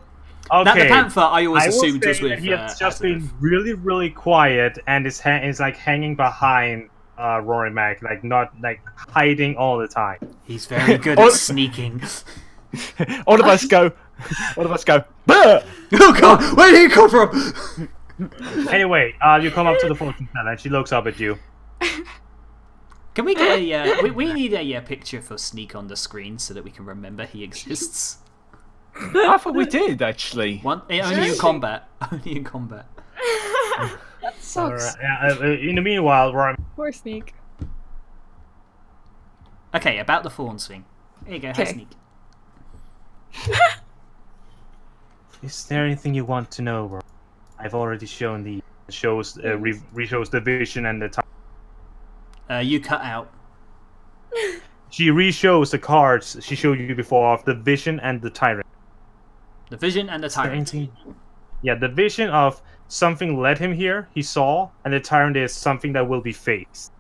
Okay. Now the panther, I always I will assumed say was with. that he has just Azareth. been really, really quiet and is like hanging behind Rory Mac, like not like hiding all the time. He's very good at sneaking. All of us go. All of us go. Bah! Oh God, where did he come from? Anyway, you come up to the fortune teller and she looks up at you. Can we get a? We need a picture for Sneak on the screen so that we can remember he exists. I thought we did actually. Only in combat. Only in combat. That sucks. In the meanwhile, Rory. Poor Sneak. Okay, about the thorns thing. There you go. Have Okay. Sneak. Is there anything you want to know, Rory? I've already shown the shows re-shows the vision and the time. You cut out. She re-shows the cards she showed you before of the vision and the tyrant. The vision and the tyrant. Yeah, the vision of something led him here, he saw, and the tyrant is something that will be faced.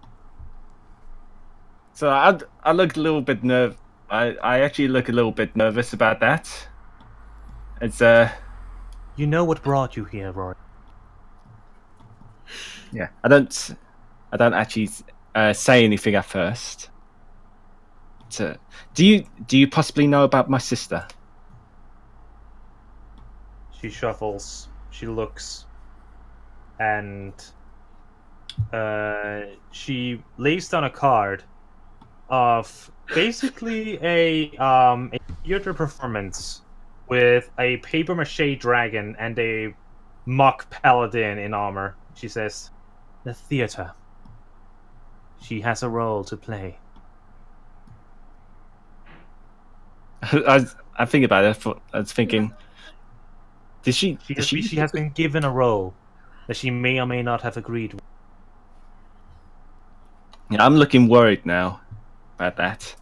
So I look a little bit I actually look a little bit nervous about that. It's You know what brought you here, Roy. yeah. I don't actually say anything at first. So, do you possibly know about my sister? She shuffles, she looks, and she lays down a card of basically a theater performance with a papier-mâché dragon and a mock paladin in armor. She says, "The theater. She has a role to play." I think about it. I was thinking, She has been given a role that she may or may not have agreed with. Yeah, I'm looking worried now about that.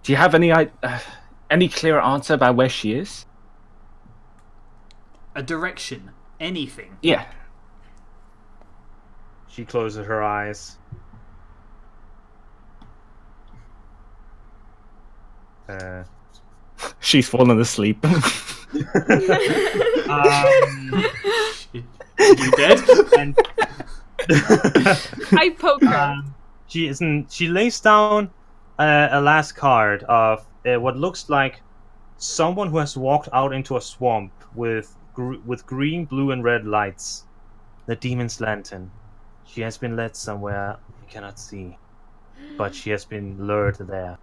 Do you have any clear answer about where she is? A direction. Anything. Yeah. She closes her eyes. She's fallen asleep. You dead? And I poke her. she isn't. She lays down a last card of what looks like someone who has walked out into a swamp with green, blue, and red lights. The demon's lantern. She has been led somewhere we cannot see, but she has been lured there.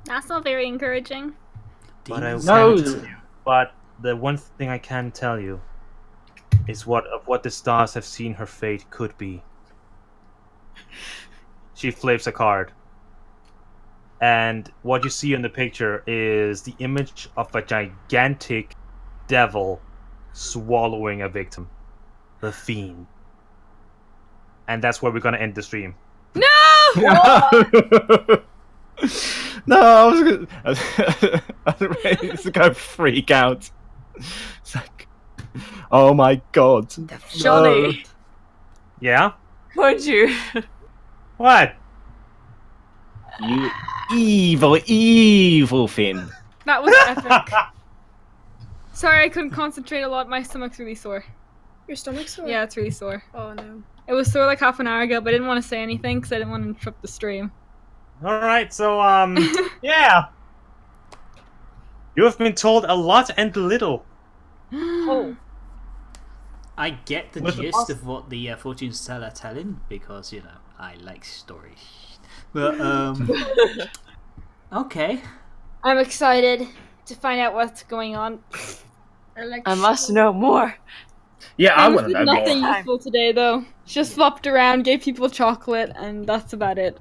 That's not very encouraging. But I No. can't tell you. But the one thing I can tell you is what the stars have seen her fate could be. She flips a card. And what you see in the picture is the image of a gigantic devil swallowing a victim. The Fiend. And that's where we're gonna end the stream. No! No, I was ready to go freak out. It's like, oh my god. Johnny, Yeah? would you? What? You evil, evil Finn. That was epic. Sorry, I couldn't concentrate a lot. My stomach's really sore. Your stomach's sore? Yeah, it's really sore. Oh no. It was sore like half an hour ago, but I didn't want to say anything because I didn't want to interrupt the stream. Alright, so, yeah. You have been told a lot and little. Oh, I get the With the gist boss- of what the fortune teller telling because I like stories. But okay. I'm excited to find out what's going on. I must know more. Yeah, I Alice want to did know nothing more. useful today, though. She just flopped around, gave people chocolate, and that's about it.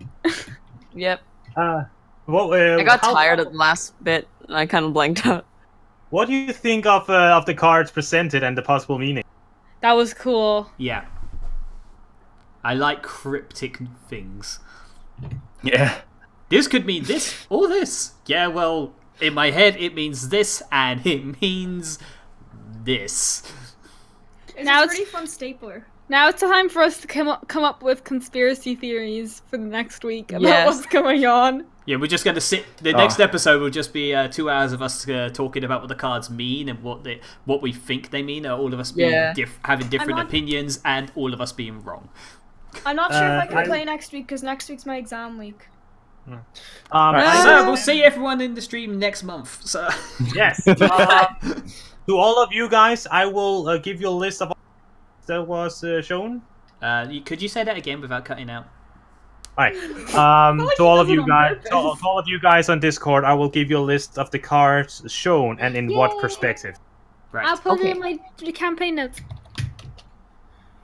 Yep. I I got tired at the last bit, and I kind of blanked out. What do you think of the cards presented and the possible meaning? That was cool. Yeah. I like cryptic things. Yeah. This could mean this or this. Yeah, well, in my head it means this and it means this. It's Now a it's- pretty fun stapler. Now it's time for us to come up with conspiracy theories for the next week about Yes. what's going on. Yeah, we're just going to sit. The next episode will just be 2 hours of us talking about what the cards mean and what we think they mean. All of us being Yeah. having different not- opinions and all of us being wrong. I'm not sure if I can I- play next week because next week's my exam week. So we'll see everyone in the stream next month. So Yes. To all of you guys, I will give you a list of that was shown. could you say that again without cutting out? Alright. like To he all of does it you on guys, purpose. to all of you guys on Discord, I will give you a list of the cards shown and in what Yay. perspective. Right. I'll put Okay. it in my campaign notes.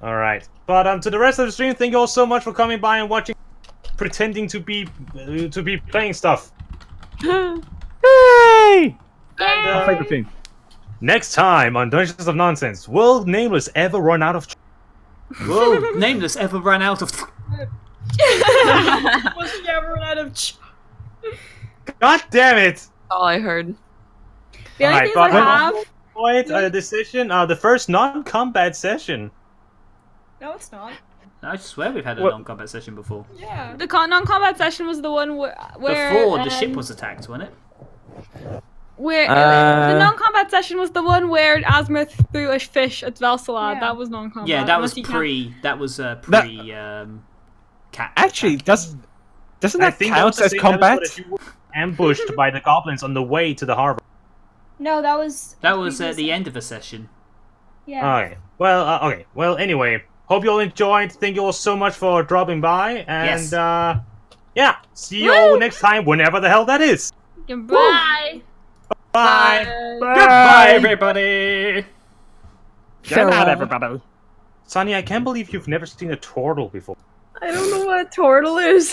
All right. But to the rest of the stream, thank you all so much for coming by and watching, pretending to be playing stuff. Hey! And, My favorite thing. next time on Dungeons of Nonsense, will Nameless ever run out of? Will Nameless ever run out of? Wasn't ever run out of. God damn it! All I heard. The only Alright, things I but have. this session, the first non-combat session. No, it's not. I swear we've had a What- non-combat session before. Yeah. The non-combat session was the one where Before the ship was attacked, wasn't it? Where Uh, the non-combat session was the one where Azimuth threw a fish at Velsalad. Yeah. That was non-combat. Yeah, that was unless you count- pre. That was pre. Cat. Actually, doesn't I that think count that was as the same combat? episode that you were ambushed by the goblins on the way to the harbor. No, that was. That was at the end of the session. Yeah. Okay. Well, okay. Well, anyway, hope you all enjoyed. Thank you all so much for dropping by, and Yes. yeah, see you all next time, whenever the hell that is. Goodbye. Bye. Goodbye, everybody. Farewell, everybody. Sonny, I can't believe you've never seen a turtle before. I don't know what a turtle is.